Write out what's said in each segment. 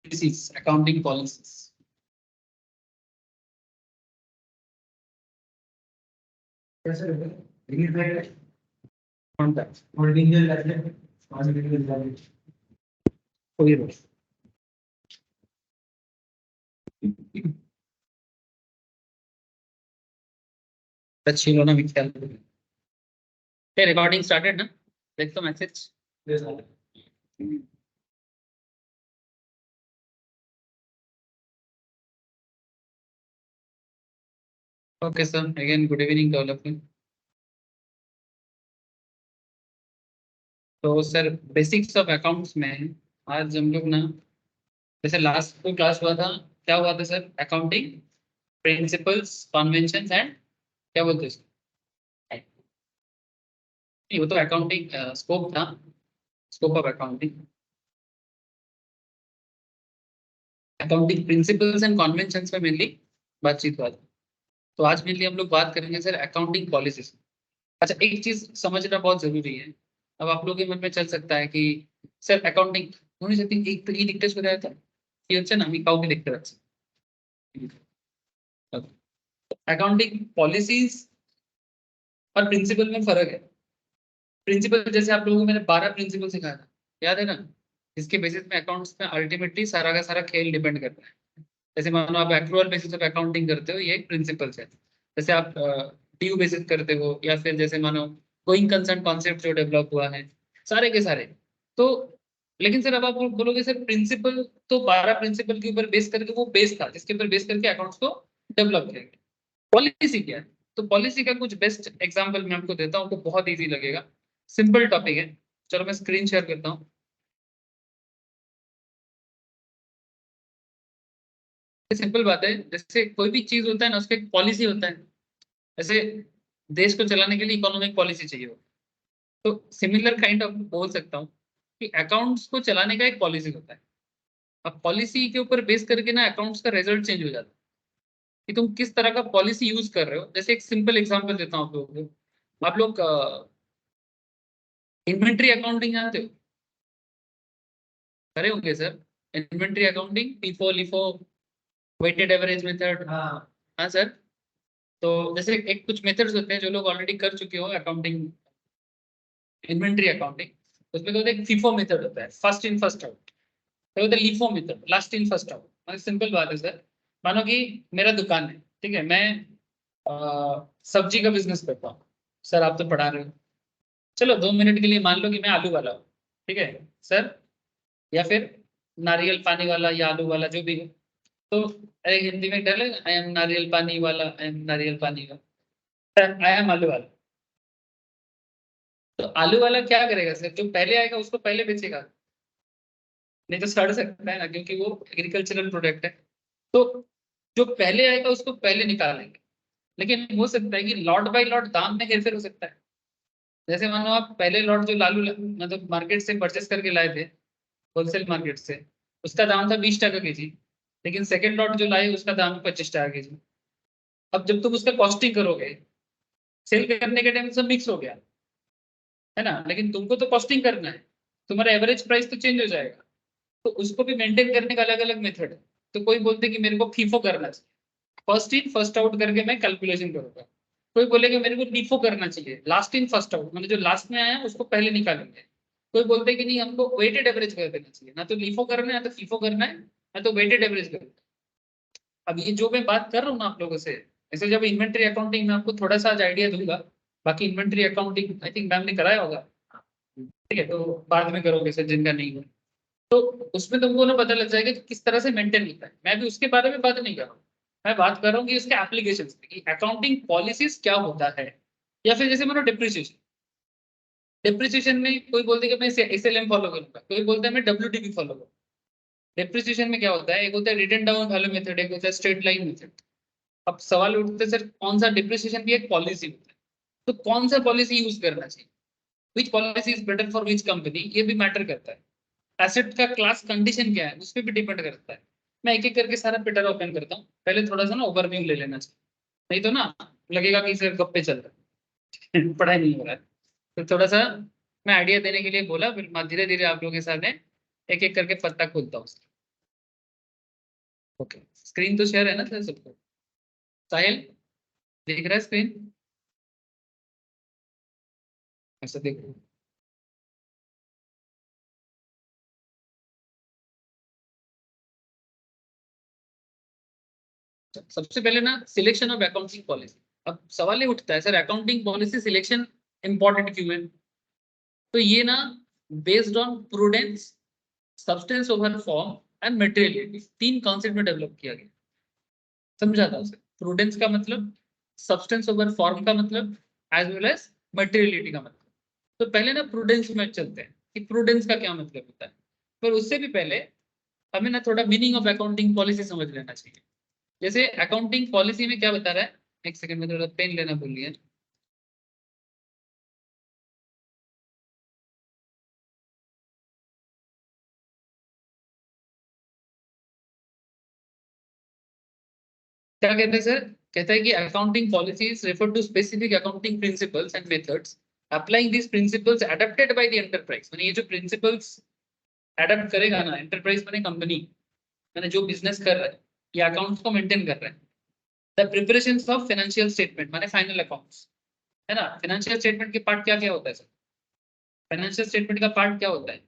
policies, accounting policies. Yes, sir. On that. Holding the ledger. Shilona Michel. Okay, recording started, na? Check the message. Yes, sir. Okay, sir. Again, good evening to all of you. तो sir basics of accounts में आज हम लोग ना, जैसे last को class हुआ था, क्या हुआ था sir? Accounting principles, conventions and क्या बोलते हैं इसको? नहीं, वो तो अकाउंटिंग स्कोप था, scope of accounting, accounting principles and conventions पे मेनली बातचीत हुआ था। तो आज मेनली हम लोग बात करेंगे सर अकाउंटिंग पॉलिसीज। अच्छा, एक चीज समझना बहुत जरूरी है। अब आप लोगों के मन में चल सकता है कि सर अकाउंटिंग होनी चाहिए, एक तो ये डिक्टेट हो जाता है ये अच्छा ना, আমি কাউকে দেখতে পাচ্ছি। अकाउंटिंग पॉलिसीज और प्रिंसिपल में फर्क है। प्रिंसिपल जैसे आप लोगों को मैंने 12 प्रिंसिपल सिखाया था, याद है ना, जिसके बेसिस में अकाउंट्स में अल्टीमेटली सारा का सारा खेल डिपेंड करता है। जैसे मानो आप एक्रूअल बेसिस पे अकाउंटिंग करते हो, ये एक प्रिंसिपल्स है। जैसे आप ड्यू बेसिस करते हो, या फिर जैसे मानो गोइंग कंसर्न कॉन्सेप्ट जो डेवलप हुआ है, सारे के सारे। तो लेकिन सर अब आप बोलोगे सर प्रिंसिपल तो 12 प्रिंसिपल के ऊपर बेस करके वो बेस था जिसके ऊपर बेस करके अकाउंट्स को डेवलप किया गया। पॉलिसी क्या है? तो पॉलिसी का कुछ बेस्ट एग्जांपल मैं आपको देता हूँ, तो बहुत इजी लगेगा, सिंपल टॉपिक है। चलो मैं स्क्रीन शेयर करता हूँ। सिंपल बात है, जैसे कोई भी चीज होता है ना, उसका एक पॉलिसी होता है। जैसे देश को चलाने के लिए इकोनॉमिक पॉलिसी चाहिए हो, तो सिमिलर काइंड ऑफ बोल सकता हूँ कि अकाउंट्स को चलाने का एक पॉलिसी होता है। अब पॉलिसी के ऊपर बेस करके ना अकाउंट्स का रिजल्ट चेंज हो जाता है कि तुम किस तरह का पॉलिसी यूज कर रहे हो। जैसे एक सिंपल एग्जांपल देता हूँ आप लोगों को। आप लोग इन्वेंट्री अकाउंटिंग जानते हो? करे होंगे sir inventory accounting, FIFO LIFO, weighted average method. हाँ सर। तो जैसे एक कुछ मेथड्स होते हैं जो लोग ऑलरेडी कर चुके हो अकाउंटिंग, इन्वेंट्री अकाउंटिंग। उसमें तो एक फीफो मेथड होता है, फर्स्ट इन फर्स्ट आउट। तो होता है LIFO method, last in first out. मतलब सिंपल बात है सर, मानो कि मेरा दुकान है, ठीक है, मैं सब्जी का बिजनेस करता हूँ। सर आप तो पढ़ा रहे हो, चलो 2 मिनट के लिए मान लो कि मैं आलू वाला हूँ, ठीक है सर, या फिर नारियल पानी वाला या आलू वाला जो भी हो। तो अरे हिंदी में डाले, आई एम नारियल पानी वाला, आई एम नारियल पानी वाला, आई एम आलू वाला। तो आलू वाला क्या करेगा सर? जो पहले आएगा उसको पहले बेचेगा, नहीं तो सड़ सकता है ना, क्योंकि वो एग्रीकल्चरल प्रोडक्ट है। तो जो पहले आएगा उसको पहले निकालेंगे। लेकिन हो सकता है कि लॉट बाय लॉट दाम में हेरफेर हो सकता है। जैसे मानो आप पहले लॉट जो मतलब मार्केट से परचेस करके लाए थे, होलसेल मार्केट से, उसका दाम था 20 टका केजी। लेकिन सेकेंड लॉट जो लाए उसका दाम है 25 टका केजी। अब जब तुम उसका कॉस्टिंग करोगे, सेल करने के टाइम सब मिक्स हो गया है ना, लेकिन तुमको तो कॉस्टिंग करना है, तुम्हारा एवरेज प्राइस तो चेंज हो जाएगा। तो उसको भी मेंटेन करने का अलग अलग मेथड है। तो कोई बोलते कि मेरे को फीफो करना चाहिए, फर्स्ट इन फर्स्ट आउट करके मैं कैलकुलेशन करूंगा। कोई बोलेगा मेरे को लीफो करना चाहिए, लास्ट इन फर्स्ट आउट, मतलब जो लास्ट में आया उसको पहले निकालेंगे। कोई बोलते कि नहीं हमको वेटेड एवरेज कर देना चाहिए, ना तो लीफो करना है, ना तो फीफो करना है, ना तो वेटेड एवरेज करना है। अब ये जो मैं बात कर रहा हूँ ना आप लोगों से, ऐसे जब इन्वेंट्री अकाउंटिंग में आपको थोड़ा सा आइडिया दूंगा। बाकी inventory accounting I think ma'am ने कराया होगा, ठीक है, तो बाद में करोगे सर जिनका नहीं हो। तो उसमें तुमको ना पता लग जाएगा कि किस तरह से मेंटेन होता है। मैं भी उसके बारे में बात नहीं कर रहा हूँ, मैं बात कर रहा हूँ कि इसके एप्लीकेशन की अकाउंटिंग पॉलिसीज क्या होता है। या फिर जैसे मानो डिप्रिसिएशन, डिप्रिसिएशन में कोई बोलते हैं कि मैं एसएलएम फॉलो करूंगा, कोई बोलता है मैं डब्ल्यूडीपी फॉलो करूंगा। डिप्रिसिएशन में क्या होता है, एक होता है रिटन डाउन वैल्यू मेथड, एक होता है स्ट्रेट लाइन मेथड। अब सवाल उठते हैं सर कौन सा, डिप्रिसिएशन भी एक पॉलिसी होता है, तो कौन सा पॉलिसी यूज करना चाहिए, विच policy is better for which company, ये भी मैटर करता है। एसेट का क्लास कंडीशन क्या है उस पर भी डिपेंड करता है। मैं एक एक करके सारा पेटर ओपन करता हूँ, पहले थोड़ा सा ना ओवरव्यू ले लेना चाहिए, नहीं तो ना लगेगा कि सिर्फ गप्पे चल रहा है पढ़ाई नहीं हो रहा है। तो थोड़ा सा मैं आइडिया देने के लिए बोला, फिर धीरे धीरे आप लोगों के साथ एक एक करके पत्ता खोलता हूँ। ओके, स्क्रीन तो शेयर है ना सर सबको? साहिल देख रहा है स्क्रीन? ऐसा देखो। सबसे पहले ना सिलेक्शन ऑफ अकाउंटिंग पॉलिसी। अब सवाल ये उठता है, sir accounting policy selection important क्यों है? तो ये ना based on prudence, substance over form and materiality, तीन कॉन्सेप्ट में डेवलप किया गया। समझा था उसे? प्रूडेंस का मतलब, सब्सटेंस ओवर फॉर्म का मतलब, एज वेल एज मटेरियलिटी का मतलब। तो पहले ना प्रूडेंस में चलते हैं कि प्रूडेंस का क्या मतलब होता है। पर उससे भी पहले हमें ना थोड़ा मीनिंग ऑफ अकाउंटिंग पॉलिसी समझ लेना चाहिए। जैसे अकाउंटिंग पॉलिसी में क्या बता रहा है, एक सेकंड में थोड़ा पेन लेना भूल गया। क्या कहते हैं सर? कहता है कि accounting policies refer to specific accounting principles and methods applying this principles adapted by the enterprise. माने ये जो प्रिंसिपल्स एडप्ट करेगा ना एंटरप्राइज, माने कंपनी, माने जो बिजनेस कर रहा है, ये अकाउंट्स को मेंटेन कर रहा है। The preparation of financial statement माने फाइनल अकाउंट्स, है ना? फाइनेंशियल स्टेटमेंट के पार्ट क्या क्या होता है सर? फाइनेंशियल स्टेटमेंट का पार्ट क्या होता है?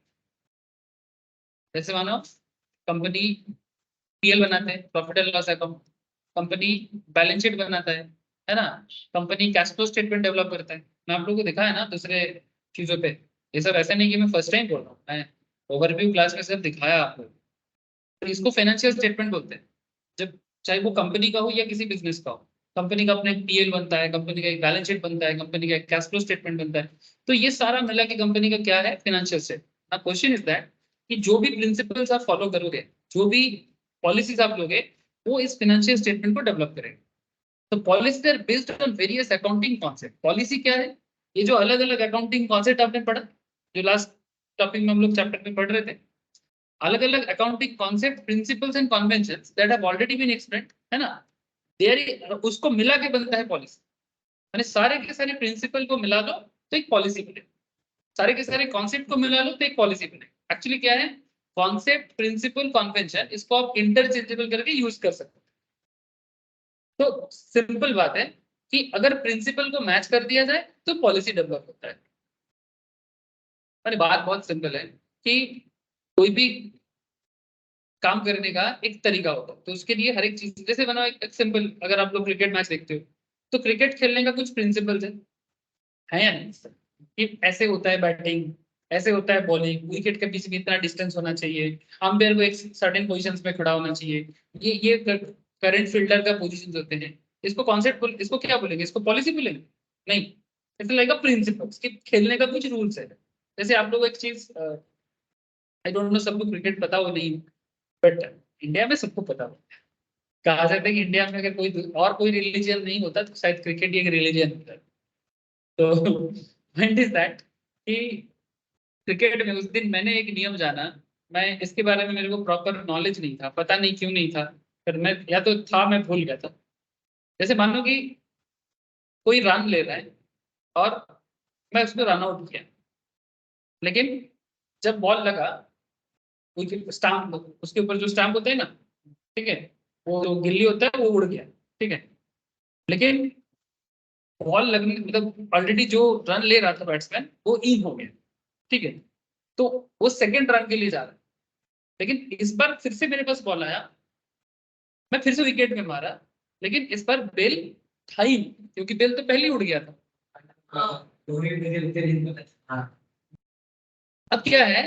जैसे मानो कंपनी पीएल बनाते हैं, profit and loss account, company balance sheet बनाता है ना? Company cash flow statement develop करता है। मैं आप लोगों को दिखाया ना दूसरे चीजों पे। ये सब ऐसा नहीं कि मैं फर्स्ट टाइम बोल रहा हूँ, मैं ओवरव्यू क्लास में सब दिखाया आपको। तो इसको फाइनेंशियल स्टेटमेंट बोलते हैं। जब चाहे वो कंपनी का हो या किसी बिजनेस का हो, कंपनी का अपना एक पीएल बनता है, कंपनी का एक बैलेंस शीट बनता है, कंपनी का एक कैश फ्लो स्टेटमेंट बनता है। तो ये सारा मिला के कंपनी का क्या है? Financial statement. ना क्वेश्चन इज दैट कि जो भी प्रिंसिपल्स आप फॉलो करोगे, जो भी पॉलिसीज आप लोगे, वो इस फाइनेंशियल स्टेटमेंट को डेवलप करेंगे। तो policy are based on various accounting concept. Policy क्या है? ये जो अलग अलग अकाउंटिंग कॉन्सेप्ट आपने पढ़ा, जो लास्ट टॉपिक में हम लोग चैप्टर में पढ़ रहे थे, अलग अलग accounting concept, principles and conventions that have already been explained, है ना? देयर उसको मिला के बनता है पॉलिसी। मैंने सारे के सारे प्रिंसिपल को मिला लो तो एक पॉलिसी बने, सारे के सारे कॉन्सेप्ट को मिला लो तो एक पॉलिसी बने। एक्चुअली क्या है? कॉन्सेप्ट, प्रिंसिपल, कन्वेंशन, इसको आप इंटरचेंजेबल करके यूज कर सकते हो। तो सिंपल बात है कि अगर प्रिंसिपल को मैच कर दिया जाए तो पॉलिसी डेवलप होता है। अरे बात बहुत सिंपल है कि कोई भी काम करने का एक तरीका होता है, तो उसके लिए हर एक चीज, जैसे बनाओ एक सिंपल, अगर आप लोग क्रिकेट मैच देखते हो तो क्रिकेट खेलने का कुछ प्रिंसिपल्स है या नहीं? कि ऐसे होता है बैटिंग, ऐसे होता है बॉलिंग, विकेट के बीच में इतना डिस्टेंस होना चाहिए, अंपायर को एक सर्टेन पोजीशंस में खड़ा होना चाहिए, ये करंट फील्डर का पोजीशंस होते हैं। इसको कॉन्सेप्ट इसको क्या बोलेंगे? इसको पॉलिसी बोलेंगे? नहीं, इट्स लाइक अ प्रिंसिपल्स कि खेलने का कुछ रूल्स है। जैसे आप लोग एक चीज, आई डोंट नो सबको क्रिकेट पता हो नहीं, बट इंडिया में सबको पता हो। कहा जाता है कि इंडिया में अगर कोई और कोई रिलीजन नहीं होता तो शायद क्रिकेट ही एक रिलीजन होता है। तो पॉइंट इज दैट कि क्रिकेट में उस दिन मैंने एक नियम जाना, मैं इसके बारे में मेरे को प्रॉपर नॉलेज नहीं था, पता नहीं क्यों नहीं था, पर मैं या तो था मैं भूल गया था। जैसे मानो कि कोई रन ले रहा है और मैं उसको रन आउट किया, लेकिन जब बॉल लगा, स्टाम्प, उसके ऊपर जो स्टाम्प होता है ना, ठीक है, वो जो गिल्ली होता है वो उड़ गया, ठीक है, लेकिन बॉल लगने मतलब ऑलरेडी जो रन ले रहा था बैट्समैन वो इन हो गया, ठीक है, तो वो सेकंड रन के लिए जा रहा है। लेकिन इस बार फिर से मेरे पास बॉल आया, मैं फिर से विकेट में मारा, लेकिन इस बार बेल था ही नहीं, क्योंकि बेल तो पहले ही उड़ गया था। हाँ अब क्या है?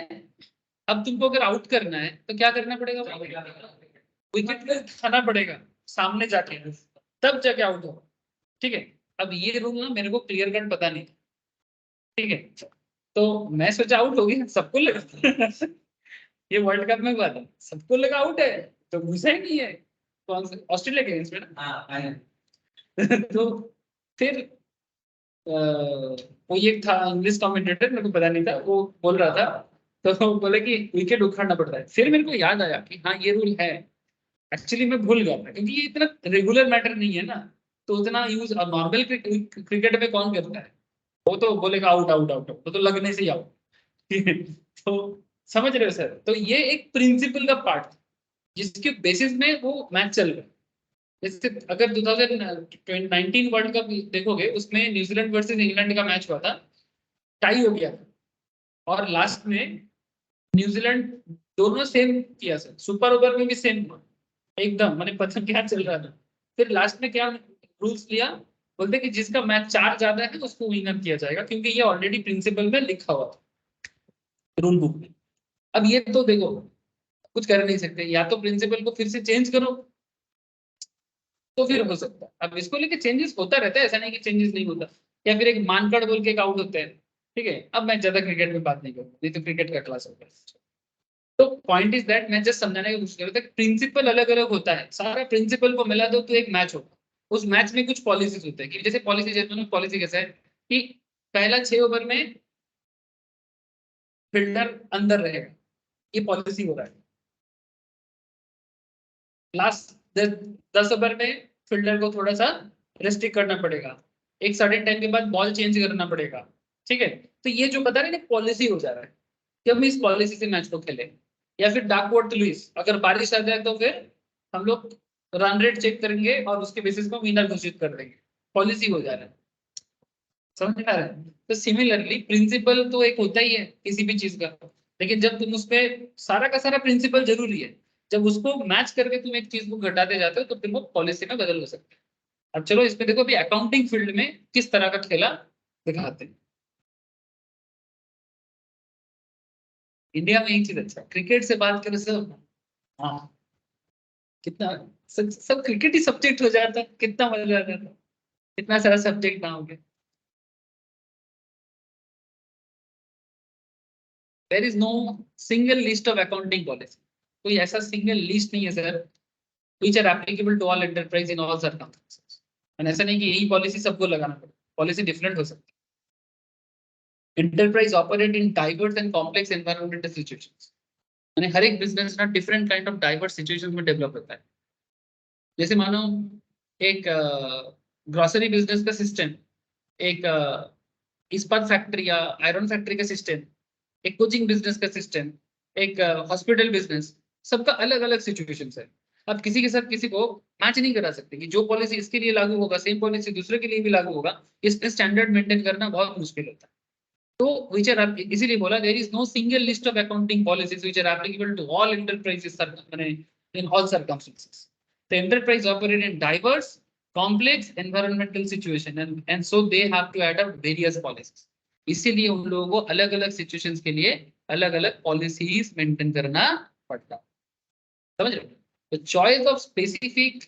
अब तुमको अगर आउट करना है तो क्या करना पड़ेगा? विकेट में खाना पड़ेगा सामने जाके, तब जाके आउट हो, ठीक है। अब ये रूल ना मेरे को क्लियर कट पता नहीं था, ठीक है, तो मैं सोचा आउट हो गया, सबको लगा ये वर्ल्ड कप में हुआ था, सबको लगा आउट है, तो घुसा ही नहीं है। कौन से? ऑस्ट्रेलिया के अगेंस्ट में ना। तो फिर वो ये था इंग्लिश कमेंटेटर, मेरे को पता नहीं था, वो बोल रहा था, तो बोले कि विकेट उखाड़ना पड़ता है। फिर मेरे को याद आया कि हाँ ये रूल है। एक्चुअली मैं भूल गया था क्योंकि ये इतना रेगुलर मैटर नहीं है ना, तो उतना यूज नॉर्मल क्रिकेट में कौन करता है? वो तो बोलेगा आउट आउट आउट, वो तो लगने से ही आउट। तो समझ रहे हो सर? तो ये एक प्रिंसिपल का पार्ट, जिसके बेसिस में वो मैच चल रहा है। जैसे अगर 2019 वर्ल्ड कप देखोगे, उसमें न्यूजीलैंड वर्सेस इंग्लैंड का मैच हुआ था, टाई हो गया था, और लास्ट में न्यूजीलैंड दोनों सेम किया सर, सुपर ओवर में भी सेम हुआ एकदम, मैंने पता क्या चल रहा था। फिर लास्ट में क्या रूल्स लिया, बोलते कि जिसका मैच 4 ज्यादा है उसको विनर किया जाएगा, क्योंकि ये ऑलरेडी प्रिंसिपल में लिखा हुआ था रूल बुक में। अब ये तो देखो कुछ कर नहीं सकते, या तो प्रिंसिपल को फिर से चेंज करो तो फिर हो सकता है। अब इसको लेके चेंजेस होता रहता है, ऐसा नहीं कि चेंजेस नहीं होता। या फिर एक मानकड़ बोल के एक आउट होते हैं, ठीक है। अब मैं ज्यादा क्रिकेट में बात नहीं करूंगा, नहीं तो क्रिकेट का क्लास होगा। तो पॉइंट इज दैट, मैं जस्ट समझाने की कोशिश कर रहा था, प्रिंसिपल अलग अलग होता है, सारा प्रिंसिपल को मिला दो तो एक मैच होगा। उस मैच में कुछ पॉलिसीज होते हैं, कि जैसे पॉलिसी कैसा है कि पहला 6 ओवर में फील्डर अंदर रहेगा, ये पॉलिसी हो रहा है। लास्ट 10 ओवर में फील्डर को थोड़ा सा रेस्ट्रिक्ट करना पड़ेगा, एक सर्टेन टाइम के बाद बॉल चेंज करना पड़ेगा, ठीक है। तो ये जो बता रहे ना पॉलिसी हो जा रहा है कि हम इस पॉलिसी से मैच को खेलें। या फिर डाकवर्थ लुइस, अगर बारिश आ जाए तो फिर हम लोग रन रेट चेक करेंगे और उसके बेसिस पर विनर घोषित कर देंगे, पॉलिसी हो जा रहा है। समझ में आ रहा है? तो सिमिलरली प्रिंसिपल तो एक होता ही है किसी भी चीज का, लेकिन जब तुम उसपे सारा का सारा प्रिंसिपल जरूरी है, जब उसको मैच करके तुम एक चीज को घटाते जाते हो तो फिर वो पॉलिसी में बदल हो सकता है। अब चलो इस पे देखो अभी अकाउंटिंग फील्ड में किस तरह का खेला दिखाते हैं। इंडिया में एक चीज अच्छा, क्रिकेट से बात करें सब, हाँ, कितना सब क्रिकेट ही सब्जेक्ट हो जाता है, कितना मजा आता था, इतना सारा सब्जेक्ट ना हो गया। There is no single list of accounting policy, कोई ऐसा सिंगल लिस्ट नहीं है sir which are applicable to all enterprise in all circumstances। and ऐसा नहीं कि यही पॉलिसी सबको लगाना पड़े, पॉलिसी डिफरेंट हो सकती है। Enterprise operate in diverse and complex environmental situations, यानी हर एक बिजनेस ना different kind of diverse situations में डेवलप होता है। जैसे मानो एक ग्रोसरी बिजनेस का सिस्टम, एक इस्पात फैक्ट्री या आयरन फैक्ट्री का सिस्टम, एक कोचिंग बिजनेस का सिस्टम, एक हॉस्पिटल बिजनेस, सबका अलग अलग सिचुएशन है। आप किसी के साथ किसी को मैच नहीं करा सकते कि जो पॉलिसी इसके लिए लागू होगा सेम पॉलिसी दूसरे के लिए भी लागू होगा, इसमें स्टैंडर्ड मेंटेन करना बहुत मुश्किल होता है। तो which are इसीलिए बोला there is no single list of accounting policies which are applicable to all enterprises in all circumstances. The enterprise operate in diverse complex environmental situation and so they have to adapt various policies। इसीलिए उन लोगों को अलग अलग situations के लिए अलग अलग पॉलिसीज मेंटेन करना पड़ता है। समझ रहे हो? The choice of specific,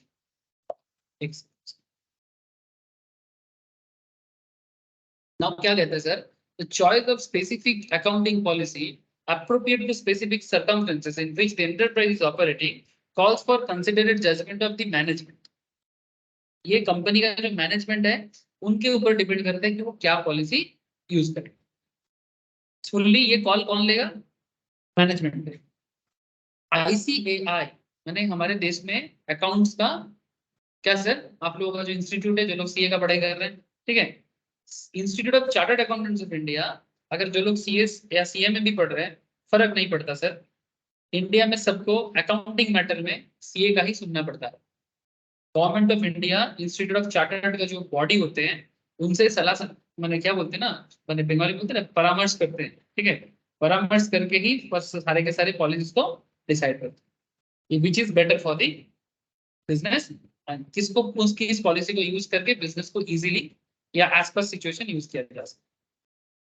now क्या कहता है sir, the choice of specific accounting policy appropriate to specific circumstances in which the enterprise is operating calls for considerate judgment of the management। ये कंपनी का जो मैनेजमेंट है उनके ऊपर depend करता है कि वो क्या पॉलिसी यूज करें। फुल्ली ये कॉल कौन लेगा? मैनेजमेंट लेगा। आईसीएआई मैंने हमारे देश में अकाउंट्स का, क्या सर आप लोगों का जो इंस्टीट्यूट है जो लोग सीए का पढ़ाई कर रहे हैं, ठीक है, institute of chartered accountants of India, अगर जो लोग सीएस या सीए में भी पढ़ रहे हैं फर्क नहीं पड़ता सर, इंडिया में सबको अकाउंटिंग मैटर में सीए का ही सुनना पड़ता है। Government of India institute of chartered का जो बॉडी होते हैं उनसे सलाह मैंने क्या बोलते हैं ना, मैंने बंगाली बोलते हैं ना, परामर्श करते हैं, ठीक है, परामर्श करके ही बस सारे के सारे पॉलिसीज को डिसाइड करते हैं which is better for the business, किसको उसकी इस पॉलिसी को यूज करके बिजनेस को इजीली या एज पर सिचुएशन यूज किया जा सकता है।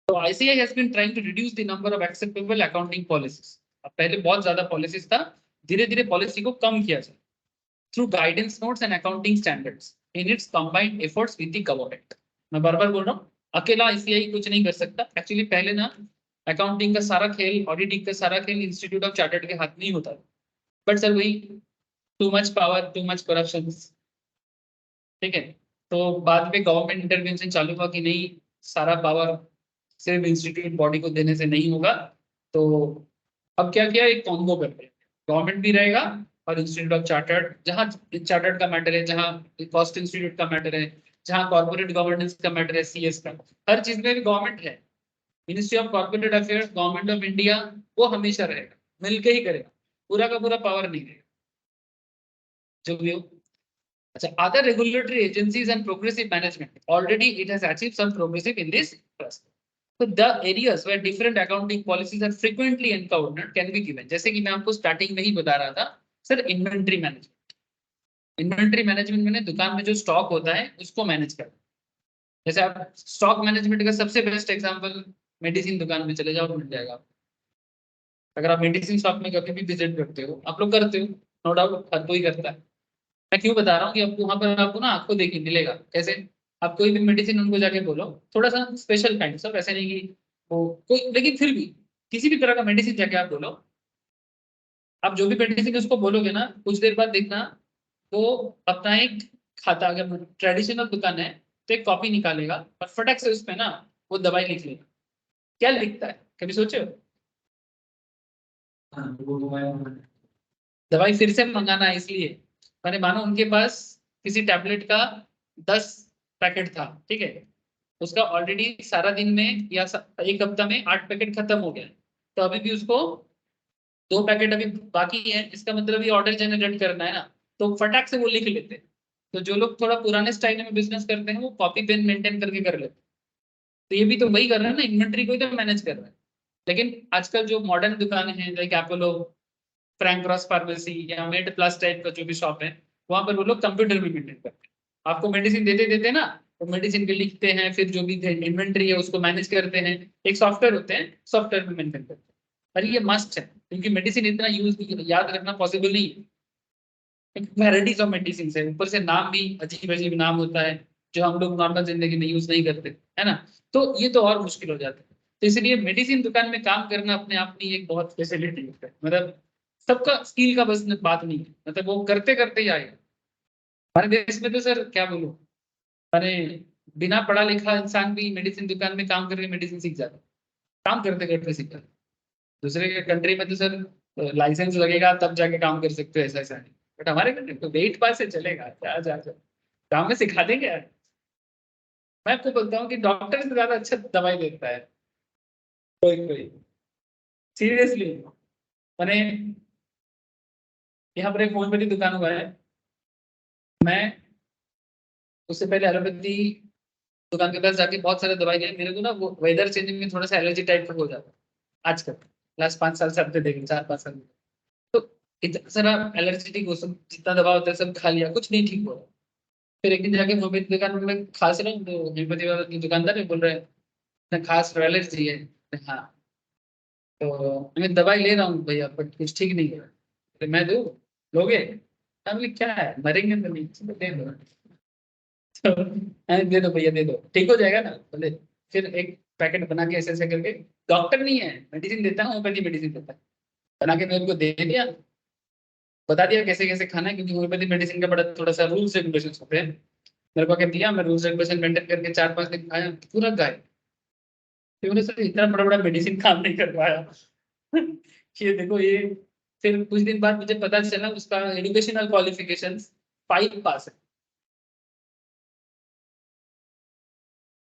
तो ICAI has been trying to reduce the number of acceptable accounting policies। अब पहले बहुत ज्यादा पॉलिसीज था, धीरे धीरे पॉलिसी को कम किया जाए through guidance notes and accounting standards in its combined efforts with the government. मैं बार बार बोल रहा हूँ, अकेला ICAI कुछ नहीं कर सकता। एक्चुअली पहले ना अकाउंटिंग का सारा खेल, ऑडिटिंग का सारा खेल इंस्टीट्यूट ऑफ चार्टर्ड के हाथ में ही होता है। बट सर वही too much power too much corruption, ठीक है। तो बाद में गवर्नमेंट इंटरवेंशन चालू हुआ कि नहीं, सारा पावर सिर्फ इंस्टीट्यूट बॉडी को देने से नहीं होगा। तो अब क्या किया, एक कॉम्बो करते हैं, गवर्नमेंट भी रहेगा और इंस्टीट्यूट ऑफ चार्टर्ड, जहाँ चार्टर्ड का मैटर है, जहाँ कॉस्ट इंस्टीट्यूट का मैटर है, जहाँ कॉर्पोरेट गवर्नेंस का मैटर है, सीएस का, हर चीज में भी गवर्नमेंट है। Ministry of corporate affairs, government of India, वो हमेशा रहेगा, मिलके ही करेगा, पूरा का पूरा पावर नहीं रहेगा। जो भी हो। अच्छा, other regulatory agencies and progressive management already it has achieved some progressive in this trust. So the areas where different accounting policies are frequently encountered can be given. जैसे कि मैं आपको स्टार्टिंग में ही बता रहा था sir, inventory management. Inventory management में दुकान में जो स्टॉक होता है उसको मैनेज करना। जैसे आप स्टॉक मैनेजमेंट का सबसे बेस्ट एग्जांपल मेडिसिन दुकान में चले जाओ, मिल जाएगा। अगर आप मेडिसिन शॉप में कभी भी विजिट करते हो, आप लोग करते हो, नो डाउट हर कोई करता है। मैं क्यों बता रहा हूँ कि आपको वहां पर आपको ना आपको देखिए मिलेगा कैसे। आप कोई भी मेडिसिन उनको जाके बोलो, थोड़ा सा स्पेशल काइंड, सब ऐसे नहीं कि वो कोई, लेकिन फिर भी किसी भी तरह का मेडिसिन जाके आप बोलो, आप जो भी मेडिसिन उसको बोलोगे ना, कुछ देर बाद देखना वो अपना एक खाता, अगर ट्रेडिशनल दुकान है तो एक कॉपी निकालेगा और फटक से उसमें ना वो दवाई लिख लेगा। क्या लिखता है, कभी सोचे हो? हाँ, वो मोबाइल दवाई फिर से मंगाना है इसलिए, मैंने मानो उनके पास किसी टैबलेट का 10 पैकेट था, ठीक है, उसका ऑलरेडी सारा दिन में या एक हफ्ता में 8 पैकेट खत्म हो गया, तो अभी भी उसको 2 पैकेट अभी बाकी है, इसका मतलब ये ऑर्डर जनरेट करना है ना, तो फटाक से वो लिख लेते हैं। तो जो लोग थोड़ा पुराने स्टाइल में बिजनेस करते हैं वो कॉपी पेन मेंटेन करके कर लेते हैं। तो ये भी तो वही कर रहा है ना, इन्वेंट्री को ही तो मैनेज कर रहा है। लेकिन आजकल जो मॉडर्न दुकानें हैं like Apollo, Frank cross pharmacy या मेड प्लस टाइप का जो भी शॉप है, वहां पर वो लोग कंप्यूटर में मेंटेन करते हैं। आपको मेडिसिन देते देते ना, वो मेडिसिन के लिखते हैं, फिर जो भी इन्वेंट्री है उसको मैनेज करते हैं। एक सॉफ्टवेयर होते हैं, सॉफ्टवेयर में मेंटेन करते हैं। और ये मस्ट है क्योंकि मेडिसिन इतना यूज याद रखना पॉसिबल नहीं है। वैराइटीज ऑफ मेडिसिन है, ऊपर से नाम भी अजीब अजीब नाम होता है जो हम लोग नॉर्मल जिंदगी में यूज नहीं करते, है ना। तो ये तो और मुश्किल हो जाता है। तो इसलिए मेडिसिन दुकान में काम करना अपने आप में एक बहुत फैसिलिटी होता है, मतलब सबका स्किल का बस बात नहीं है, मतलब वो करते करते ही आएगा। हमारे देश में तो सर क्या बोलूं, मैंने बिना पढ़ा लिखा इंसान भी मेडिसिन दुकान में काम करके मेडिसिन सीख जाता है, काम करते करते सीख जाता है। दूसरे के कंट्री में तो सर लाइसेंस लगेगा तब जाके काम कर सकते हो, ऐसा ऐसा नहीं। बट हमारे कंट्री तो वेट पास से चलेगा, क्या जा काम में सिखा देंगे यार। मैं आपको बोलता हूँ कि डॉक्टर से ज्यादा अच्छा दवाई देता है कोई कोई, सीरियसली। मैंने यहाँ पर एक फोन पे की दुकान हुआ है, मैं उससे पहले एलोपैथी दुकान के पास जाके बहुत सारे दवाई लिए, मेरे को ना वो वेदर चेंजिंग में थोड़ा सा एलर्जी टाइप का हो जाता है आजकल। लास्ट 5 साल से अब तक देखें, 4-5 साल में। तो इतना सारा एलर्जेटिक वो सब जितना दवा होता है सब खा लिया, कुछ नहीं ठीक हो रहा। फिर एक दिन जाके होम्योपैथी दुकान में मैं खांस रहा हूँ, तो होम्योपैथी वाला जो दुकानदार है बोल रहे हैं ना, खास एलर्जी है। हाँ, तो मैं दवाई ले रहा हूँ भैया बट कुछ ठीक नहीं हो रहा। तो मैं दूँ, लोगे? हमने क्या है, मरेंगे तो नहीं, चलो दे दो। तो दे दो भैया दे दो, ठीक हो जाएगा ना बोले। फिर एक पैकेट बना के ऐसे ऐसे करके, डॉक्टर नहीं है, मेडिसिन देता है, होम्योपैथी मेडिसिन देता है, बना के मेरे को दे दिया, बता दिया कैसे कैसे खाना है, क्योंकि होम्योपैथी मेडिसिन का बड़ा थोड़ा सा रूल्स रेगुलेशन होते हैं। मेरे को क्या दिया, मैं रूल्स रेगुलेशन मेंटेन करके 4-5 दिन खाया, पूरा गायब। फिर मैंने सोचा इतना बड़ा बड़ा मेडिसिन काम नहीं कर पाया। ये देखो ये। फिर कुछ दिन बाद मुझे पता चला उसका एजुकेशनल क्वालिफिकेशन 5 पास है,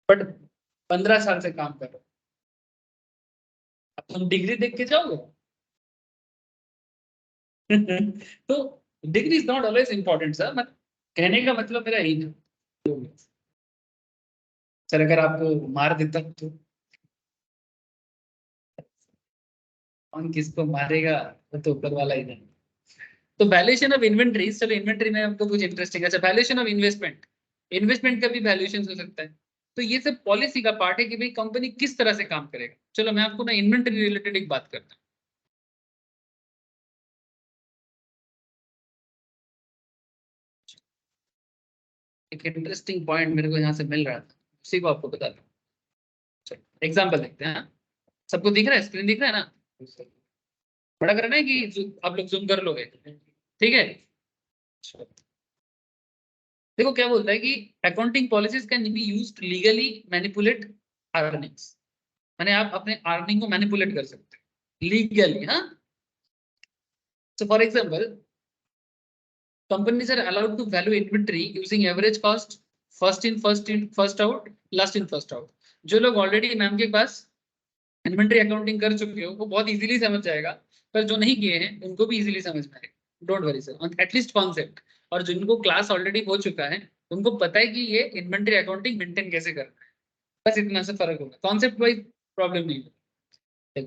बट 15 साल से काम कर रहा हूँ। अब तुम डिग्री देख के जाओगे? तो degree is not always important sir, मत कहने का मतलब मेरा यही था। सर अगर आपको मार देता तो कौन किसको मारेगा, वो तो ऊपर वाला ही नहीं। तो वैल्यूएशन ऑफ इन्वेंटरी, चलो इन्वेंटरी में हमको कुछ इंटरेस्टिंग है। अच्छा, वैल्यूएशन ऑफ इन्वेस्टमेंट, इन्वेस्टमेंट का भी वैल्यूएशन हो सकता है। तो ये सब पॉलिसी का पार्ट है कि भाई कंपनी किस तरह से काम करेगा। चलो मैं आपको ना इन्वेंटरी रिलेटेड एक बात करता हूँ। एक इंटरेस्टिंग पॉइंट मेरे को यहाँ से मिल रहा था, उसी को आपको बता दूँ। एग्जाम्पल देखते हैं, हाँ? सबको दिख रहा है, स्क्रीन दिख रहा है ना? बड़ा करना है कि आप लोग जूम कर लोगे? ठीक है। देखो क्या बोलता है कि accounting policies can be used legally manipulate earnings, माने आप अपने अर्निंग को मैनिपुलेट कर सकते हैं लीगली, हाँ। So for example, companies are allowed to value inventory using average cost, first out, last in first out। जो लोग ऑलरेडी मैम के पास इन्वेंटरी अकाउंटिंग कर चुके हो वो बहुत इजीली समझ जाएगा, पर जो नहीं किए हैं उनको भी इजीली समझ में आएगा। Don't worry sir, at least concept. और जिनको क्लास ऑलरेडी हो चुका है उनको पता है कि ये इन्वेंटरी अकाउंटिंग मेंटेन कैसे करना है, बस इतना सा फर्क होगा, कॉन्सेप्ट वाइज प्रॉब्लम नहीं है।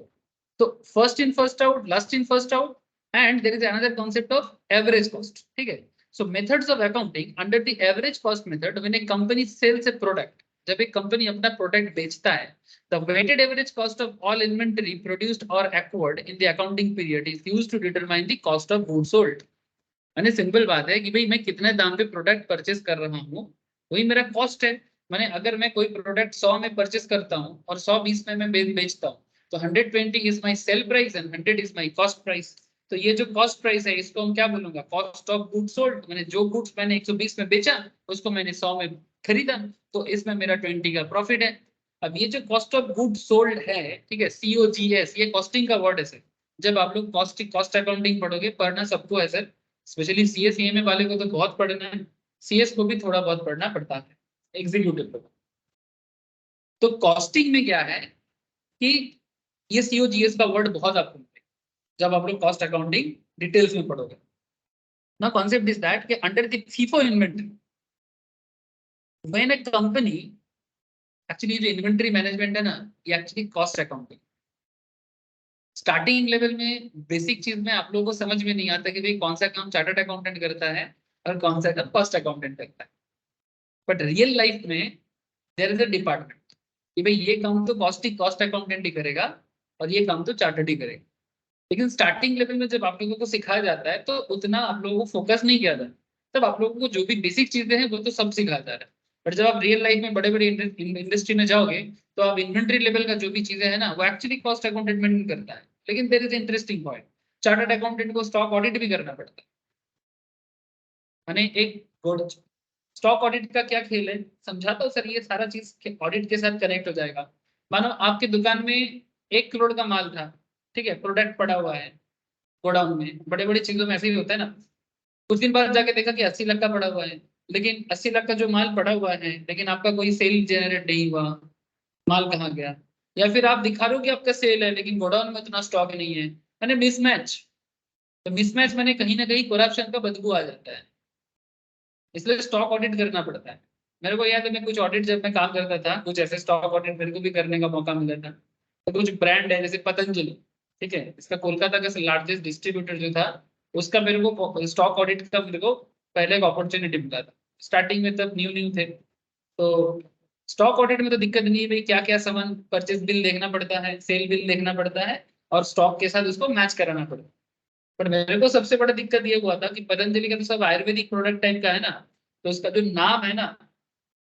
तो first in first out, last in first out, and there is another concept of average cost, ठीक है। So methods of accounting under the average cost method when a company sells a product, जब एक company अपना product बेचता है, the weighted average cost of all inventory produced or acquired in the accounting period is used to determine the cost of goods sold। यानी simple बात है कि भाई मैं कितने दाम पे प्रोडक्ट परचेस कर रहा हूँ वही मेरा कॉस्ट है। मैंने अगर मैं कोई प्रोडक्ट 100 में परचेस करता हूँ और 120 में मैं बेचता हूँ तो 120 is my sale price and 100 is my cost price. तो ये जो कॉस्ट प्राइस है इसको हम क्या बोलूंगा, कॉस्ट ऑफ गुड्स सोल्ड। मैंने जो गुड्स मैंने 120 में बेचा उसको मैंने 100 में खरीदा, तो इसमें मेरा 20 का प्रॉफिट है। अब ये जो कॉस्ट ऑफ गुड्स सोल्ड है, ठीक है, COGS, ये कॉस्टिंग का वर्ड है सर। जब आप लोग कॉस्ट अकाउंटिंग पढ़ोगे, पढ़ना सबको है सर, स्पेशली CA वाले को तो बहुत पढ़ना है, CS को भी थोड़ा बहुत पढ़ना पड़ता है, एग्जीक्यूटिव को। तो कॉस्टिंग में क्या है कि ये COGS का वर्ड बहुत आपको मिलेगा जब आप लोग कॉस्ट अकाउंटिंग डिटेल्स में पढ़ोगे ना। कॉन्सेप्ट इज दैट कि under the FIFO inventory when a company, actually जो इन्वेंटरी मैनेजमेंट है ना, ये actually cost accounting starting level में बेसिक चीज में आप लोगों को समझ में नहीं आता कि भाई कौन सा काम चार्टर्ड अकाउंटेंट करता है और कौन सा काम कॉस्ट अकाउंटेंट करता है। बट रियल लाइफ में देयर इज अ डिपार्टमेंट कि भाई ये काम तो कॉस्ट अकाउंटेंट ही करेगा और ये काम तो चार्टर्ड ही करेगा। लेकिन स्टार्टिंग लेवल में जब आप लोगों को सिखाया जाता है तो उतना आप लोगों को फोकस नहीं किया जाता, तब आप लोगों को जो भी बेसिक चीजें हैं वो तो सब सिखाया जा रहा है। बट जब आप रियल लाइफ में बड़े बड़े इंडस्ट्री में जाओगे तो आप इन्वेंट्री लेवल का जो भी चीजें है ना वो एक्चुअली कॉस्ट अकाउंटेंट मेंटेन करता है। लेकिन there is interesting point, chartered accountant को स्टॉक ऑडिट भी करना पड़ता है। यानी एक स्टॉक ऑडिट का क्या खेल है समझाता हूँ सर, ये सारा चीज ऑडिट के साथ कनेक्ट हो जाएगा। मानो आपकी दुकान में 1 करोड़ का माल था, ठीक है, प्रोडक्ट पड़ा हुआ है गोडाउन में, बड़े बड़ी चीजों में ऐसे ही होता है ना। कुछ दिन बाद जाके देखा कि 80 लाख का पड़ा हुआ है, लेकिन 80 लाख का जो माल पड़ा हुआ है लेकिन आपका कोई सेल जनरेट नहीं हुआ, माल कहाँ गया। या फिर आप दिखा रहे हो कि आपका सेल है लेकिन गोडाउन में उतना स्टॉक नहीं है, मैंने मिसमैच। तो मिसमैच मैंने कहीं ना कहीं करप्शन का बदबू आ जाता है, इसलिए स्टॉक ऑडिट करना पड़ता है। मेरे को याद है मैं कुछ ऑडिट जब मैं काम करता था, कुछ ऐसे स्टॉक ऑडिट मेरे को भी करने का मौका मिला था। तो कुछ ब्रांड है जैसे पतंजलि, ठीक है, इसका कोलकाता का लार्जेस्ट डिस्ट्रीब्यूटर जो था, उसका मेरे को स्टॉक ऑडिट का मेरे को पहले एक अपॉर्चुनिटी मिला था। स्टार्टिंग में तब न्यू न्यू थे, तो स्टॉक ऑडिट में तो दिक्कत नहीं है भाई, क्या क्या सामान परचेज बिल देखना पड़ता है, सेल बिल देखना पड़ता है और स्टॉक के साथ उसको मैच कराना पड़ता है। पर मेरे को सबसे बड़ा दिक्कत ये हुआ था कि पतंजलि का तो सब आयुर्वेदिक प्रोडक्ट टाइप का है ना, तो उसका जो नाम है ना,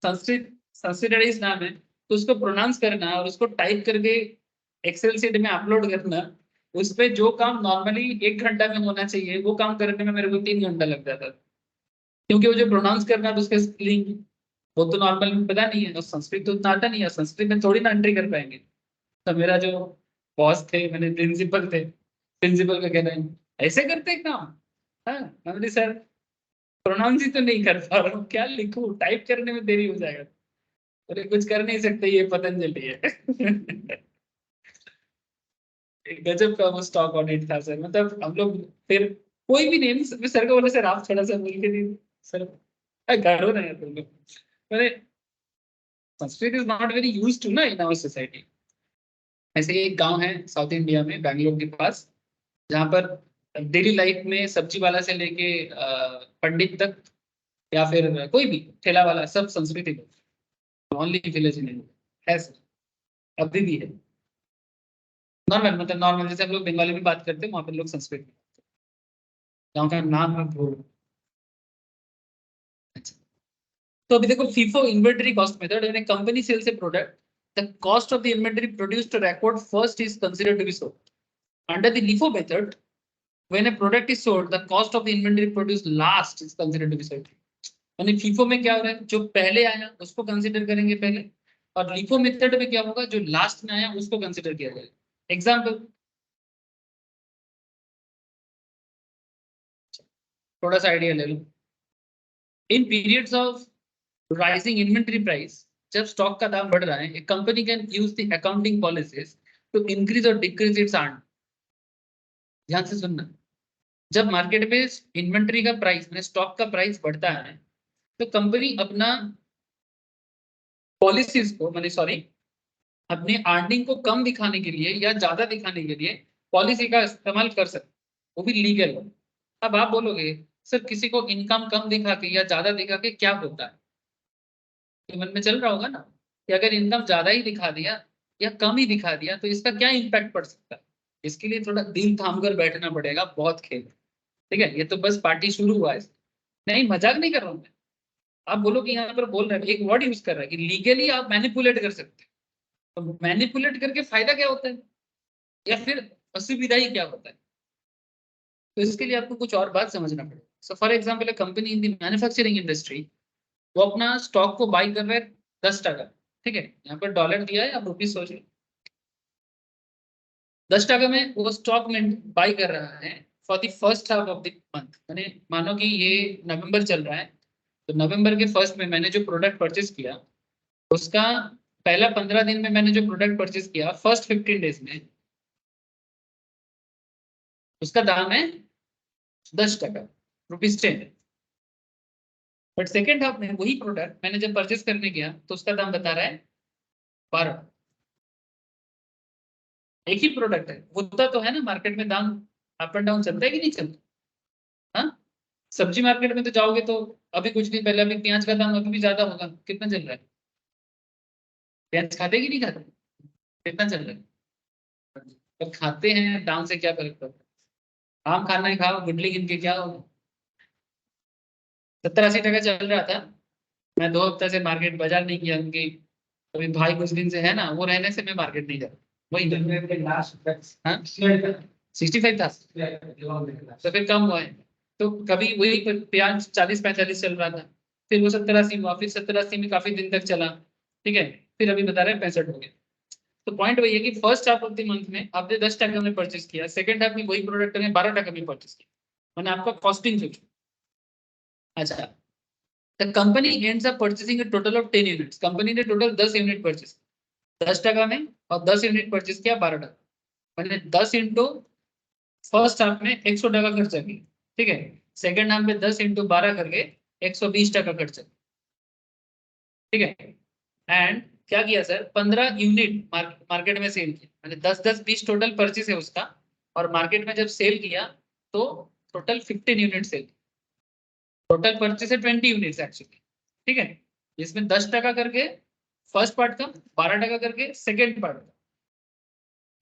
संस्कृत संस्कृतडाइज नाम है, तो उसको प्रोनाउंस करना और उसको टाइप करके एक्सेल सीट में अपलोड करना, उस पे जो काम नॉर्मली 1 घंटा में होना चाहिए वो काम करने में मेरे को 3 घंटा लग जाता था। क्योंकि वो जो प्रोनाउंस करना तो उसके स्पेलिंग वो तो नॉर्मल पता नहीं है और संस्कृत तो उतना आता नहीं है, संस्कृत में थोड़ी ना एंट्री कर पाएंगे। तो मेरा जो बॉस थे, मैंने प्रिंसिपल थे, प्रिंसिपल का कहना है ऐसे करते हैं काम। हाँ, हमने सर प्रोनाउंस ही तो नहीं कर पा रहा हूँ, क्या लिखूं, टाइप करने में देरी हो जाएगा। अरे कुछ कर नहीं सकते, ये पतंजलि है। गजब का वो स्टॉक ऑडिट था सर, मतलब हम लोग फिर कोई भी नहीं, सर को बोले सर आप थोड़ा सा बोल के नहीं सर, घर हो रहे हैं तुम लोग। मैंने Sanskrit is not very used to ना इन आवर सोसाइटी। ऐसे ही एक गांव है साउथ इंडिया में बैंगलोर के पास, जहाँ पर डेली लाइफ में सब्जी वाला से लेके पंडित तक या फिर कोई भी ठेला वाला सब संस्कृत ही ओनली विलेज में है सर, अभी भी है। नॉर्मल मतलब नॉर्मल जैसे हम लोग बंगाली में बात करते हैं वहाँ पर लोग संस्कृत में, गाँव का नाम है भूल। अच्छा, तो अभी देखो FIFO inventory cost method, when a company sells a product the cost of the inventory produced record first is considered to be sold. Under the LIFO method when a product is sold the cost of the inventory produced last is considered to be sold. यानी FIFO में क्या हो रहा है, जो पहले आया उसको कंसीडर करेंगे पहले, और LIFO मेथड में क्या होगा, जो लास्ट में आया उसको कंसीडर किया जाएगा। एग्जाम्पल थोड़ा सा आइडिया ले लो। In periods of rising inventory price, जब स्टॉक का दाम बढ़ रहा है, एक company can use the accounting policies to increase और डिक्रीज इट्स अर्न। ध्यान से सुनना, जब मार्केट में इन्वेंट्री का प्राइस मैंने स्टॉक का प्राइस बढ़ता है तो कंपनी अपना पॉलिसीज को मैंने सॉरी अपनी अर्निंग को कम दिखाने के लिए या ज्यादा दिखाने के लिए पॉलिसी का इस्तेमाल कर सकते, वो भी लीगल हो। अब आप बोलोगे सर किसी को इनकम कम दिखा के या ज्यादा दिखा के क्या होता है, तो मन में चल रहा होगा ना कि अगर इनकम ज्यादा ही दिखा दिया या कम ही दिखा दिया तो इसका क्या इम्पैक्ट पड़ सकता है। इसके लिए थोड़ा दिल थाम कर बैठना पड़ेगा, बहुत खेल। ठीक है, ये तो बस पार्टी शुरू हुआ है। नहीं, मजाक नहीं कर रहा हूँ मैं। आप बोलो कि यहाँ पर बोल रहे हैं, एक वर्ड यूज कर रहा है कि लीगली आप मैनिपुलेट कर सकते हैं, तो मैनिपुलेट करके फायदा क्या होता है या फिर असुविधा ही क्या होता है। तो इसके लिए आपको कुछ और बात समझना पड़ेगा। So for example company in the manufacturing industry, वो अपना स्टॉक को बाई कर रहे हैं 10 टका। ठीक है, यहाँ पर डॉलर दिया है, आप रुपीज सोच लो। 10 टका में वो स्टॉक में बाई कर रहा है for the first half of the month. मैंने मानो कि ये नवंबर चल रहा है, तो नवंबर के फर्स्ट में मैंने जो प्रोडक्ट परचेज किया उसका पहला 15 दिन में मैंने जो प्रोडक्ट परचेज किया, फर्स्ट 15 डेज में उसका दाम है 10 टका, ₹10। बट सेकेंड हाफ में वही प्रोडक्ट मैंने जब परचेज करने गया तो उसका दाम बता रहा है 12। एक ही प्रोडक्ट है, होता तो है ना मार्केट में दाम अप एंड डाउन चलता है कि नहीं चलता। हाँ, सब्जी मार्केट में तो जाओगे तो अभी कुछ दिन पहले अभी प्याज का दाम अभी भी ज्यादा होगा, कितना चल रहा है। प्याज खाते कि नहीं खाते, कितना चल रहा है। तो खाते हैं, दाम से क्या फर्क पड़ता है। आम खाना है खाओ, गुडली गिन के क्या होगा। 70-80 टका चल रहा था। मैं 2 हफ्ते से मार्केट बाजार नहीं गया क्योंकि अभी भाई कुछ दिन से है ना, वो रहने से मैं मार्केट नहीं जा रहा। वही हाँ, 65 था तो फिर कम हुआ है। तो कभी वही प्याज 40-45 चल रहा था, फिर वो 70-80 हुआ, फिर 70-80 में काफी दिन तक चला। ठीक है, फिर अभी बता रहे हैं 65 हो गया। तो पॉइंट वही है कि first half of the month में आपने 10 टका में परचेज किया, सेकंड हाफ में वही प्रोडक्ट ने 12 टका में परचेज किया, मैंने आपका कॉस्टिंग सोचो। अच्छा, the company ends up purchasing a total of 10 units. Company ने टोटल 10 यूनिट परचेज 10 टका में, और 10 यूनिट परचेज किया 12 टका। मैंने 10 इंटू फर्स्ट हाफ में 100 टका खर्चा किया। ठीक है, सेकंड हाफ में 10 इंटू 12 करके 120 टका खर्चा। ठीक है, एंड क्या किया सर, 15 यूनिट मार्केट में सेल किया। मैंने 10-10-20 टोटल परचेज है उसका, और मार्केट में जब सेल किया तो total 15 unit sale, total purchase है 20 यूनिट्स एक्चुअली। ठीक है, इसमें 10 टका करके फर्स्ट पार्ट का, 12 टका करके सेकेंड पार्ट का,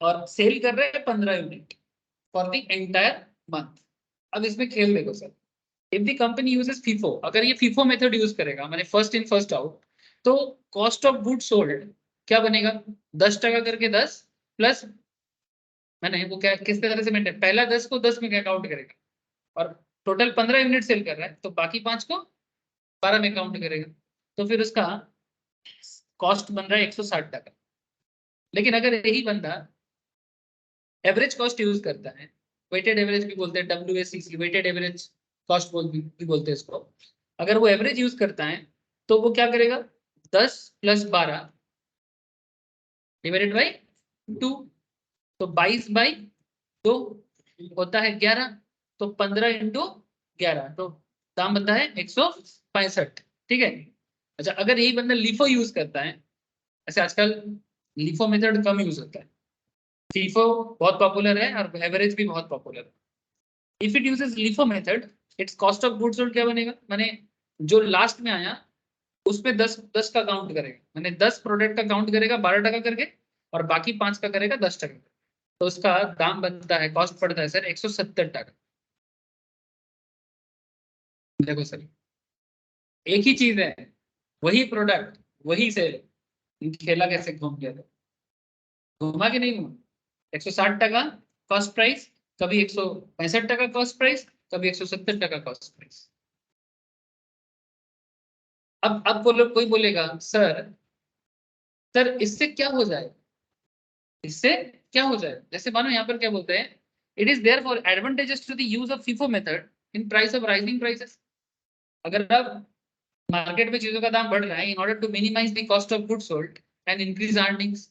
और सेल कर रहे हैं 15 unit for the entire month. अब इसमें खेल देखो sir, if the company uses FIFO, अगर ये फीफो मेथड यूज करेगा मैंने फर्स्ट इन फर्स्ट आउट, तो कॉस्ट ऑफ गुड सोल्ड क्या बनेगा, 10 टका करके 10 प्लस, मैंने वो क्या किस तरह से मेंटेन, पहला 10 को 10 में क्या काउंट करेगा, और टोटल 15 यूनिट सेल कर रहा है तो बाकी 5 को 12 में काउंट करेगा, तो फिर उसका कॉस्ट बन रहा है 160 टका। लेकिन अगर यही बंदा एवरेज कॉस्ट यूज करता है, वेटेड एवरेज भी बोलते हैं, WACC वेटेड एवरेज कॉस्ट भी बोलते हैं इसको, अगर वो एवरेज यूज करता है तो वो क्या करेगा, 10 + 12 डिवाइडेड बाई 2, तो 22/2 होता है 11, तो 15 इंटू 11, तो दाम बनता है 165। ठीक है, अच्छा अगर यही बंदा लिफो यूज करता है, ऐसे आजकल लिफो मेथड कम यूज होता है, फीफो बहुत पॉपुलर है और एवरेज भी बहुत पॉपुलर है। If it uses LIFO method, it's cost of goods sold क्या बनेगा, मैंने जो लास्ट में आया उसमें 10 का काउंट करेगा, मैंने 10 प्रोडक्ट का काउंट करेगा 12 टका करके, और बाकी 5 का करेगा 10 टका, तो उसका दाम बनता है, कॉस्ट पड़ता है सर 170 टका। देखो सर, एक ही चीज है, वही प्रोडक्ट वही सेल, खेला कैसे घूम गया, घुमा कि नहीं घूमा। 160 टका कॉस्ट प्राइस, कभी 165 टका कॉस्ट प्राइस, कभी 170 टका कॉस्ट प्राइस। अब बोलो, कोई बोलेगा सर, सर इससे क्या हो जाए, इससे क्या हो जाए, जैसे मानो यहाँ पर क्या बोलते हैं, it is there four advantages to the use of FIFO method in price of rising prices. अगर अब मार्केट में चीजों का दाम बढ़ रहा है, in order to minimise the cost of good sold and increase earnings.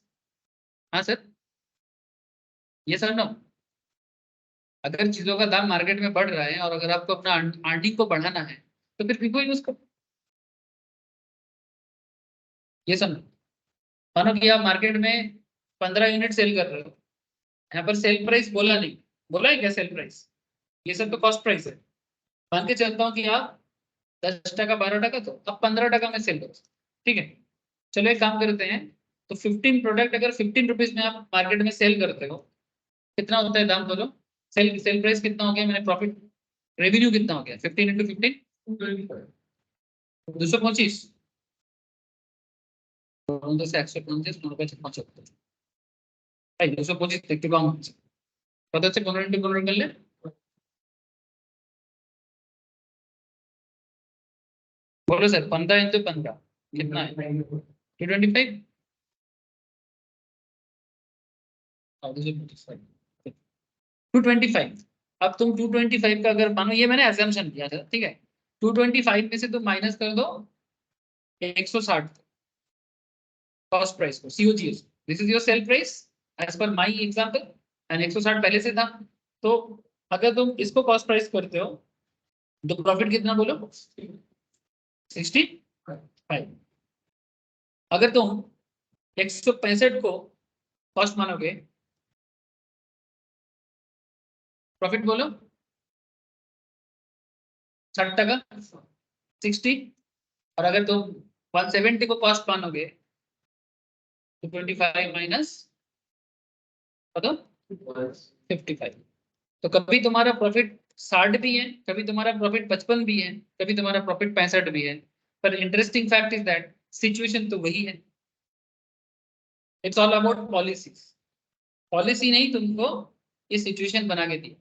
हाँ सर, ये सर नो, अगर चीजों का दाम मार्केट में बढ़ रहा है और अगर आपको अपना अर्निंग को बढ़ाना है तो फिर FIFO यूज करो। ये समझो, मानो कि आप मार्केट में 15 यूनिट सेल कर रहे हो, यहाँ पर सेल प्राइस बोला नहीं, बोला है क्या सेल प्राइस? ये सब तो कॉस्ट प्राइस है। मान के चलता हूँ कि आप 10 टका 12 टका, तो अब 15 टका में सेल करो, ठीक है। चलो एक काम करते हैं, तो 15 प्रोडक्ट अगर 15 रुपीज में आप मार्केट में सेल करते हो, कितना होता है दाम बोलो? सेल सेल प्राइस कितना हो गया, मैंने प्रॉफिट रेवेन्यू कितना हो गया? 15 इंटू 15 225, 125 ভাই 225 একটু কম হচ্ছে, কত হচ্ছে? 15 ইন্টু 15 করলে बोलो सर, 15 इंटू 15 कितना है? 225। 225। अब तुम 225 का अगर मानो, ये मैंने एजम्पशन किया था, ठीक है। 225 में से तुम माइनस कर दो 160 कॉस्ट प्राइस को, COGS, this is your sale price as per my example, and 160 पहले से था। तो अगर तुम इसको कॉस्ट प्राइस करते हो तो प्रॉफिट कितना बोलो? 65। अगर तुम 165 को कॉस्ट मानोगे, प्रॉफिट बोलो 60 टका 60। और अगर तुम 170 को कॉस्ट मानोगे तो 25 माइनस 55। तो कभी तुम्हारा प्रॉफिट 60 भी है, कभी तुम्हारा प्रॉफिट 55 भी है, कभी तुम्हारा प्रॉफिट 65 भी है। पर interesting fact is that situation तो वही है। It's all about policies. Policy नहीं तुमको ये सिचुएशन बना के दी,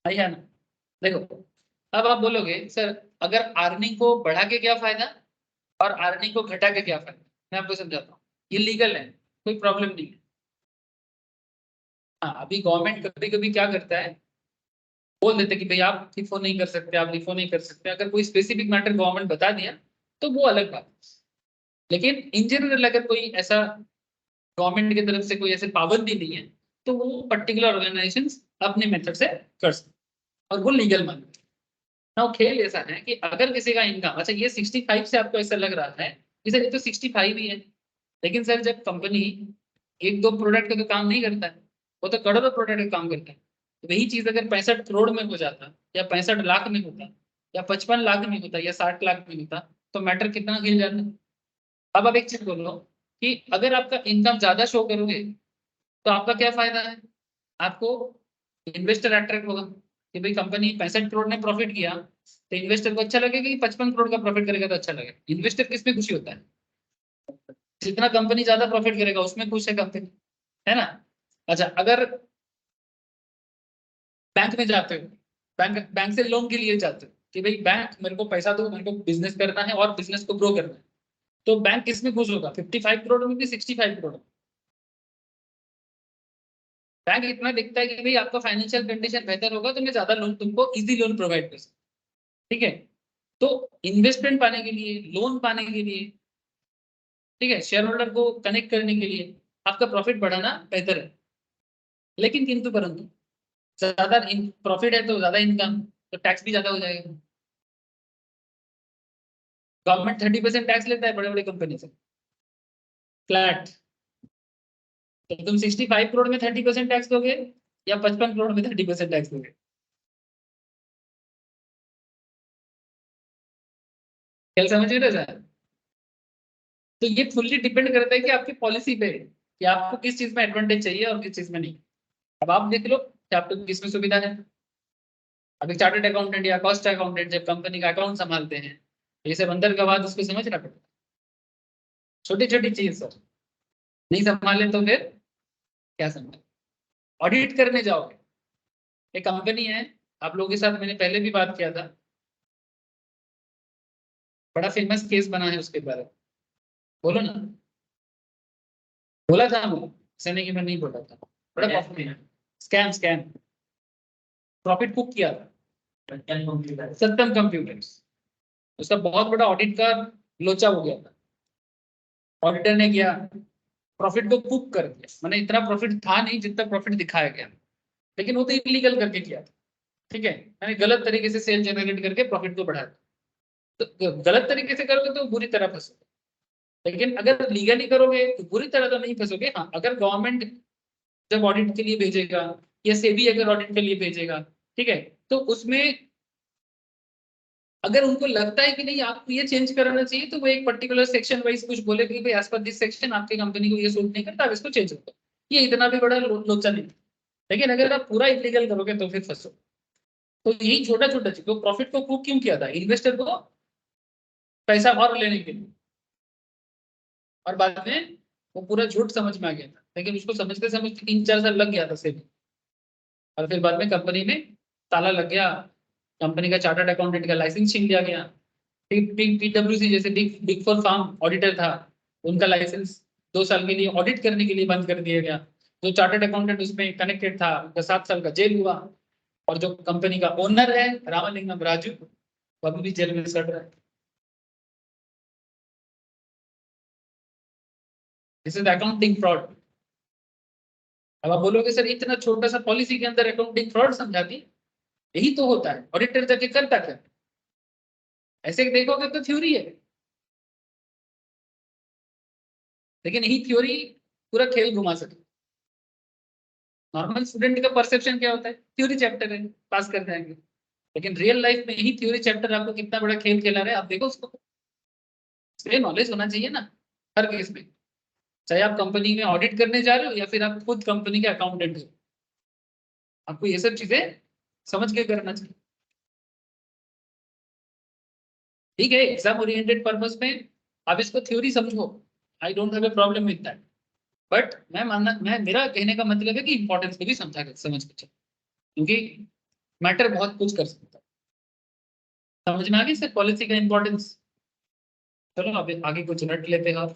आई है ना? देखो, अब आप बोलोगे सर अगर अर्निंग को बढ़ा के क्या फायदा और अर्निंग को घटा के क्या फायदा, मैं आपको समझाता हूँ। ये लीगल है, कोई प्रॉब्लम नहीं है। हाँ, अभी गवर्नमेंट कभी कभी क्या करता है, बोल देते कि भाई आप FIFO नहीं कर सकते, आप LIFO नहीं कर सकते। अगर कोई स्पेसिफिक मैटर गवर्नमेंट बता दिया तो वो अलग बात है। लेकिन इन जनरल अगर कोई ऐसा गवर्नमेंट की तरफ से कोई ऐसे पाबंदी नहीं है तो वो पर्टिकुलर ऑर्गेनाइजेशन अपने मेथड से कर सकते और वो लीगल मानते हैं। नाउ खेल ऐसा है कि अगर किसी का इनकम, अच्छा ये 65 से आपको ऐसा लग रहा है कि सर ये तो 65 ही है, लेकिन सर जब कंपनी एक दो प्रोडक्ट का तो काम नहीं करता है, वो तो करोड़ों प्रोडक्ट का काम करता है। तो वही चीज अगर 65 करोड़ में हो जाता, या 65 लाख में होता, या 55 लाख में होता, या 60 लाख में होता, तो मैटर कितना खिल जाता। अब आप एक चीज बोलो कि अगर आपका इनकम ज्यादा शो करोगे तो आपका क्या फायदा है? आपको इन्वेस्टर अट्रैक्ट होगा कि भाई कंपनी 65 करोड़ ने प्रॉफिट किया, तो इन्वेस्टर को अच्छा लगेगा कि 55 करोड़ का प्रॉफिट करेगा तो अच्छा लगेगा। इन्वेस्टर किसमें खुशी होता है? जितना कंपनी ज्यादा प्रॉफिट करेगा उसमें खुश है कंपनी, है ना? अच्छा, अगर बैंक में जाते हो, बैंक बैंक से लोन के लिए जाते हो कि भाई बैंक मेरे को पैसा दो, मेरे को बिजनेस करना है और बिजनेस को ग्रो करना है, तो बैंक किसमें खुश होगा? 55 करोड़ में कि 65 करोड़ में? बैंक इतना देखता है कि भाई आपका फाइनेंशियल कंडीशन बेहतर होगा तो मैं ज्यादा लोन तुमको इजी लोन प्रोवाइड कर सकता हूं, ठीक है। तो इन्वेस्टमेंट पाने के लिए, लोन पाने के लिए, ठीक है, शेयर होल्डर को कनेक्ट करने के लिए आपका प्रॉफिट बढ़ाना बेहतर है। लेकिन किंतु परंतु ज्यादा प्रॉफिट है तो ज्यादा इनकम, तो टैक्स भी ज्यादा हो जाएगा। गवर्नमेंट 30% टैक्स लेता है बड़े बड़े कंपनी से, फ्लैट। तो तुम 65 करोड़ में 30% टैक्स दोगे या 55 करोड़ में 30% टैक्स दोगे? क्या समझ रहे हो सर? तो ये फुल्ली डिपेंड करता है कि आपकी पॉलिसी पे कि आपको किस चीज में एडवांटेज चाहिए और किस चीज में नहीं। अब आप देख लो कि आपको किस में सुविधा है। अभी चार्टर्ड अकाउंटेंट या कॉस्ट अकाउंटेंट जब कंपनी का अकाउंट संभालते हैं तो ये सब अंदर का बात उसको समझना पड़ता है। छोटी छोटी चीज सर, नहीं संभाले तो फिर क्या संभाले? ऑडिट करने जाओगे, एक कंपनी है, आप लोगों के साथ मैंने पहले भी बात किया था, बड़ा फेमस केस बना है उसके बारे में, बोलो ना। बोला था मैं, ऐसा नहीं कि मैं नहीं बोला था। बड़ा profit, scam scam, profit cook किया था सत्यम कंप्यूटर्स। उसका बहुत बड़ा ऑडिट का लोचा हो गया था। ऑडिटर ने किया, प्रॉफिट को कुक कर दिया, मैंने इतना प्रॉफिट था नहीं जितना प्रॉफिट दिखाया गया, लेकिन वो तो इलीगल करके किया था, ठीक है, मैंने गलत तरीके से सेल जनरेट करके प्रॉफिट को बढ़ा दिया। तो गलत तरीके से करोगे तो बुरी तरह फंसोगे, लेकिन अगर लीगली करोगे तो बुरी तरह तो नहीं फंसोगे। हाँ, अगर गवर्नमेंट जब ऑडिट के लिए भेजेगा या सेबी अगर ऑडिट के लिए भेजेगा, ठीक है, तो उसमें अगर उनको लगता है कि नहीं आपको ये चेंज कराना चाहिए, तो वो एक पर्टिकुलर सेक्शन वाइज कुछ बोले कि भाई एज पर दिस सेक्शन आपकी कंपनी को ये सूट नहीं करता, आप इसको चेंज करो। ये इतना भी बड़ा लोचा नहीं है। लेकिन अगर आप पूरा इलीगल करोगे तो फिर फंसो। तो यही छोटा छोटा चीज, तो प्रॉफिट को कुक क्यों किया था? इन्वेस्टर को पैसा और लेने के लिए, और बाद में वो पूरा झूठ समझ में आ गया था, लेकिन उसको समझते समझते 3-4 साल लग गया था सेबी। और फिर बाद में कंपनी में ताला लग गया, कंपनी का चार्टर्ड अकाउंटेंट का लाइसेंस छीन लिया गया। पीडब्ल्यूसी जैसे big big four farm auditor था, उनका लाइसेंस 2 साल के लिए ऑडिट करने के लिए बंद कर दिया गया। जो चार्टर्ड अकाउंटेंट उसमें कनेक्टेड था उनका 7 साल का जेल हुआ। और जो कंपनी का ओनर है रामालिंगम राजू, वो अभी भी जेल में सड़ रहा है। This is accounting fraud. अब आप बोलोगे सर इतना छोटा सा पॉलिसी के अंदर अकाउंटिंग फ्रॉड समझा दी, यही तो होता है। ऑडिटर जाके करता क्या? ऐसे देखोगे तो थ्योरी है, लेकिन यही थ्योरी पूरा खेल घुमा सकती। नॉर्मल स्टूडेंट का परसेप्शन क्या होता है? थ्योरी चैप्टर है, पास कर जाएंगे। लेकिन रियल लाइफ में यही थ्योरी चैप्टर आपको कितना बड़ा खेल खेला रहा है, आप देखो उसको। इसलिए नॉलेज होना चाहिए ना हर केस में, चाहे आप कंपनी में ऑडिट करने जा रहे हो या फिर आप खुद कंपनी के अकाउंटेंट हो, आपको ये सब चीजें समझ के करना चाहिए। ठीक है, एग्जाम ओरिएंटेड पर्पस में आप इसको थ्योरी समझो, I don't have a problem with that. But मैं मेरा कहने का मतलब है कि इंपॉर्टेंस को भी समझ के चलो, क्योंकि मैटर बहुत कुछ कर सकता है। समझ में आ गई सर पॉलिसी का इंपॉर्टेंस? चलो अब आगे कुछ रट लेते हैं।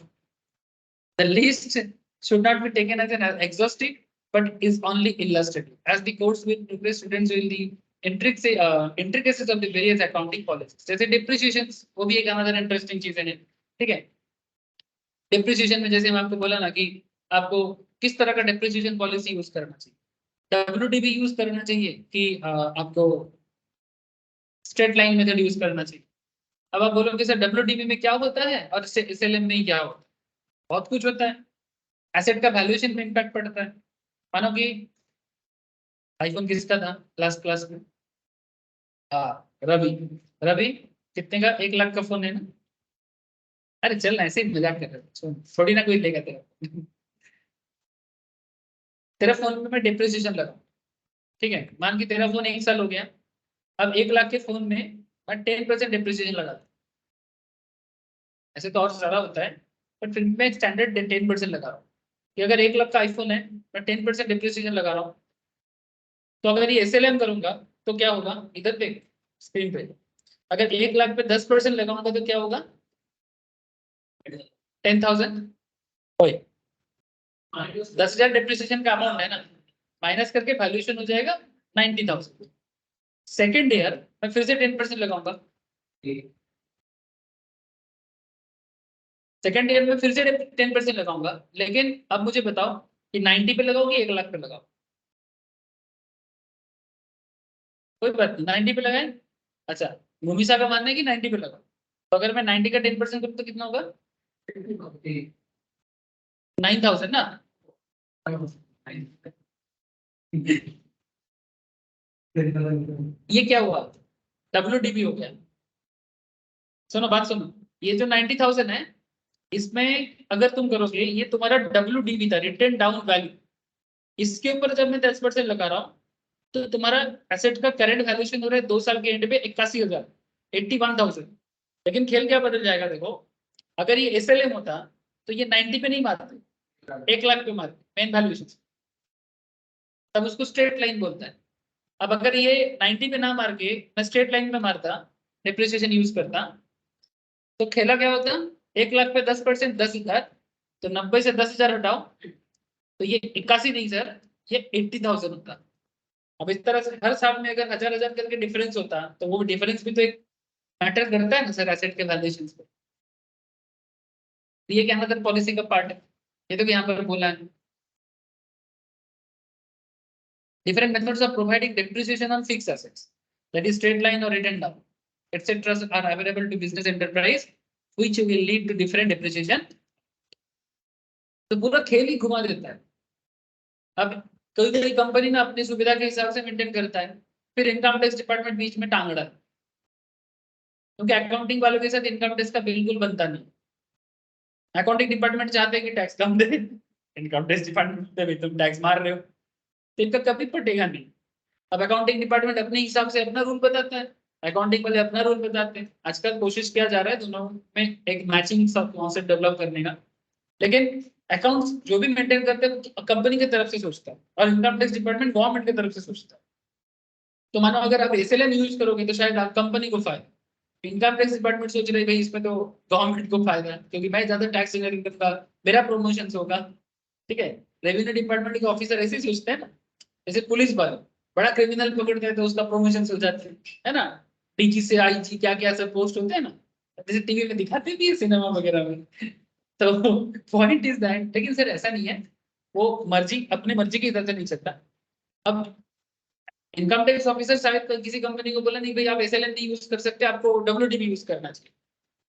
The list should not be taken as an exhaustive, but is only illustrative, as the course will prepare students will the intricacies of the various accounting policies. जैसे depreciations, वो भी एक another interesting चीज है, ठीक है। डिप्रिसिएशन में जैसे मैं आपको बोला ना कि आपको किस तरह का डिप्रिसिएशन पॉलिसी यूज करना चाहिए, डब्ल्यूडीबी यूज करना चाहिए कि आपको स्ट्रेट लाइन मेथड यूज करना चाहिए। अब आप बोलोगे सर डब्ल्यूडीबी में क्या होता है और एसएलएम में क्या होता है? बहुत कुछ होता है। एसेट का वैल्यूएशन में इम्पैक्ट पड़ता है। मानो कि आईफोन किसका था लास्ट क्लास में? हाँ, रवि। रवि कितने का? 1 लाख का फोन है ना? अरे चल ऐसे ही मजाक कर रहे थे, थोड़ी ना कोई लेगा तेरा। तेरा फोन में मैं डिप्रिसिएशन लगा, ठीक है, मान कि तेरा फोन 1 साल हो गया। अब 1 लाख के फोन में मैं 10% डिप्रिसिएशन लगा, ऐसे तो और ज्यादा होता है, बट फिर मैं स्टैंडर्ड 10% लगा रहा हूँ कि अगर 1 लाख का आईफोन है, मैं 10% डिप्रिसिएशन लगा रहा हूँ। तो अगर ये एसएलएम करूंगा तो क्या होगा? इधर देख स्क्रीन पे, अगर 1 लाख पे 10% लगाऊंगा तो क्या होगा? 10,000। ओए 10,000 डिप्रिसिएशन का अमाउंट है ना, माइनस करके वैल्यूएशन हो जाएगा 90,000। सेकेंड ईयर मैं फिर से 10% लगाऊंगा, सेकेंड ईयर में फिर से 10% लगाऊंगा, लेकिन अब मुझे बताओ कि 90 पे लगाओ कि 1 लाख पे लगाओ? कोई बात नहीं, 90 पे लगाए। अच्छा, भूमिसा का मानना है कि 90 पे लगाओ, तो अगर मैं 90 का 10% करूँ तो कितना होगा? 9,000 ना। ये क्या हुआ? डब्ल्यूडीबी हो गया। सुनो बात सुनो, ये जो 90,000 है, इसमें अगर तुम करोगे, ये तुम्हारा डब्ल्यूडीबी था, रिटर्न डाउन वैल्यू। इसके ऊपर जब मैं 10% लगा रहा हूँ, तो तुम्हारा एसेट का करंट वैल्यूएशन हो रहा है 2 साल के एंड पे 81,000, 81,000। लेकिन खेल क्या बदल जाएगा देखो, अगर ये एसएलएम होता तो ये 90 पे नहीं मारते, 1 लाख पे मारते मेन वैल्यूएशन, तब उसको स्ट्रेट लाइन बोलता है। अब अगर ये 90 पे ना मार के मैं स्ट्रेट लाइन पे मारता, डिप्रिसिएशन यूज करता, तो खेला क्या होता? 1 लाख पे 10%, 10,000, तो 90 से 10,000 हटाओ, तो ये 81 नहीं सर, ये 80,000 होता। अब इस तरह से हर साल में अगर 1,000 करके डिफरेंस होता, तो वो डिफरेंस भी तो एक मैटर करता है ना सर एसेट के वैल्यूएशन पे। ये क्या मतलब पॉलिसी का पार्ट है। ये तो यहाँ पर बोला है, different methods of providing depreciation on fixed assets, that is straight line or written down, etc. are available to business enterprise, which will lead to different depreciation. तो पूरा खेल ही घुमा देता है। अब कोई कोई कंपनी ना अपनी सुविधा के हिसाब से मेंटेन करता है, फिर इनकम टैक्स डिपार्टमेंट बीच में टांग रहा है, क्योंकि अकाउंटिंग वालों के साथ इनकम टैक्स का बिल्कुल बनता नहीं। अकाउंटिंग डिपार्टमेंट चाहते हैं कि टैक्स कम दे, इनकम टैक्स डिपार्टमेंट भी तुम टैक्स मार रहे हो, तो इनका कभी पटेगा नहीं। अब अकाउंटिंग डिपार्टमेंट अपने हिसाब से अपना रूल बताता है, अकाउंटिंग वाले अपना रूल बताते हैं। आजकल कोशिश किया जा रहा है दोनों में एक मैचिंग कॉन्सेप्ट डेवलप करने का, लेकिन अकाउंट्स जो भी मेंटेन करते हैं कंपनी की तरफ से सोचता है, और इनकम टैक्स डिपार्टमेंट गवर्नमेंट की तरफ से सोचता है। तो मानो अगर आप एसएलएन यूज करोगे तो शायद आप कंपनी को फायदा, इनकम टैक्स डिपार्टमेंट सोच रही भाई इसमें तो गवर्नमेंट को फायदा है, क्योंकि मैं ज्यादा टैक्स जनरेट करूंगा, मेरा प्रमोशन होगा। ठीक है, रेवेन्यू डिपार्टमेंट के ऑफिसर ऐसे ही सोचते हैं ना, जैसे पुलिस वाले बड़ा क्रिमिनल पकड़ते हैं तो उसका प्रमोशन हो जाता है ना, डीजी से आईजी क्या क्या सब पोस्ट होते हैं ना, जैसे टीवी में दिखाते भी है, सिनेमा वगैरह में। तो पॉइंट इज दैट, लेकिन सर ऐसा नहीं है, वो मर्जी अपने मर्जी की तरह से नहीं सकता। अब इनकम टैक्स ऑफिसर शायद किसी कंपनी को बोला नहीं भाई आप एसएलएन नहीं यूज कर सकते, आपको डब्ल्यूडीबी यूज करना चाहिए,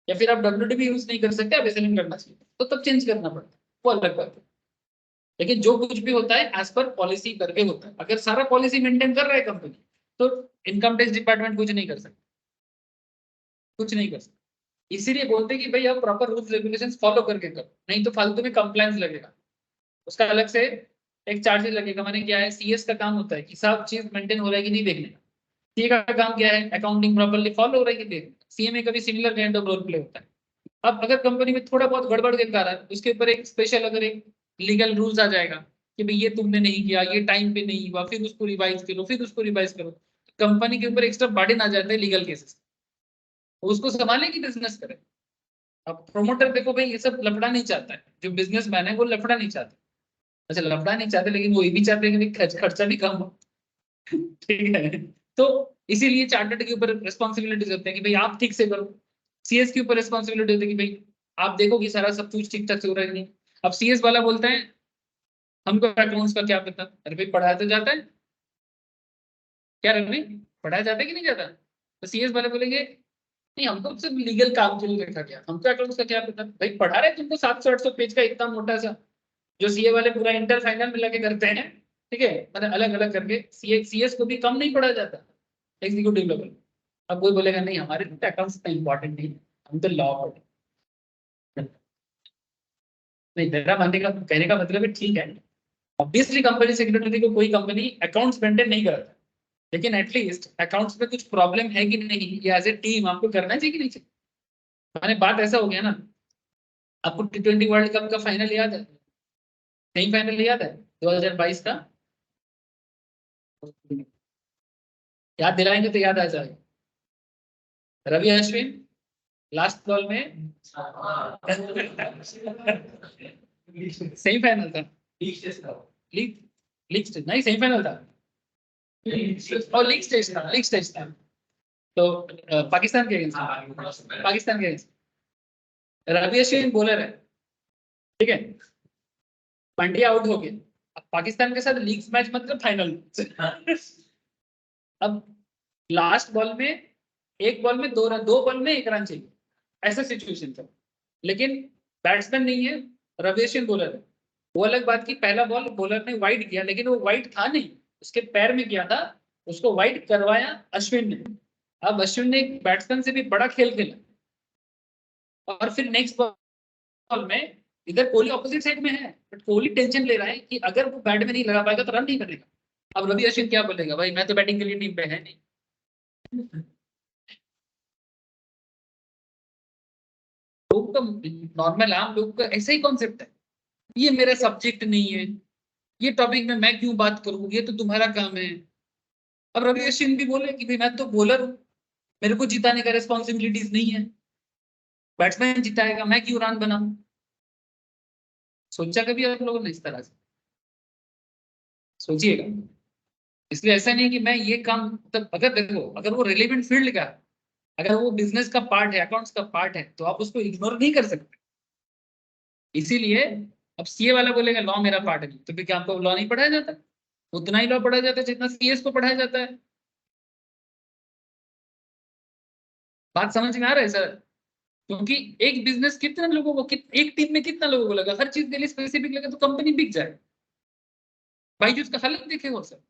या फिर आप डब्ल्यूडीबी यूज नहीं कर सकते, आप एसएलएन करना चाहिए, तो तब चेंज करना पड़ता है, वो अलग बात है। लेकिन जो कुछ भी होता है एज पर पॉलिसी करके होता है। अगर सारा पॉलिसी मेंटेन कर रहा है कंपनी, तो इनकम टैक्स डिपार्टमेंट कुछ नहीं कर सकता, कुछ नहीं कर सकता। इसीलिए बोलते हैं कि भाई आप प्रॉपर रूल्स रेगुलेशंस फॉलो करके करो, नहीं तो फालतू में कंप्लायंस लगेगा, उसका अलग से एक चार्जेस लगेगा। मैंने क्या है, सीएस का काम होता है कि सब चीज मेंटेन हो रहा है कि नहीं देखने का, सीए का काम क्या है, अकाउंटिंग प्रॉपर्ली फॉलो हो रहा है कि देखना। सीए में कभी similar kind of role play होता है। अब अगर कंपनी में थोड़ा बहुत गड़बड़ के कारण उसके ऊपर एक स्पेशल अगर एक लीगल रूल्स आ जाएगा कि भाई ये तुमने नहीं किया, ये टाइम पे नहीं हुआ, फिर उसको रिवाइज करो, फिर उसको रिवाइज करो, कंपनी के ऊपर एक्स्ट्रा बर्डन आ जाते हैं लीगल केसेस, उसको संभालने की बिजनेस करे। अब प्रोमोटर देखो भाई ये सब लफड़ा नहीं चाहता है, जो बिजनेसमैन है वो लफड़ा नहीं चाहता। अच्छा लफड़ा नहीं चाहते, लेकिन वो ये भी चाहते हैं कि खर्चा भी कम हो। ठीक है, तो इसीलिए चार्टर्ड के ऊपर रिस्पॉन्सिबिलिटीज होते हैं कि भाई आप ठीक से करो, सीएस के ऊपर रिस्पॉन्सिबिलिटी होती है कि भाई आप देखो कि सारा सब कुछ ठीक ठाक से हो रहा है कि नहीं। अब सीएस वाला बोलता है हमको अकाउंट्स का क्या पता, अरे भाई पढ़ाया तो जाता है, क्या रवि पढ़ाया जाता है कि नहीं जाता, तो सीएस वाले बोलेंगे नहीं हमको सिर्फ लीगल काम के लिए रखा गया, हमको अकाउंट्स का क्या पता। भाई पढ़ा रहे तुमको 700-800 पेज का इतना मोटा सा, जो सीए वाले पूरा इंटर फाइनल में लगे करते हैं। ठीक है, मतलब अलग अलग करके सीएस को भी कम नहीं पढ़ा जाता एग्जीक्यूटिव लेवल। अब कोई बोलेगा नहीं हमारे लिए अकाउंट्स इतना इंपॉर्टेंट नहीं है, हम तो लॉ पढ़े। नहीं मेरा मानने का कहने का मतलब है ठीक है, ऑब्वियसली कंपनी सेक्रेटरी को कोई कंपनी अकाउंट्स मेंटेन नहीं करता, लेकिन एटलीस्ट अकाउंट्स में कुछ प्रॉब्लम है कि नहीं, ये एज ए टीम आपको करना चाहिए कि नहीं चाहिए। मैंने बात ऐसा हो गया ना, आपको T20 वर्ल्ड कप का फाइनल याद है, सेमीफाइनल याद है 2022 का, याद दिलाएंगे तो याद आ जाएगा। रवि अश्विन लास्ट बॉल में सेमीफाइनल था, लीग लीग स्टेज नहीं सेमीफाइनल था, और लीग स्टेज था। तो पाकिस्तान के अगेंस्ट, पाकिस्तान के अगेंस्ट रवि अश्विन बॉलर है, ठीक है, पंड्या आउट हो गए, अब पाकिस्तान के साथ लीग मैच मतलब फाइनल। अब लास्ट बॉल में एक बॉल में 2 रन, 2 बॉल में 1 रन चाहिए, ऐसा सिचुएशन था, लेकिन बैट्समैन नहीं है, रवि अश्विन बॉलर है। वो अलग बात की पहला बॉल बॉलर ने वाइड किया, लेकिन वो वाइड था नहीं, उसके पैर में किया था, उसको वाइड करवाया अश्विन ने। अब अश्विन ने एक बैट्समैन से भी बड़ा खेल खेला, और फिर नेक्स्ट बॉल में इधर कोहली ऑपोजिट साइड में है, बट कोहली टेंशन ले रहा है कि अगर वो बैट में नहीं लगा पाएगा तो रन नहीं करेगा। अब रवि अश्विन क्या बोलेगा, भाई मैं तो बैटिंग के लिए टीम पे है नहीं। लोग तो नॉर्मल आम लोग का ऐसा ही कॉन्सेप्ट है, ये मेरा सब्जेक्ट नहीं है, ये टॉपिक में मैं क्यों बात करूं, ये तो तुम्हारा काम है। अब रवि अश्विन भी बोले कि भाई मैं तो बॉलर हूँ, मेरे को जिताने का रिस्पॉन्सिबिलिटीज नहीं है, बैट्समैन जिताएगा मैं क्यों रन बनाऊं। सोचा कभी आप लोगों ने इस तरह से, सोचिएगा। इसलिए ऐसा नहीं कि मैं ये काम, मतलब अगर देखो अगर वो रिलेवेंट फील्ड का, अगर वो बिजनेस का पार्ट है, अकाउंट्स का पार्ट है, तो आप उसको इग्नोर नहीं कर सकते। इसीलिए अब सीए वाला बोलेगा लॉ मेरा पार्ट नहीं, तो फिर क्या आपको लॉ नहीं पढ़ाया जाता? उतना ही लॉ पढ़ाया जाता है जितना सीएस को पढ़ाया जाता है। बात समझ में आ रहा है सर? क्योंकि एक बिजनेस कितने लोगों को एक टीम में कितना लोगों को लगा, हर चीज के लिए स्पेसिफिक लगे तो कंपनी बिक जाए। बाईजूस का हालत देखे हो सर,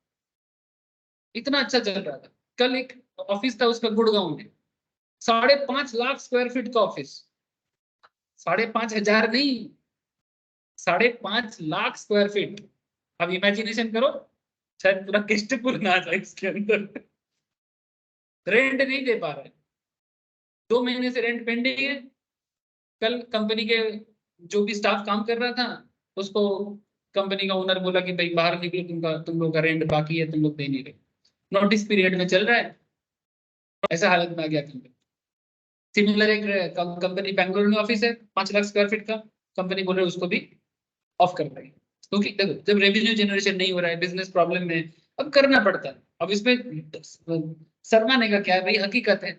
इतना अच्छा चल रहा था। कल एक ऑफिस था उसका गुड़गांव में, 5.5 लाख स्क्वायर फीट का ऑफिस, 5,500 नहीं, 5.5 लाख स्क्वायर फीट। अब इमेजिनेशन करो, शायद पूरा किस्टपुर ना आ जाए इसके अंदर। रेंट नहीं दे पा रहे, 2 महीने से रेंट पेंडिंग है। कल कंपनी के जो भी स्टाफ काम कर रहा था, उसको कंपनी का ओनर बोला कि भाई बाहर निकलो, तुम लोग का रेंट बाकी है, तुम लोग दे नहीं रहे, नोटिस पीरियड में चल रहा है। ऐसा हालत में आ गया कंपनी। सिमिलर एक कंपनी बेंगलुरु में ऑफिस है, 5 लाख स्क्वायर फीट का, कंपनी बोल रहे उसको भी ऑफ कर देंगे। क्योंकि देखो जब रेवेन्यू जनरेशन नहीं हो रहा है, बिजनेस प्रॉब्लम में, अब करना पड़ता है। अब इसमें शर्माने का क्या है भाई, हकीकत है।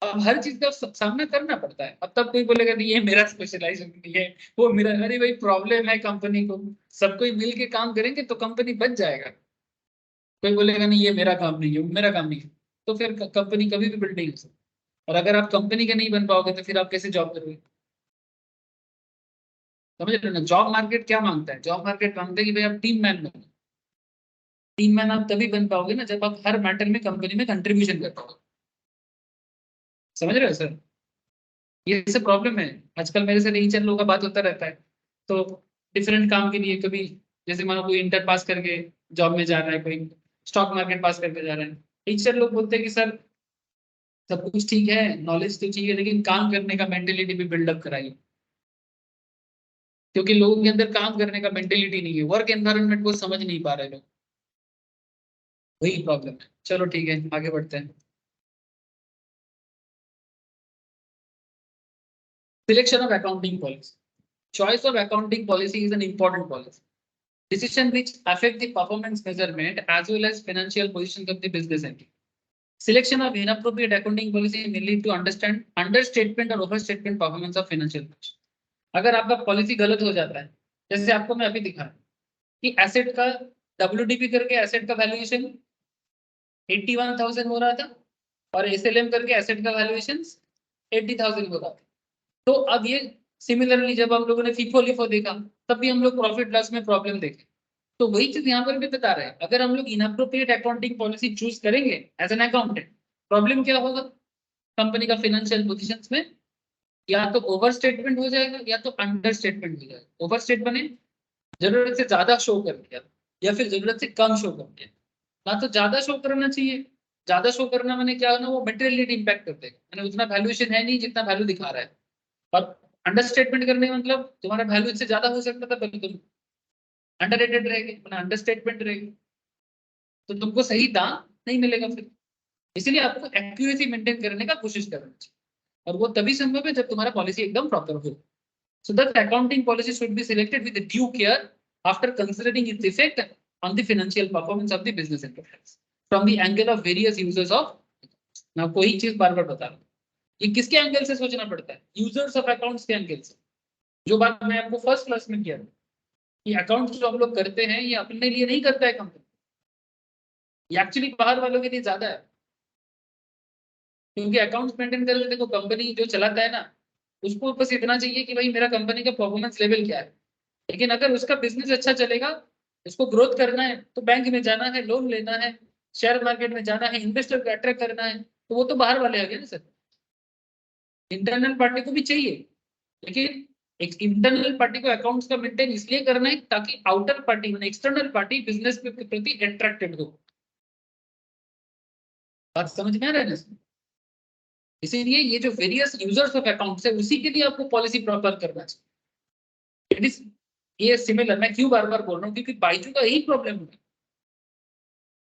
अब हर चीज का सामना करना पड़ता है। अब तब कोई बोलेगा नहीं ये मेरा स्पेशलाइजेशन नहीं है, वो मेरा, अरे भाई प्रॉब्लम है कंपनी को, सब कोई मिल के काम करेंगे तो कंपनी बच जाएगा। कोई बोलेगा नहीं ये मेरा काम नहीं है, वो मेरा काम नहीं है, तो फिर कंपनी कभी भी बिल्ड नहीं हो सकती। और अगर आप कंपनी के नहीं बन पाओगे तो फिर आप कैसे जॉब करोगे? समझ रहे हो ना? जॉब मार्केट क्या मांगता है? जॉब मार्केट मांगता है कि भाई आप टीम मैन बनो। टीम मैन आप तभी बन पाओगे ना जब आप हर मैटर में कंपनी में कंट्रीब्यूशन कर पाओगे। समझ रहे हो सर? ये सब प्रॉब्लम है। आजकल मेरे से टीचर लोगों का बात होता रहता है, तो डिफरेंट काम के लिए कभी, जैसे मानो कोई इंटर पास करके जॉब में जा रहा है, कोई स्टॉक मार्केट पास करके जा रहा है, टीचर लोग बोलते हैं कि सर सब कुछ ठीक है, नॉलेज तो चाहिए, लेकिन काम करने का मेंटेलिटी भी बिल्डअप कराइए। क्योंकि लोगों के अंदर काम करने का मेंटेलिटी नहीं है, वर्क एनवायरनमेंट को समझ नहीं पा रहे लोग, वही प्रॉब्लम है। चलो ठीक है, आगे बढ़ते हैं। Selection of accounting policy. Choice of accounting policy is an important policy decision which affect the performance measurement as well as financial positions of the business entity. Selection of inappropriate accounting policy may lead to understatement or overstatement performance of financial position. अगर आपका policy गलत हो जाता है, जैसे आपको मैं अभी दिखा कि एसेट का WDP करके एसेट का वैल्यूएशन 81,000 हो रहा था, और SLM करके एसेट का वैल्यूएशन 80,000 हो रहा था। तो अब ये सिमिलरली जब हम लोगों ने फीफो लिफो देखा, तब भी हम लोग प्रॉफिट लॉस में प्रॉब्लम देखे। तो वही चीज यहाँ पर भी बता रहे हैं, अगर हम लोग इनअप्रोप्रिएट अकाउंटिंग पॉलिसी चूज करेंगे एज एन अकाउंटेंट, प्रॉब्लम क्या होगा कंपनी का फाइनेंशियल पोजीशंस में? या तो ओवर स्टेटमेंट हो जाएगा या तो अंडर स्टेटमेंट हो जाएगा। ओवर स्टेट बने जरूरत से ज्यादा शो कर दिया, या फिर जरूरत से कम शो कर दिया। ना तो ज्यादा शो करना चाहिए, ज्यादा शो करना मैंने क्या ना, वो मटेरियलिटी इंपैक्ट कर देगा, मैंने उतना वैल्यूएशन है नहीं जितना वैल्यू दिखा रहा है। और अंडर स्टेटमेंट करने का मतलब तुम्हारा वैल्यू इससे ज्यादा हो सकता था, पहले तुम अंडर रेटेड रहेगी, अंडर स्टेटमेंट रहेगी, तो तुमको सही दाम नहीं मिलेगा फिर। इसलिए आपको एक्यूरेसी मेंटेन करने का कोशिश करना चाहिए, और वो तभी संभव है जब तुम्हारा पॉलिसी एकदम प्रॉपर हो। So that accounting policy should be selected with due care after considering its effect on the financial performance of the business enterprise from the angle of various users of. मैं आपको एक चीज बार बार बता रहा हूँ, ये किसके एंगल से सोचना पड़ता है? यूजर्स ऑफ अकाउंट्स के एंगल से। जो बात मैं आपको फर्स्ट क्लास में किया कि अकाउंट्स जो हम लोग करते हैं ये अपने लिए नहीं करता है कंपनी, ये एक्चुअली बाहर वालों के लिए ज्यादा है। क्योंकि अकाउंट्स मेंटेन करके देखो, कंपनी जो चलाता है ना, उसको बस इतना चाहिए कि भाई मेरा कंपनी का परफॉर्मेंस लेवल क्या है। लेकिन अगर उसका बिजनेस अच्छा चलेगा, उसको ग्रोथ करना है, तो बैंक में जाना है, लोन लेना है, शेयर मार्केट में जाना है, इन्वेस्टर को अट्रैक्ट करना है, तो वो तो बाहर वाले आ गए ना सर। इंटरनल पार्टी को भी चाहिए, लेकिन एक इंटरनल पार्टी को अकाउंट्स का मेंटेन इसलिए करना है ताकि आउटर पार्टी मैंने एक्सटर्नल पार्टी बिजनेस के प्रति अट्रैक्टेड हो। बात समझ में आ रहा है ना? इसीलिए ये जो वेरियस यूजर्स ऑफ अकाउंट्स है उसी के लिए आपको पॉलिसी प्रॉपर करना चाहिए। इट इज ये सिमिलर, मैं क्यों बार बार बोल रहा हूँ, क्योंकि बाइजू का यही प्रॉब्लम है।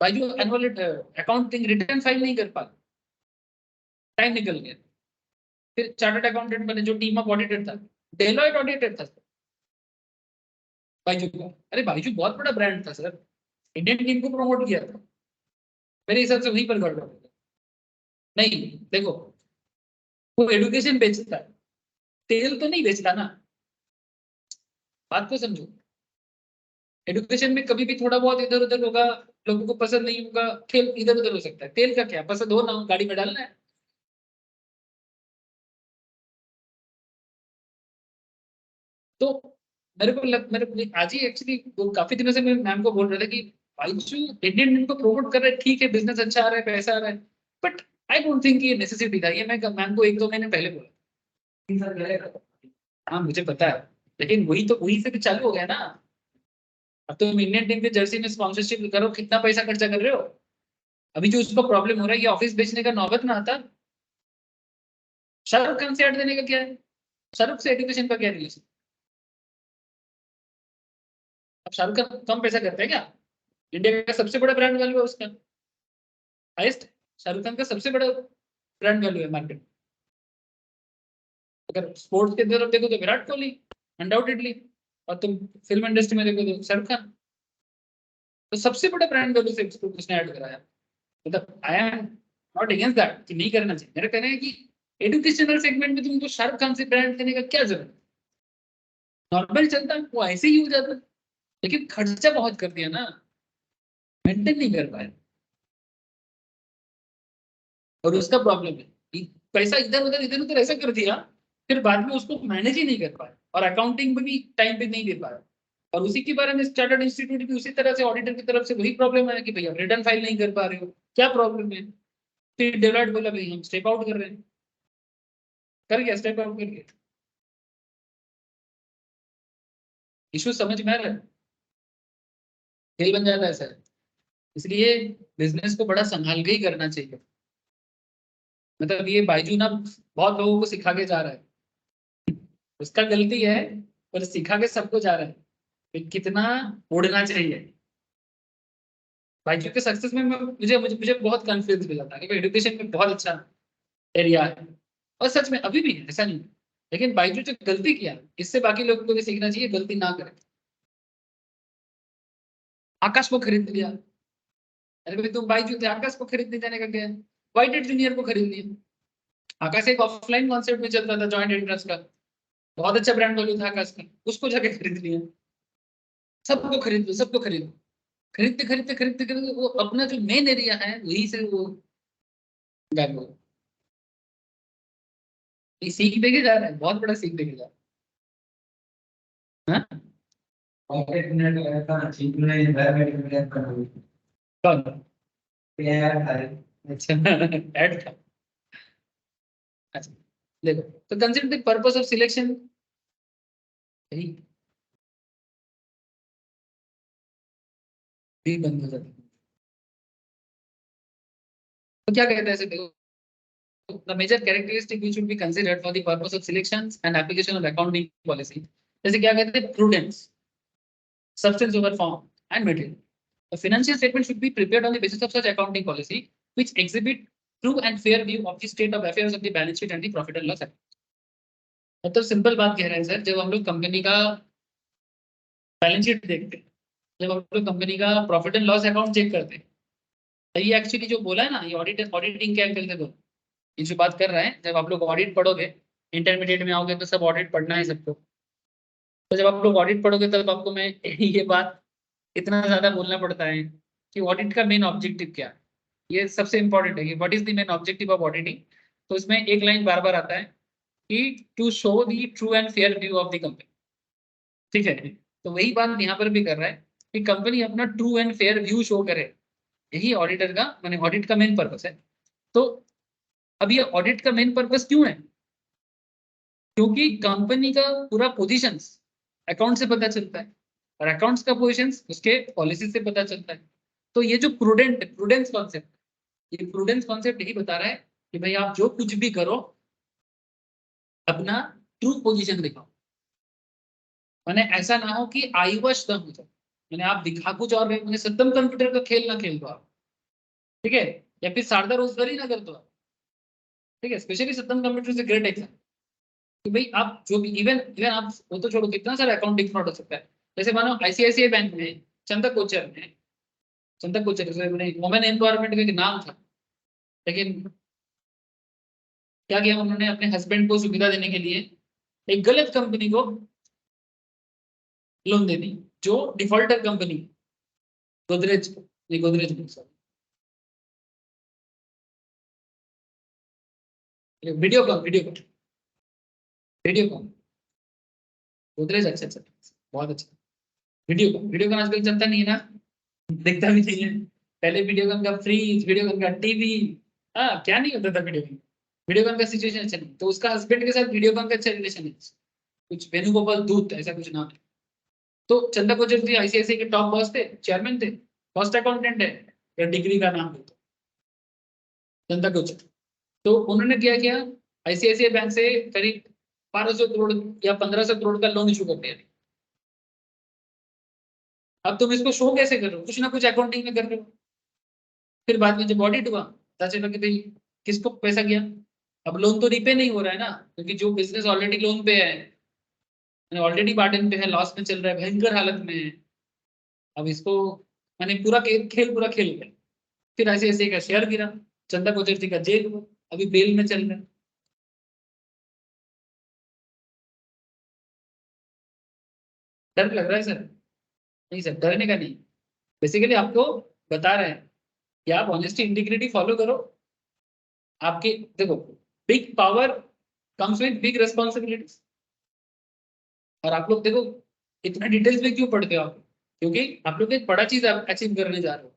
Byju's annual accounting return file नहीं कर पा, टाइम निकल गया। फिर चार्टर्ड अकाउंटेंट बने, जो टीम ऑफ ऑडिटर था, डेलॉयट ऑडिटर था बाइजू का। अरे बाइजू बहुत बड़ा ब्रांड था सर, इंडियन टीम को प्रमोट किया था। मेरे हिसाब से वहीं पर गड़बड़ हो गया। नहीं देखो, वो एडुकेशन बेचता है, तेल तो नहीं बेचता ना। बात को समझो। एडुकेशन में कभी भी थोड़ा बहुत इधर उधर होगा, लोगों को पसंद नहीं होगा, खेल इधर उधर हो सकता है, तेल का क्या, पसंद हो ना हो गाड़ी में डालना है। तो मेरे को आज ही एक्चुअली काफी दिनों से मैं मैम को बोल रहा था कि भाई जो इंडियन टीम को प्रमोट कर रहे हैं, ठीक है, बिजनेस अच्छा आ रहा है, पैसा आ रहा है, बट आई डोंट थिंक ये नेसेसिटी था। ये मैं मैम को 1-2 महीने पहले बोला। 3 साल पहले। हाँ मुझे पता है, लेकिन वही से भी चालू हो गया ना। अब तुम इंडियन टीम के जर्सी में स्पॉन्सरशिप करो, कितना पैसा खर्चा कर रहे हो। अभी जो उसको प्रॉब्लम हो रहा है, ये ऑफिस बेचने का नौबत ना आता। शाहरुख खान से ऐड देने का क्या है, शाहरुख से एडुकेशन का क्या रिलेशन। अब शाहरुख खान कम पैसा करता है क्या। इंडिया का सबसे बड़ा ब्रांड वैल्यू है उसका, हाईएस्ट। शाहरुख खान का सबसे बड़ा ब्रांड वैल्यू है मार्केट। अगर स्पोर्ट्स के तरफ देखो तो विराट कोहली अनडाउटेडली, और तुम फिल्म इंडस्ट्री में देखो तो शाहरुख खान। तो सबसे बड़ा ब्रांड वैल्यू से उसने ऐड कराया। मतलब I am not against that कि नहीं करना चाहिए, मेरा कहना है कि एडुकेशनल सेगमेंट में तुमको शाहरुख खान से ब्रांड देने का क्या जरूरत है। नॉर्मल चलता है वो ऐसे ही हो जाता है, लेकिन खर्चा बहुत कर दिया ना, मेंटेन नहीं कर पाए। और उसका प्रॉब्लम है कि पैसा इधर उधर ऐसा कर दिया, फिर बाद में उसको मैनेज ही नहीं कर पाए, और अकाउंटिंग में भी टाइम पे नहीं दे पाया। और उसी के बारे में चार्टर्ड इंस्टीट्यूट भी उसी तरह से ऑडिटर की तरफ से वही प्रॉब्लम है कि भैया रिटर्न फाइल नहीं कर पा रहे हो, क्या प्रॉब्लम है। फिर डेलोइट बोला भाई हम स्टेप आउट कर रहे हैं, कर गया स्टेप आउट करके। इशू समझ में आ रहा है, खेल बन जाता है सर। इसलिए बिजनेस को बड़ा संभाल के ही करना चाहिए। मतलब ये बायजू ना बहुत लोगों को सिखा के जा रहा है, उसका गलती है, पर सिखा के सबको जा रहा है कि कितना उड़ना चाहिए। बायजू के सक्सेस में मुझे बहुत कॉन्फिडेंस मिला था कि एडुकेशन में बहुत अच्छा एरिया है, और सच में अभी भी है, ऐसा नहीं है। लेकिन बायजू जो गलती किया, इससे बाकी लोगों को भी सीखना चाहिए, गलती ना करें। आकाश को खरीद लिया, अरे भाई तुम बायजू थे, आकाश को खरीदने जाने का क्या है। वाइटेड जूनियर को खरीद लिया। आकाश एक ऑफलाइन कॉन्सेप्ट में चलता था, जॉइंट एंट्रेंस का, बहुत अच्छा ब्रांड वैल्यू था आकाश का, उसको जाके खरीद लिया। सबको खरीद लो, सबको खरीद लो। खरीदते खरीदते वो अपना जो मेन एरिया है वही से वो गायब हो गया। ये सीख देके जा रहा है, बहुत बड़ा सीख देके जा रहा है। हाँ? और 1 मिनट लगा था ठीक में बायोमेट्रिक में कर रही कौन? यार था। अच्छा ऐड था। अच्छा देखो, तो consider the purpose of selection, भी बंद हो जाता है। तो क्या कहते हैं ऐसे देखो, the major characteristic which should be considered for the purpose of selections and application of accounting policy, जैसे क्या कहते हैं, prudence, substance over form and material. The financial statement should be prepared on the basis of such accounting policy which exhibit true and fair view of the state of affairs of the balance sheet and the profit and loss account. मतलब simple बात कह रहे हैं sir, जब हम लोग company का balance sheet देखते हैं, जब हम लोग कंपनी का profit and loss account check करते हैं, तो ये एक्चुअली जो बोला है ना, ये ऑडिटिंग क्या करते हैं, ये जो बात कर रहे हैं, जब आप लोग ऑडिट पढ़ोगे, इंटरमीडिएट में आओगे तो सब ऑडिट पढ़ना है सबको। तो जब आप लोग ऑडिट पढ़ोगे तब आपको मैं ये बात इतना ज्यादा बोलना पड़ता है कि ऑडिट का मेन ऑब्जेक्टिव क्या है। ये सबसे इंपॉर्टेंट है कि what is the main objective of auditing. तो इसमें एक लाइन बार बार आता है कि to show the true and fair view of the company. ठीक है, तो वही बात यहाँ पर भी कर रहा है कि कंपनी अपना true and fair view show करे। यही ऑडिटर का माने ऑडिट का मेन पर्पस है। तो अब ये ऑडिट का मेन पर्पस क्यों है, क्योंकि कंपनी का पूरा पोजीशंस अकाउंट से पता चलता है, और अकाउंट्स का पोजीशंस उसके पॉलिसी से पता चलता है। तो ये जो प्रूडेंस कॉन्सेप्ट, ये प्रूडेंस कॉन्सेप्ट यही बता रहा है कि भाई आप जो कुछ भी करो, अपना ट्रू पोजीशन दिखाओ। मैंने ऐसा ना हो कि आई वश दम हो जाए, मैंने आप दिखा कुछ और रहे, मैंने सत्यम कंप्यूटर का खेल ना खेल दो आप। ठीक है, या फिर शारदा रोजगारी ना कर दो आप। ठीक है, स्पेशली सत्यम कंप्यूटर से ग्रेट एग्जाम्पल कि भाई आप जो भी इवन इवन आप वो तो छोड़ो, कितना सारा अकाउंटिंग फ्रॉड हो सकता है। जैसे मानो आईसीआईसीआई बैंक में चंदा कोचर जैसे वुमेन एम्पावरमेंट का एक नाम था, लेकिन क्या किया उन्होंने, अपने हस्बैंड को सुविधा देने के लिए एक गलत कंपनी को लोन देनी, जो डिफॉल्टर कंपनी, गोदरेज नहीं, गोदरेज नहीं, सॉरी, वीडियोकॉन, वीडियोकॉन, वीडियोकॉन, गोदरेज, अच्छा अच्छा, बहुत अच्छा। वीडियोकॉन, वीडियोकॉन आजकल चलता नहीं है ना, दिखता भी नहीं है। पहले वीडियोकॉन का फ्रिज, वीडियोकॉन का टीवी, हाँ क्या नहीं होता था वीडियोकॉन। वीडियोकॉन का सिचुएशन अच्छा नहीं, तो उसका हस्बैंड के साथ वीडियोकॉन का अच्छा रिलेशन है, कुछ वेणुगोपाल दूत ऐसा कुछ नाम है। तो चंदा कोचर जी आईसीआईसीआई के टॉप बॉस थे, चेयरमैन थे, कॉस्ट अकाउंटेंट है, या डिग्री का नाम है चंदा कोचर। तो उन्होंने क्या किया, आईसीआईसीआई बैंक से करीब 1200 करोड़ या 1500 करोड़ का लोन इशू कर दिया। अब तुम इसको शो कैसे कर रहे हो, कुछ ना कुछ अकाउंटिंग में कर रहे हो। फिर बाद में जब ऑडिट हुआ, पता चला कि भाई किसको पैसा गया। अब लोन तो रिपे नहीं हो रहा है ना, क्योंकि जो बिजनेस ऑलरेडी लोन पे है, ऑलरेडी बार्डन पे है, लॉस में चल रहा है, भयंकर हालत में है। अब इसको मैंने पूरा खेल पूरा खेल गया। फिर ऐसे ऐसे का शेयर गिरा, चंदा कोचर जी का जेल हुआ, अभी बेल में चल रहा है। डर लग रहा है सर? नहीं सर, डरने का नहीं, बेसिकली आपको बता रहे हैं कि आप ऑनेस्टी इंटीग्रिटी फॉलो करो। आपकी देखो, big power comes with big responsibilities. और आप लोग देखो, इतना डिटेल्स में क्यों पढ़ते हो आप, क्योंकि आप लोग एक बड़ा चीज अचीव करने जा रहे हो।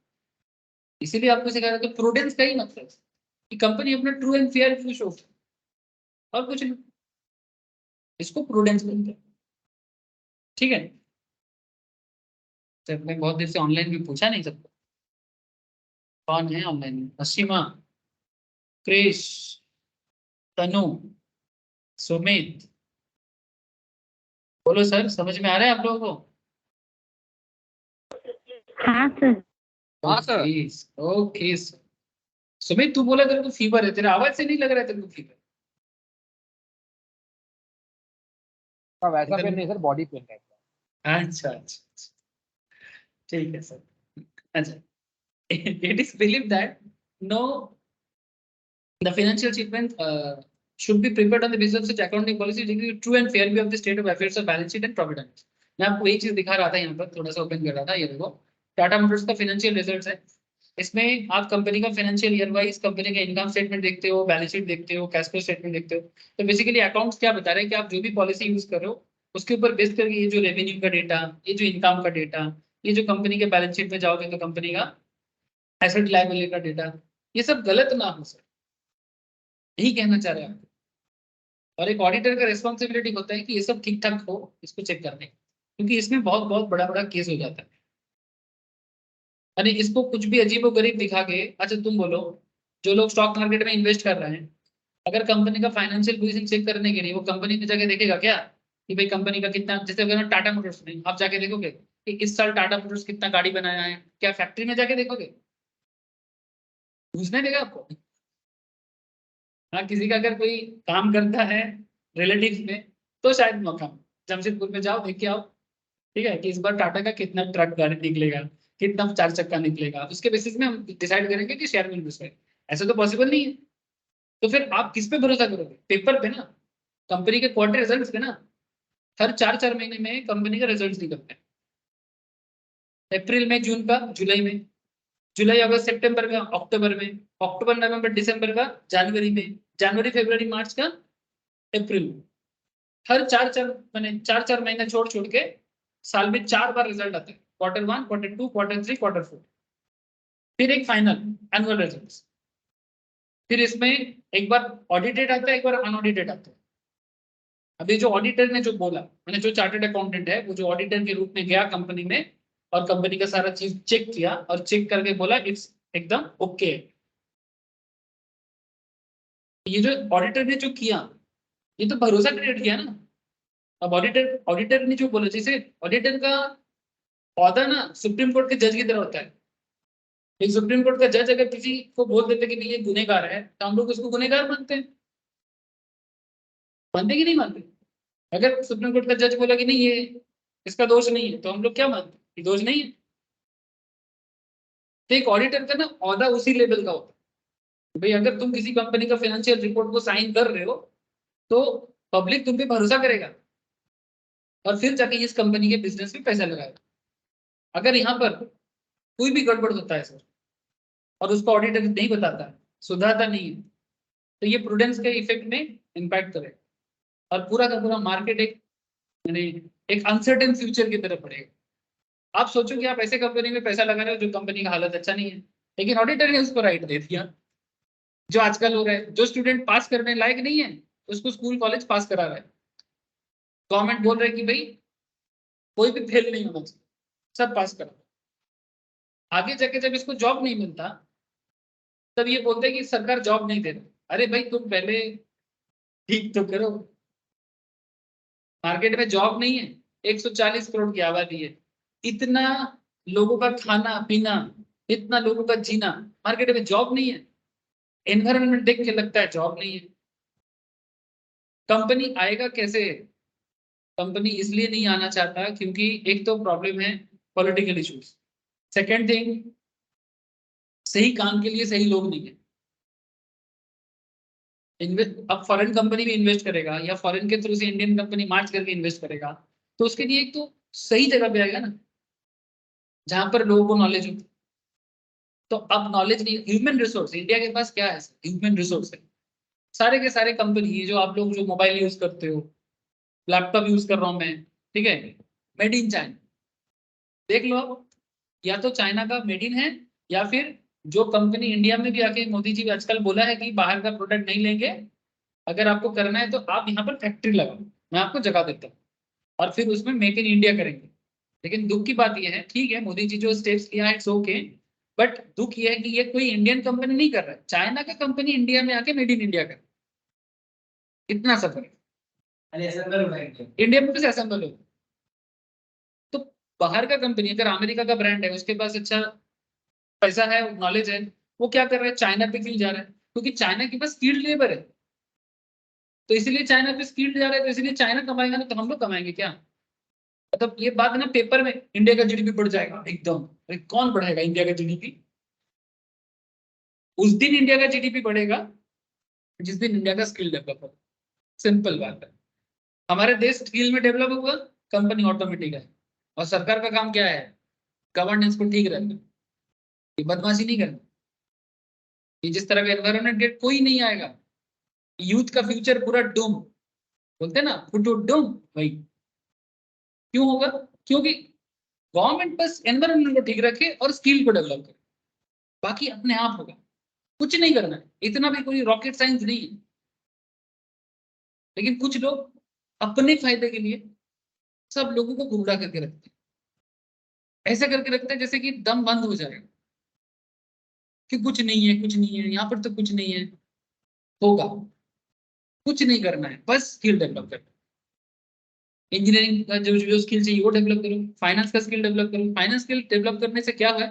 इसीलिए आपको सिखाया तो प्रूडेंस का ही मतलब कि कंपनी अपना ट्रू एंड फेयर शो, और कुछ नहीं, इसको प्रूडेंस बोलते हैं। ठीक है सर, मैं बहुत देर से ऑनलाइन भी पूछा नहीं सबको, कौन है ऑनलाइन? असीमा, क्रिश, तनु, सुमित, बोलो सर, समझ में आ रहा है आप लोगों को? हाँ सर। हाँ सर, ओके सर। सुमित तू बोला तेरे को फीवर है, तेरा आवाज से नहीं लग रहा है तेरे को फीवर। का वैसा पेन नहीं सर, बॉडी पेन टाइप का। अच्छा अच्छा अच्छा, ठीक है सर। अच्छा, it is believed that no, the financial statement should be prepared on the basis of such accounting policy to give true and fair view of the state of affairs of balance sheet and profit and loss। मैं आपको एक चीज दिखा रहा था यहाँ पर, थोड़ा सा ओपन कर रहा था, ये देखो टाटा मोटर्स का फाइनेंशियल रिजल्ट्स है। इसमें आप कंपनी का फाइनेंशियल ईयर वाइज कंपनी का इनकम स्टेटमेंट देखते हो, बैलेंस शीट देखते हो, कैश फ्लो स्टेटमेंट देखते हो। तो बेसिकली अकाउंट्स क्या बता रहे हैं कि आप जो भी पॉलिसी यूज कर रहे हो, उसके ऊपर बेस करके ये जो रेवेन्यू का डेटा, ये जो इनकम का डेटा, ये जो कंपनी के बैलेंस शीट में जाओगे तो कंपनी का एसेट लायबिलिटी का डेटा, ये सब गलत ना हो सर, यही कहना चाह रहे हैं आप। और एक ऑडिटर का रिस्पॉन्सिबिलिटी होता है कि ये सब ठीक ठाक हो, इसको चेक करने, क्योंकि इसमें बहुत बहुत बड़ा बड़ा केस हो जाता है। यानी इसको कुछ भी अजीबो गरीब दिखा के, अच्छा तुम बोलो, जो लोग स्टॉक मार्केट में इन्वेस्ट कर रहे हैं, अगर कंपनी का फाइनेंशियल पोजीशन चेक करने के लिए वो कंपनी में जाके देखेगा क्या कि भाई कंपनी का कितना, जैसे अगर टाटा मोटर्स में आप जाके देखोगे कि इस साल टाटा मोटर्स कितना गाड़ी बनाया है, क्या फैक्ट्री में जाके देखोगे? पूछने देगा आपको? हाँ, किसी का अगर कोई काम करता है रिलेटिव में, तो शायद मौका, जमशेदपुर में जाओ देख के आओ, ठीक है, कि इस बार टाटा का कितना ट्रक गाड़ी निकलेगा, कितना चार चक्का निकलेगा, उसके बेसिस में हम डिसाइड करेंगे कि शेयर में इन्वेस्ट करें। ऐसा तो पॉसिबल नहीं है। तो फिर आप किस पे भरोसा करोगे? पेपर पे ना, कंपनी के क्वार्टर रिजल्ट्स पे ना। हर 4-4 महीने में कंपनी का रिजल्ट निकलता है, अप्रैल में, जून का, जुलाई में, जुलाई अगस्त सितंबर का, अक्टूबर में, अक्टूबर नवंबर दिसंबर का, जनवरी में, जनवरी फरवरी मार्च का, अप्रैल में। हर 4-4 महीने छोड़ छोड़ के साल में 4 बार रिजल्ट आता है, Q1, Q2, Q3, Q4। फिर एक फाइनल एनुअल रिजल्ट। फिर इसमें एक बार ऑडिटेड आता है, एक बार अनऑडिटेड आता है। अभी जो ऑडिटर ने जो बोला, मैंने जो चार्टर्ड अकाउंटेंट है वो जो ऑडिटर के रूप में गया कंपनी में, और कंपनी का सारा चीज चेक किया, और चेक करके बोला इट्स एकदम ओके। ये जो ऑडिटर ने जो किया, ये तो भरोसा क्रिएट किया ना। अब ऑडिटर ऑडिटर ने जो बोला, जैसे ऑडिटर का औहदा ना सुप्रीम कोर्ट के जज की तरह होता है। एक सुप्रीम कोर्ट का जज अगर किसी को बोल देते कि ये गुनहगार है, तो हम लोग उसको गुनहगार मानते हैं, मानते कि नहीं मानते? अगर सुप्रीम कोर्ट का जज बोला कि नहीं ये इसका दोष नहीं है, तो हम लोग क्या मानते हैं कि दोष नहीं है। तो एक ऑडिटर का ना औहदा उसी लेवल का होता है। भाई अगर तुम किसी कंपनी का फाइनेंशियल रिपोर्ट को साइन कर रहे हो, तो पब्लिक तुम पे भरोसा करेगा। और फिर जाके इस कंपनी के बिजनेस में पैसा लगाएगा। अगर यहाँ पर कोई भी गड़बड़ होता है सर और उसको ऑडिटर नहीं बताता है, सुधारता नहीं है, तो ये प्रूडेंस के इफेक्ट में इम्पैक्ट करेगा और पूरा का पूरा मार्केट एक यानी एक अनसर्टेन फ्यूचर की तरफ बढ़ेगा। आप सोचो कि आप ऐसे कंपनी में पैसा लगा रहे हो जो कंपनी का हालत अच्छा नहीं है, लेकिन ऑडिटर ने उसको राइट दे दिया। जो आजकल हो रहा है, जो स्टूडेंट पास करने लायक नहीं है उसको स्कूल कॉलेज पास करा रहा है। गवर्नमेंट बोल रहा है कि भाई कोई भी फेल नहीं होना चाहिए, सब पास करो। आगे जाके जब इसको जॉब नहीं मिलता तब ये बोलते हैं कि सरकार जॉब नहीं दे रही। अरे भाई तुम पहले ठीक तो करो। मार्केट में जॉब नहीं है, 140 करोड़ की आबादी है, इतना लोगों का खाना पीना, इतना लोगों का जीना, मार्केट में जॉब नहीं है। एनवायरनमेंट देख के लगता है जॉब नहीं है। कंपनी आएगा कैसे? कंपनी इसलिए नहीं आना चाहता क्योंकि एक तो प्रॉब्लम है पॉलिटिकल इश्यूज, सेकेंड थिंग सही काम के लिए सही लोग नहीं है। अब फॉरेन कंपनी भी इन्वेस्ट करेगा या फॉरेन के थ्रू से इंडियन कंपनी मार्च करके इन्वेस्ट करेगा, तो उसके लिए एक तो सही जगह पे आएगा ना, जहां पर लोगों को नॉलेज हो। तो अब नॉलेज नहीं, ह्यूमन रिसोर्स इंडिया के पास क्या है? ह्यूमन रिसोर्स है। सारे के सारे कंपनी जो आप लोग जो मोबाइल यूज करते हो, लैपटॉप यूज कर रहा हूं मैं, ठीक है, मेड इन चाइना। देख लो आप, या तो चाइना का मेड इन है, या फिर जो कंपनी इंडिया में भी आके मोदी जी आजकल बोला है कि बाहर का प्रोडक्ट नहीं लेंगे, अगर आपको करना है तो आप यहाँ पर फैक्ट्री लगाओ, मैं आपको जगह देता हूँ, और फिर उसमें मेक इन इंडिया करेंगे। लेकिन दुख की बात यह है, ठीक है मोदी जी जो स्टेप्स लिया है इट्स ओके, बट दुख यह है कि ये कोई इंडियन कंपनी नहीं कर रहा है, चाइना का कंपनी इंडिया में आके मेड इन इंडिया कर, इतना सफर है। अरे असेंबल हो गए। इंडिया में भी असेंबल हो, तो बाहर का कंपनी अगर अमेरिका का ब्रांड है, उसके पास अच्छा पैसा है, नॉलेज है, वो क्या कर रहा है, चाइना पे क्यों जा रहा है? क्योंकि चाइना के पास स्किल्ड लेबर है, तो इसलिए चाइना पे स्किल्ड जा रहा है, तो इसलिए चाइना कमाएगा ना, तो हम लोग कमाएंगे क्या? मतलब ये बात ना पेपर में इंडिया का जीडीपी बढ़ जाएगा एकदम, अरे कौन बढ़ाएगा इंडिया का जीडीपी? उस दिन इंडिया का जीडीपी बढ़ेगा जिस दिन इंडिया का स्किल डेवलप होगा। सिंपल बात है। हमारे देश स्किल में डेवलप होगा, कंपनी ऑटोमेटिक है। और सरकार का काम क्या है? गवर्नेंस को ठीक रखना, ये बदमाशी नहीं करना। ये जिस तरह का एनवायरमेंट कोई नहीं आएगा, यूथ का फ्यूचर पूरा डूम, बोलते हैं ना फुट डूम, भाई क्यों होगा? क्योंकि गवर्नमेंट बस एनवायरमेंट को ठीक रखे और स्किल को डेवलप करे, बाकी अपने आप होगा। कुछ नहीं करना है, इतना भी कोई रॉकेट साइंस नहीं है। लेकिन कुछ लोग अपने फायदे के लिए सब लोगों को गुमराह करके रखते हैं, ऐसे करके रखते हैं जैसे कि दम बंद हो जाएगा कि कुछ नहीं है, कुछ नहीं है, यहाँ पर तो कुछ नहीं है। होगा, कुछ नहीं करना है, बस स्किल डेवलप करना। इंजीनियरिंग का जो स्किल चाहिए वो डेवलप करो, फाइनेंस का स्किल डेवलप करो। फाइनेंस स्किल डेवलप करने से क्या है,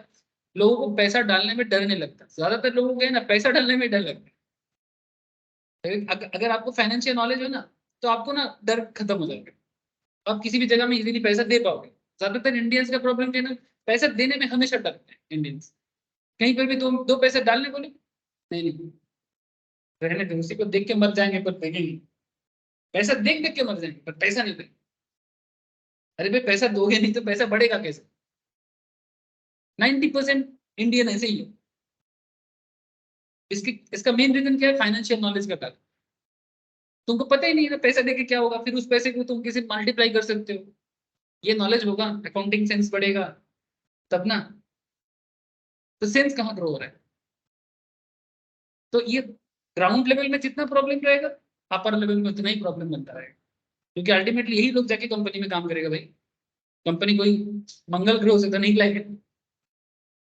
लोगों को पैसा डालने में डरने लगता है। ज्यादातर लोगों को है ना पैसा डालने में डर लगता है। अगर आपको फाइनेंशियल नॉलेज हो ना, तो आपको ना डर खत्म हो जाएगा, आप किसी भी जगह में इजीली पैसा दे पाओगे। ज्यादातर इंडियंस का प्रॉब्लम है ना, पैसा देने में हमेशा डरते हैं इंडियंस। कहीं पर भी दो पैसे डालने बोले, नहीं नहीं रहने दो, उसी को देख के मर जाएंगे पर देंगे। पैसा देख देख के मर जाएंगे पर पैसा नहीं देंगे। अरे भाई पैसा दोगे नहीं तो पैसा बढ़ेगा कैसे? 90% इंडियन ऐसे ही है। इसका मेन रीजन क्या है? फाइनेंशियल नॉलेज का कारण। तुमको पता ही नहीं है ना पैसा देके क्या होगा, फिर उस पैसे को तुम किसी मल्टीप्लाई कर सकते हो। ये नॉलेज होगा, अकाउंटिंग सेंस बढ़ेगा तब ना। तो सेंस कहाँ ग्रो हो रहा है? तो ये ग्राउंड लेवल में जितना प्रॉब्लम रहेगा, अपर लेवल में उतना ही प्रॉब्लम बनता रहेगा। क्योंकि अल्टीमेटली यही लोग जाके कंपनी में काम करेगा भाई। कंपनी कोई मंगल ग्रह से तो नहीं लाएगा।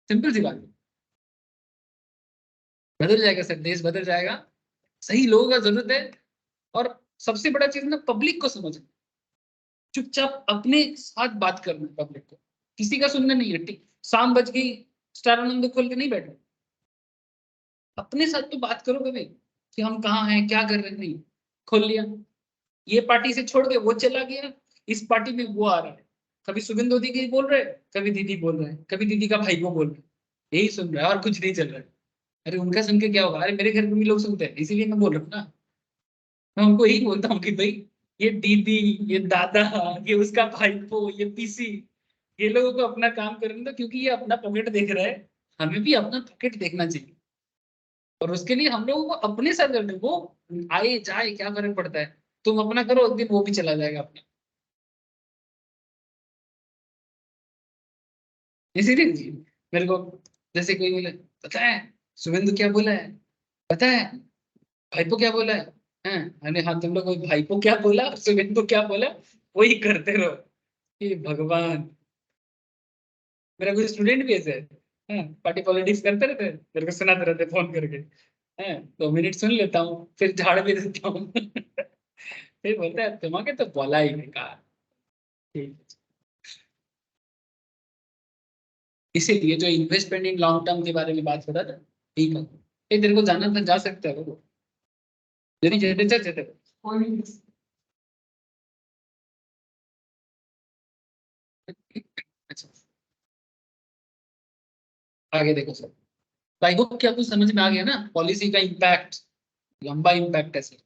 सिंपल सी बात है। बदल जाएगा सर, देश बदल जाएगा, सही लोगों का जरूरत है। और सबसे बड़ा चीज ना पब्लिक को समझना, चुपचाप अपने साथ बात करना है पब्लिक को, किसी का सुनना नहीं है। शाम बज गई, स्टार आनंद खोल के नहीं बैठना, अपने साथ तो बात करो कभी कि हम कहाँ हैं, क्या कर रहे हैं। नहीं, खोल लिया, ये पार्टी से छोड़ के वो चला गया, इस पार्टी में वो आ रहा है। कभी सुगंध दीदी बोल रहे हैं, कभी दीदी बोल रहे हैं, कभी दीदी का भाई वो बोल रहे हैं, यही सुन रहा है और कुछ नहीं चल रहा है। अरे उनका सुन के क्या होगा? अरे मेरे घर में भी लोग सुनते हैं, इसीलिए मैं बोल रहा हूँ ना। मैं उनको यही बोलता हूँ कि भाई ये दीदी, ये दादा, ये उसका भाईपो, ये पीसी, ये लोगों को अपना काम करने दो, क्योंकि ये अपना पॉकेट देख रहा है, हमें भी अपना पॉकेट देखना चाहिए। और उसके लिए हम लोगों को अपने साथ करने, वो आए जाए क्या फर्क पड़ता है, तुम अपना करो, एक दिन वो भी चला जाएगा अपना। इसीलिए मेरे को जैसे कोई बोले, पता है शुभेंदु क्या बोला है, पता है भाईपो क्या बोला है, अरे हाँ तुम लोग भाईपो क्या बोला, शुभेंदु क्या बोला, वही करते रहो। ये भगवान, मेरा कोई स्टूडेंट भी ऐसे है, पार्टी पॉलिटिक्स करते रहते हैं, मेरे को सुनाते रहते फोन करके, 2 मिनट सुन लेता हूँ, फिर झाड़ भी देता हूँ। फिर बोलता है तुम्हारे तो बोला ही बेकार। ठीक है। इसीलिए जो इन्वेस्टमेंट इन लॉन्ग टर्म के बारे में बात हो रहा था, ठीक है, ये तेरे को जाना था, जा सकता है वो, यदि जेते जेते कोई नहीं। अच्छा, आगे देखो सर, आई होप कि आपको समझ में आ गया ना पॉलिसी का इम्पैक्ट, लंबा इम्पैक्ट है सर,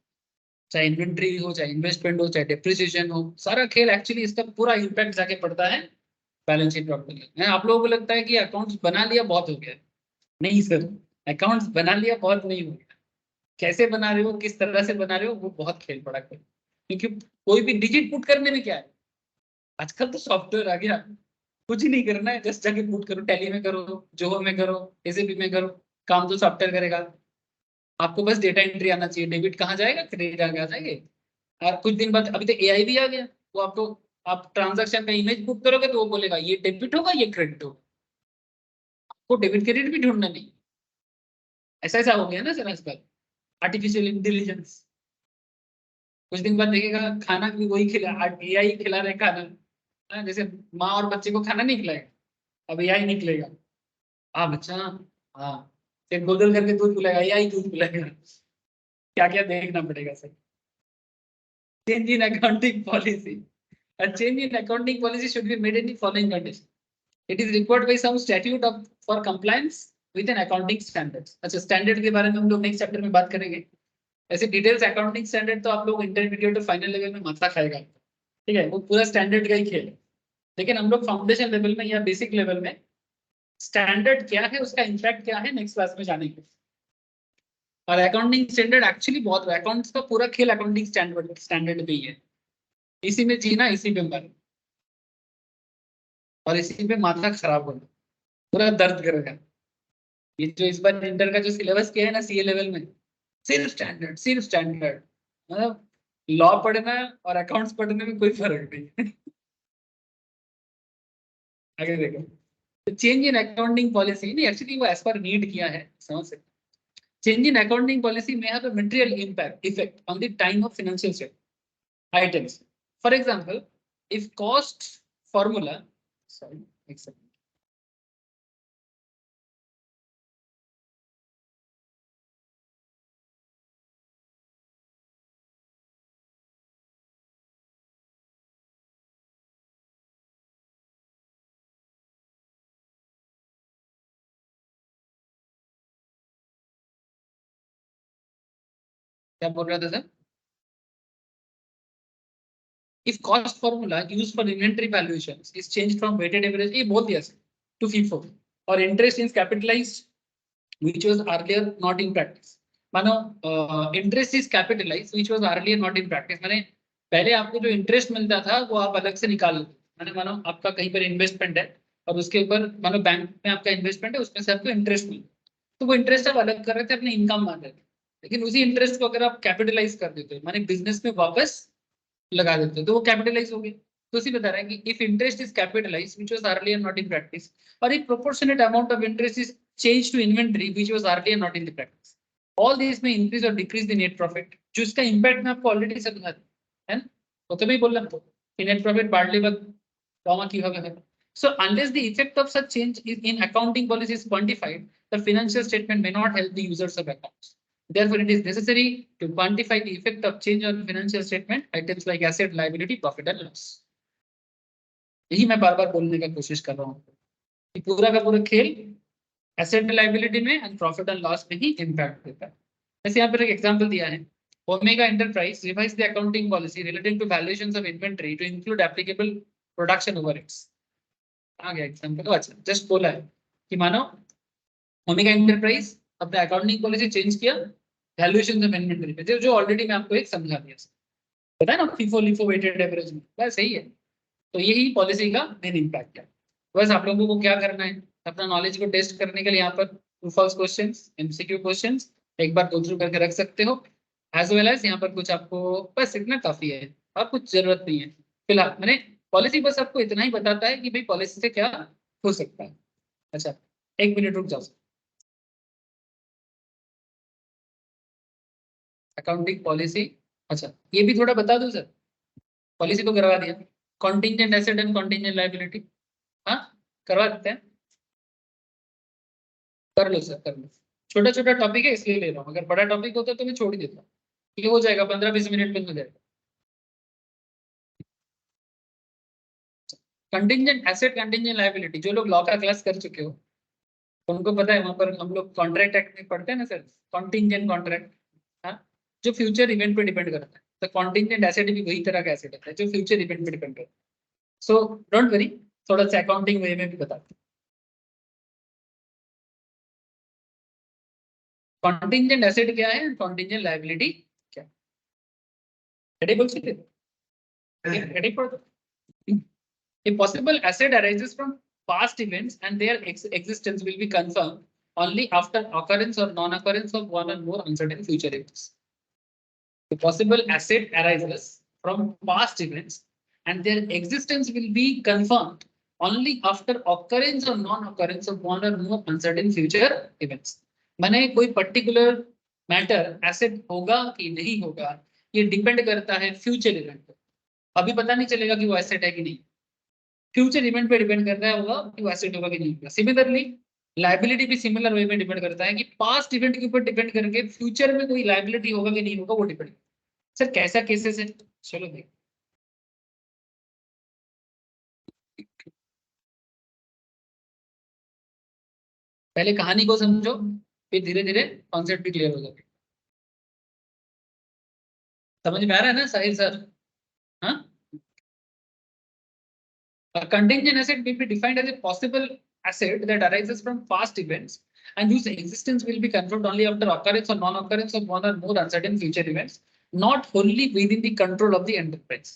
चाहे इन्वेंट्री हो, चाहे इन्वेस्टमेंट हो, चाहे डेप्रिसिएशन हो, सारा खेल एक्चुअली इसका पूरा इम्पैक्ट जाके पड़ता है बैलेंस शीट प्रॉपर्टी में। आप लोगों को लगता है कि अकाउंट्स बना लिया बहुत हो गया, नहीं सर, अकाउंट्स बना लिया बहुत नहीं हो गया, कैसे बना रहे हो, किस तरह से बना रहे हो, वो बहुत खेल पड़ा कर, क्योंकि कोई भी डिजिट पुट करने में क्या है, आजकल तो सॉफ्टवेयर आ गया, कुछ नहीं करना है, जस्ट जाके पुट करो, टैली में करो, जोहो में करो, एसीपी में करो, काम तो सॉफ्टवेयर करेगा। आपको बस डेटा एंट्री आना चाहिए, डेबिट कहाँ जाएगा, क्रेडिट आ जाएंगे। और कुछ दिन बाद अभी तो एआई भी आ गया, वो आपको, आप ट्रांजैक्शन का इमेज पुट करोगे तो वो बोलेगा ये डेबिट होगा, ये क्रेडिट होगा, आपको डेबिट क्रेडिट भी ढूंढना नहीं। ऐसा ऐसा हो गया ना सर आजकल, आर्टिफिशियल इंटेलिजेंस। कुछ दिन बाद देखेगा खाना भी वही खिला, एआई खिला रहे खाना। जैसे माँ और बच्चे को खाना नहीं खिलाएगा, अब एआई निकलेगा, हाँ बच्चा, हाँ, फिर गूगल करके दूध पिलाएगा, एआई दूध पिलाएगा, क्या क्या देखना पड़ेगा sir. Change in accounting policy, a change in accounting policy should be made in the following condition. It is required by some statute of for compliance with an accounting standards. अच्छा, standard के बारे में हम लोग next chapter में बात करेंगे। ऐसे डिटेल्स अकाउंटिंग स्टैंडर्ड तो आप लोग इंटरमीडिएट और फाइनल लेवल में माथा खाएगा, ठीक है, वो पूरा स्टैंडर्ड का ही खेल है। लेकिन हम लोग फाउंडेशन लेवल में या बेसिक लेवल में स्टैंडर्ड क्या है, उसका इम्पैक्ट क्या है, नेक्स्ट क्लास में जानेंगे। और अकाउंटिंग स्टैंडर्ड एक्चुअली बहुत, अकाउंट्स का पूरा खेल अकाउंटिंग स्टैंडर्ड पे ही है, इसी में जीना, इसी पे मरना, और इसी पे माथा खराब होना, पूरा दर्द करेगा। ये जो इस बार इंटर का जो सिलेबस किया है ना सीए लेवल में, सिर्फ स्टैंडर्ड, सिर्फ स्टैंडर्ड, मतलब लॉ पढ़ना और अकाउंट्स पढ़ने में कोई फर्क नहीं। आगे देखो, तो चेंज इन अकाउंटिंग पॉलिसी नहीं, एक्चुअली वो एज पर नीड किया है, समझ सकते। Change in accounting policy may have a material impact effect on the time of financial statement items. For example, if cost formula, sorry, example. क्या बोल रहा था sir? If cost formula used for inventory valuations is changed from weighted average, ये बोल दिया sir, to FIFO, और interest is capitalized which was earlier not in practice. मानो interest is capitalized which was earlier not in practice, माने पहले आपको जो interest मिलता था वो आप अलग से निकाल लेते, माने मानो आपका कहीं पर इन्वेस्टमेंट है और उसके ऊपर मानो बैंक में आपका इन्वेस्टमेंट है, उसमें से आपको इंटरेस्ट मिलता, तो वो इंटरेस्ट आप अलग कर रहे थे, अपने इनकम मान रहे थे। लेकिन उसी इंटरेस्ट को अगर आप कैपिटलाइज कर देते, माने बिजनेस में वापस लगा देते, तो वो कैपिटलाइज हो गई। तो उसी बता रहा है कि if interest is capitalize which was earlier not in practice, और if proportionate amount of interest is change to inventory which was earlier not in the practice, all this may increase और डिक्रीज द नेट प्रॉफिट, जो इसका impact मैं आपको already समझा दिया है ना, वो तो मैं बोल रहा हूं कि नेट प्रॉफिट बाढ़ले बाद कमा की होगा। So unless the effect of such change is in accounting policy is quantified, the financial statement may not help the users of accounts. Therefore, it is necessary to quantify the effect of change on financial statement items like asset, liability, profit and loss. यही मैं बार बार बोलने का कोशिश कर रहा हूँ कि पूरा का पूरा खेल एसेट लाइबिलिटी में एंड प्रॉफिट एंड लॉस में ही इम्पैक्ट देता है। जैसे यहाँ पर एक एग्जांपल दिया है, Omega Enterprise revised the accounting policy relating to valuations of inventory to include applicable production overheads. आ गया एग्जांपल। अच्छा जस्ट बोला है कि मानो ओमेगा एंटरप्राइज अपना अकाउंटिंग पॉलिसी चेंज किया वैल्यूएशन ऑफ इन्वेंटरी पे, जो ऑलरेडी मैं आपको एक समझा दिया, पता है ना, फीफो लिफो वेटेड एवरेज में, बस सही है। तो यही पॉलिसी का मेन इम्पैक्ट है। बस आप लोगों को क्या करना है, अपना नॉलेज को टेस्ट करने के लिए यहाँ पर true false questions, MCQ questions एक बार गो थ्रू करके रख सकते हो, एज वेल एज यहाँ पर कुछ आपको, बस इतना काफी है और कुछ जरूरत नहीं है फिलहाल। मैंने पॉलिसी बस आपको इतना ही बताता है कि भाई पॉलिसी से क्या हो सकता है। अच्छा एक मिनट रुक जाओ, अकाउंटिंग पॉलिसी, अच्छा ये भी थोड़ा बता दूं सर, पॉलिसी तो करवा दिया, contingent asset and contingent liability, हाँ करवा देते हैं, कर लो सर कर लो। छोटा छोटा टॉपिक है इसलिए ले रहा हूँ, अगर बड़ा टॉपिक होता तो मैं छोड़ ही देता, ये हो जाएगा 15-20 मिनट में हो जाएगा। कंटिंजेंट एसेट कंटिंजेंट लायबिलिटी, जो लोग लॉ का क्लास कर चुके हो उनको पता है, वहां पर हम लोग कॉन्ट्रैक्ट एक्ट में पढ़ते हैं ना सर, कॉन्टिंजेंट कॉन्ट्रैक्ट, हाँ जो फ्यूचर इवेंट पे डिपेंड करता है। तो कॉन्टिंजेंट एसेट भी वही तरह का एसेट होता है जो फ्यूचर इवेंट पे डिपेंड करता है। सो डोंट वरी, थोड़ा सा अकाउंटिंग वे में भी बताते हैं। कॉन्टिंजेंट एसेट क्या है, कॉन्टिंजेंट लायबिलिटी क्या है, रेडी बोल सकते हैं, रेडी पढ़ दो। A possible asset arises from past events and their existence will be confirmed only after occurrence or non-occurrence of one or more uncertain future events. A possible asset arises from past events and their existence will be confirmed only after occurrence or non-occurrence of one or more uncertain future events. माने कोई particular matter asset होगा कि नहीं होगा, ये depend करता है future event पर। अभी पता नहीं चलेगा कि वो एसेट है कि नहीं, फ्यूचर इवेंट पे डिपेंड करता है होगा कि वो एसेट होगा कि नहीं होगा। सिमिलरली लायबिलिटी भी सिमिलर वे में डिपेंड करता है कि पास्ट इवेंट के ऊपर डिपेंड करके फ्यूचर में कोई लायबिलिटी होगा कि नहीं होगा, वो डिपेंड। सर कैसा केसेस है, चलो देख, पहले कहानी को समझो फिर धीरे धीरे कॉन्सेप्ट भी क्लियर हो जाएगा। समझ में आ रहा है ना साहिल सर? हाँ, a contingent asset may be defined as a possible asset that arises from past events and whose existence will be confirmed only after occurrence or non-occurrence of one or more uncertain future events, not wholly within the control of the enterprise.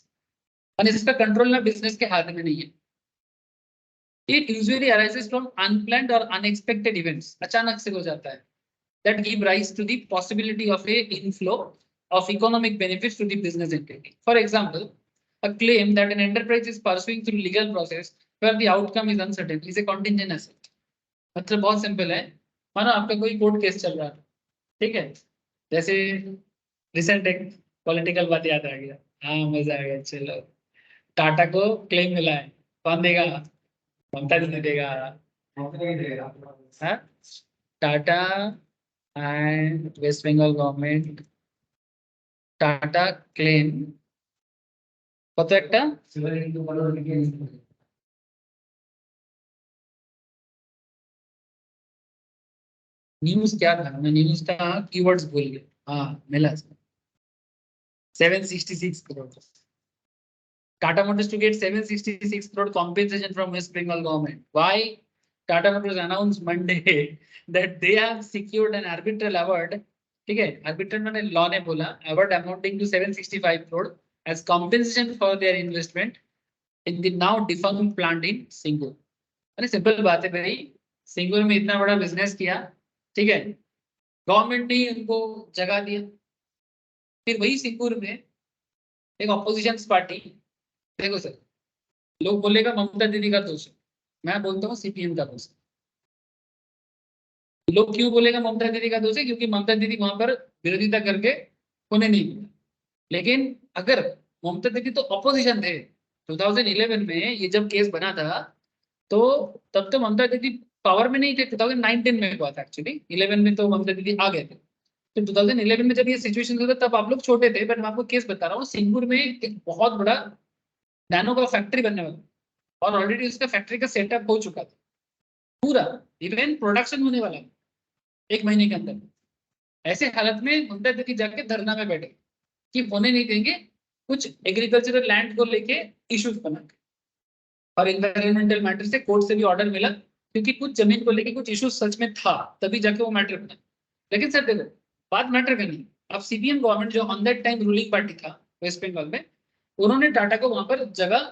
और इसका control ना business के हाथ में नहीं है। It usually arises from unplanned or unexpected events. अचानक से हो जाता है। That give rise to the possibility of a inflow of economic benefits to the business entity. For example, a claim that an enterprise is pursuing through legal process where the outcome is uncertain is a contingent asset. मतलब बहुत simple है, मानो आपका कोई court case चल रहा है, ठीक है, जैसे रिसेंट एक पॉलिटिकल बात याद आ गया, हाँ मजा आ गया, चलो टाटा को क्लेम मिला है, कौन देगा, ममता दीदी देगा, हाँ Tata and West Bengal government, Tata claim কত একটা न्यूज क्या था, मैं न्यूज का कीवर्ड्स भूल गया, हाँ मिला 766 crore. Tata Motors to get 766 crore compensation from West Bengal government. Why? Tata Motors announced Monday that they have secured an arbitral award. ठीक है, arbitral मैंने law ने बोला award amounting to 765 crore as compensation for their investment in the now defunct plant in Singur. अरे simple बात है भाई, सिंगूर में इतना बड़ा बिजनेस किया, ठीक है, गवर्नमेंट ने उनको जगह दिया, फिर वही सिंगूर में एक ऑपोजिशन पार्टी, देखो सर लोग बोलेगा ममता दीदी का दोष है, मैं बोलता हूँ सीपीएम का दोष है। लोग क्यों बोलेगा ममता दीदी का दोष है, क्योंकि ममता दीदी वहां पर विरोधिता करके उन्हें नहीं मिला। लेकिन अगर ममता दीदी तो ऑपोजिशन थे 2011 में, ये जब केस बना था तो तब तो ममता दीदी पावर में नहीं थे, 2019 में हुआ था एक्चुअली, 11 में तो ममता दीदी आ गए थे। तो 2011 में जब ये सिचुएशन हुआ तब आप लोग छोटे थे, बट मैं आपको केस बता रहा हूँ, सिंगूर में एक बहुत बड़ा नैनो का फैक्ट्री बनने वाला और ऑलरेडी उसका फैक्ट्री का सेटअप हो चुका था पूरा, इवन प्रोडक्शन होने वाला 1 महीने के अंदर। ऐसे हालत में ममता दीदी जाके धरना में बैठे, कि होने नहीं देंगे कुछ एग्रीकल्चरल लैंड को लेके इश्यूज बना के, और एनवायरमेंटल मैटर से कोर्ट से भी ऑर्डर मिला, क्योंकि कुछ जमीन को लेके कुछ इश्यूज सच में था, तभी जाके वो मैटर बना। लेकिन सर देखो, बात मैटर का नहीं। अब सीपीएम गवर्नमेंट जो on that time ruling party था वेस्ट बंगाल में, उन्होंने टाटा को वहां पर जगह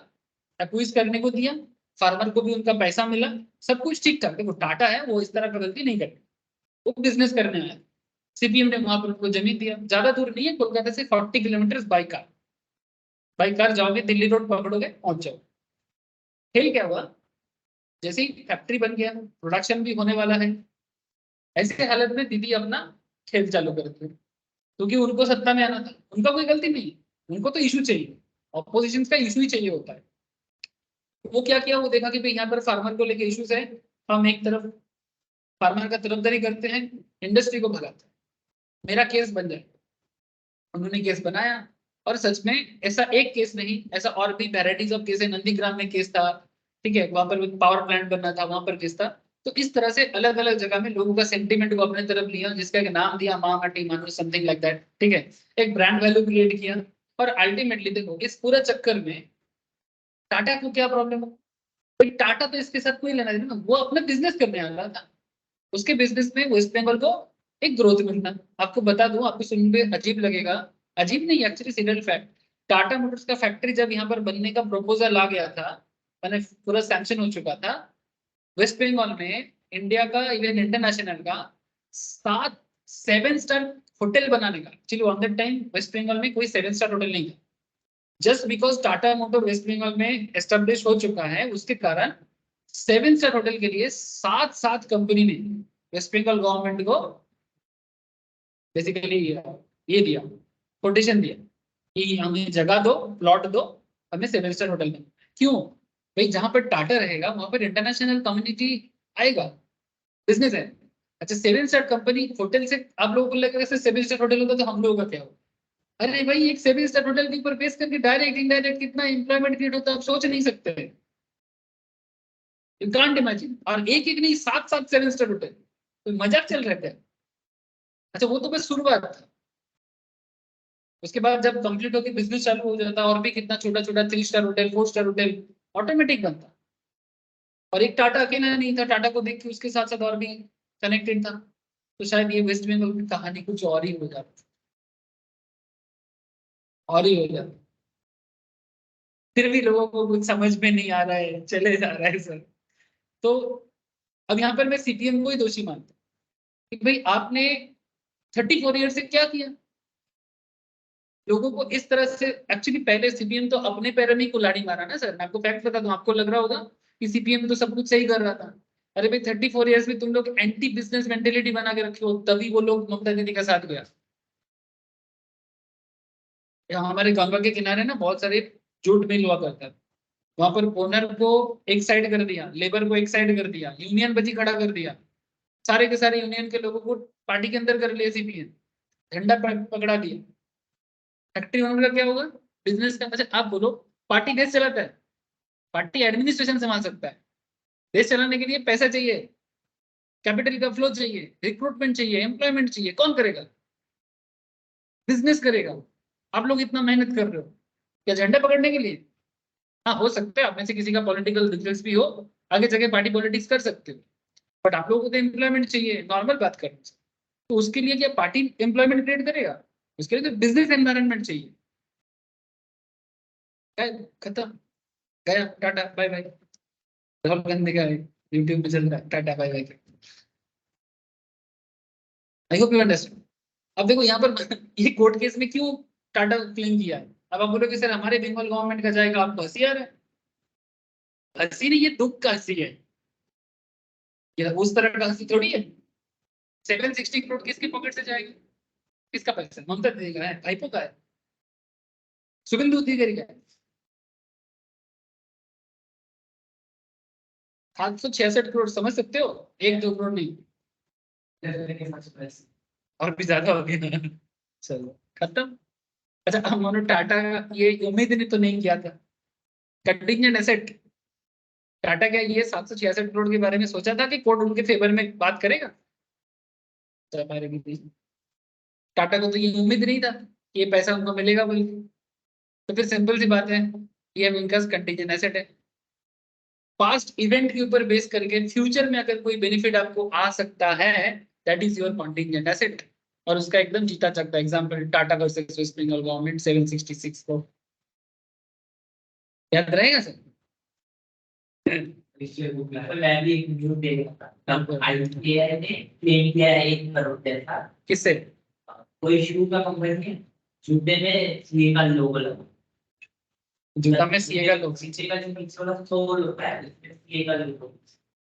एक्वाइज करने को दिया, फार्मर को भी उनका पैसा मिला, सब कुछ ठीक ठाक। देखो टाटा है, वो इस तरह का गलती नहीं करते, वो बिजनेस करने आया। सीपीएम ने वहां पर उनको जमीन दिया, ज्यादा दूर नहीं है, कोलकाता से 40 किलोमीटर बाई कार जाओगे, दिल्ली रोड पकड़ोगे, पहुंच जाओ। फिर क्या हुआ, जैसे ही फैक्ट्री बन गया, प्रोडक्शन भी होने वाला है, ऐसे हालत में दीदी अपना खेल चालू करते हैं, क्योंकि उनको सत्ता में आना था, उनका कोई गलती नहीं है, उनको तो इशू चाहिए, ऑपोजिशन का इशू ही चाहिए होता है। वो क्या किया, वो देखा कि भाई यहाँ पर फार्मर को लेके इश्यूज है, हम एक तरफ फार्मर का तरफदारी करते हैं, इंडस्ट्री को भगाते हैं, मेरा केस बन जाए। उन्होंने केस बनाया, और सच में ऐसा एक केस नहीं, ऐसा और भी वैराइटीज ऑफ केस है। नंदीग्राम में केस था, ठीक है, वहां पर पावर प्लांट बनना था, वहां पर केस था। तो इस तरह से अलग अलग जगह में लोगों का सेंटीमेंट को अपने तरफ लिया, जिसका एक नाम दिया माँ माटी मानो, समथिंग लाइक दैट, ठीक है, एक ब्रांड वैल्यू क्रिएट किया। और अल्टीमेटली देखो, इस पूरे चक्कर में टाटा को क्या प्रॉब्लम हो, भाई टाटा तो इसके साथ कोई लेना देना ना, वो अपना बिजनेस करने आ रहा था, उसके बिजनेस में वेस्ट बंगाल को एक ग्रोथ मिलता। आपको बता दूं, आपको सुनने में अजीब लगेगा, अजीब नहीं, actually serial fact, Tata Motors का फैक्ट्री जब यहाँ पर बनने का प्रपोजल आ गया था, मैंने पूरा सैंक्शन हो चुका था, वेस्ट बंगाल में इंडिया का, इवन इंटरनेशनल का 7 7 स्टार होटल बनाने का, actually on that time West Bengal में कोई 7 स्टार होटल नहीं था। Just because Tata motor West Bengal में एस्टेब्लिश हो चुका है, उसके कारण 7 स्टार होटल के लिए 7 7 कंपनी ने वेस्ट बंगाल गवर्नमेंट को बेसिकली ये दिया, कोटेशन दिया कि हमें जगह दो, प्लॉट दो, हमें 7 स्टार होटल में। क्यों भाई, जहां पर टाटा रहेगा वहां पर इंटरनेशनल कम्युनिटी आएगा, बिजनेस है। अच्छा, 7 स्टार कंपनी होटल से आप लोगों को लगेगा 7 स्टार होटल होता तो हम लोगों का क्या होगा? अरे भाई, एक 7 स्टार होटल के ऊपर बेस करके डायरेक्ट इनडायरेक्ट कितना एम्प्लॉयमेंट क्रिएट होता है, आप सोच नहीं सकते, यू कांट इमेजिन। और एक एक नहीं, 7 7 7 स्टार होटल, तो मजाक चल रहा था। अच्छा, वो तो बस शुरुआत था, उसके बाद जब कंप्लीट होकर बिजनेस चालू हो जाता, और भी कितना छोटा छोटा 3 star hotel, 4 star hotel automatic बनता। और एक टाटा अकेला नहीं था, टाटा को देख के उसके साथ साथ और भी कनेक्टेड था। तो शायद ये वेस्ट बंगाल की कहानी कुछ और ही हो जाती, और ही हो जाती। फिर भी लोगों को कुछ समझ में नहीं आ रहा है, चले जा रहा है सर। तो अब यहाँ पर मैं सीपीएम को ही दोषी मानता हूँ कि भाई आपने 34 ईयर से क्या किया, लोगों को इस तरह से। एक्चुअली पहले सीपीएम तो अपने पैरों में ही कुल्हाड़ी मारा ना सर, मैं आपको फैक्ट बता दूं, आपको लग रहा होगा कि सीपीएम तो सब कुछ सही कर रहा था। अरे भाई, 34 ईयर्स में तुम लोग एंटी बिजनेस मेंटेलिटी बना के रखे हो, तभी वो लोग ममता दीदी का साथ गया। यहाँ हमारे गंगा के किनारे ना बहुत सारे जूट मिल हुआ करता है, वहां पर ओनर को एक साइड कर दिया, लेबर को एक साइड कर दिया, यूनियन बजी खड़ा कर दिया, सारे के सारे यूनियन के लोगों को पार्टी के अंदर कर लिया सीपीएम, झंडा पकड़ा दिया। फैक्ट्री ओनर का क्या होगा, बिजनेस का। अच्छा आप बोलो, पार्टी देश चलाता है, पार्टी एडमिनिस्ट्रेशन संभाल सकता है, देश चलाने के लिए पैसा चाहिए, कैपिटल का फ्लो चाहिए, रिक्रूटमेंट चाहिए, एम्प्लॉयमेंट चाहिए, कौन करेगा, बिजनेस करेगा। आप लोग इतना मेहनत कर रहे हो क्या झंडा पकड़ने के लिए? हाँ, हो सकता है आप में से किसी का पॉलिटिकल दिलचस्पी भी हो, आगे जगह पार्टी पॉलिटिक्स कर सकते हो, बट आप लोगों को तो एम्प्लॉयमेंट चाहिए, नॉर्मल बात करनी चाहिए। तो उसके लिए क्या पार्टी एम्प्लॉयमेंट क्रिएट करेगा? उसके लिए तो बिजनेस एनवायरनमेंट चाहिए। खत्म, गया, tata bye bye. Rahul Gandhi का यूट्यूब पे चल रहा है, tata bye bye. I hope you understand. अब देखो यहाँ पर ये कोर्ट केस में क्यों टाटा क्लेम किया है, अब आप बोलोगे सर हमारे बंगाल गवर्नमेंट का जाएगा, आपको हंसी आ रहा है। हंसी नहीं, ये दुख का हंसी है, ये उस तरह का हंसी थोड़ी है। 760 करोड़ किसके पॉकेट से जाएगा, किसका पैसा, ममता दीदी का है, भाईपो का है, सुगंधु अधिकारी का है। 766 करोड़, समझ सकते हो, 1 2 करोड़ नहीं, और भी ज्यादा हो गया। चलो खत्म। अच्छा, हम उन्होंने टाटा ये उम्मीद नहीं तो नहीं किया था, कंटिजेंट एसेट। टाटा क्या ये 766 करोड़ के बारे में सोचा था कि कोर्ट उनके फेवर में बात करेगा? तो हमारे भी टाटा को तो ये उम्मीद नहीं था। ये पैसा उनको मिलेगा बोल के। तो फिर सिंपल सी बात है, ये इनका कंटीजेंट एसेट है। पास्ट इवेंट के ऊपर बेस करके फ्यूचर में अगर कोई बेनिफिट आपको आ सकता है, that is your contingent asset. और उसका एकदम जीता जागता example Tata versus West Bengal government 766 को याद रहेगा सर? मैं भी एक न्यूज़ देख रहा था, तब ICICI ने क्लेम किया है 1 करोड़ पैसा। किससे? कोई शू का कंपनी है, जूते में सीए का लोगो लगा, जूता में सीए का लोगो, पीछे का जो पीछे वाला सोल होता है उसमें सीए का लोगो।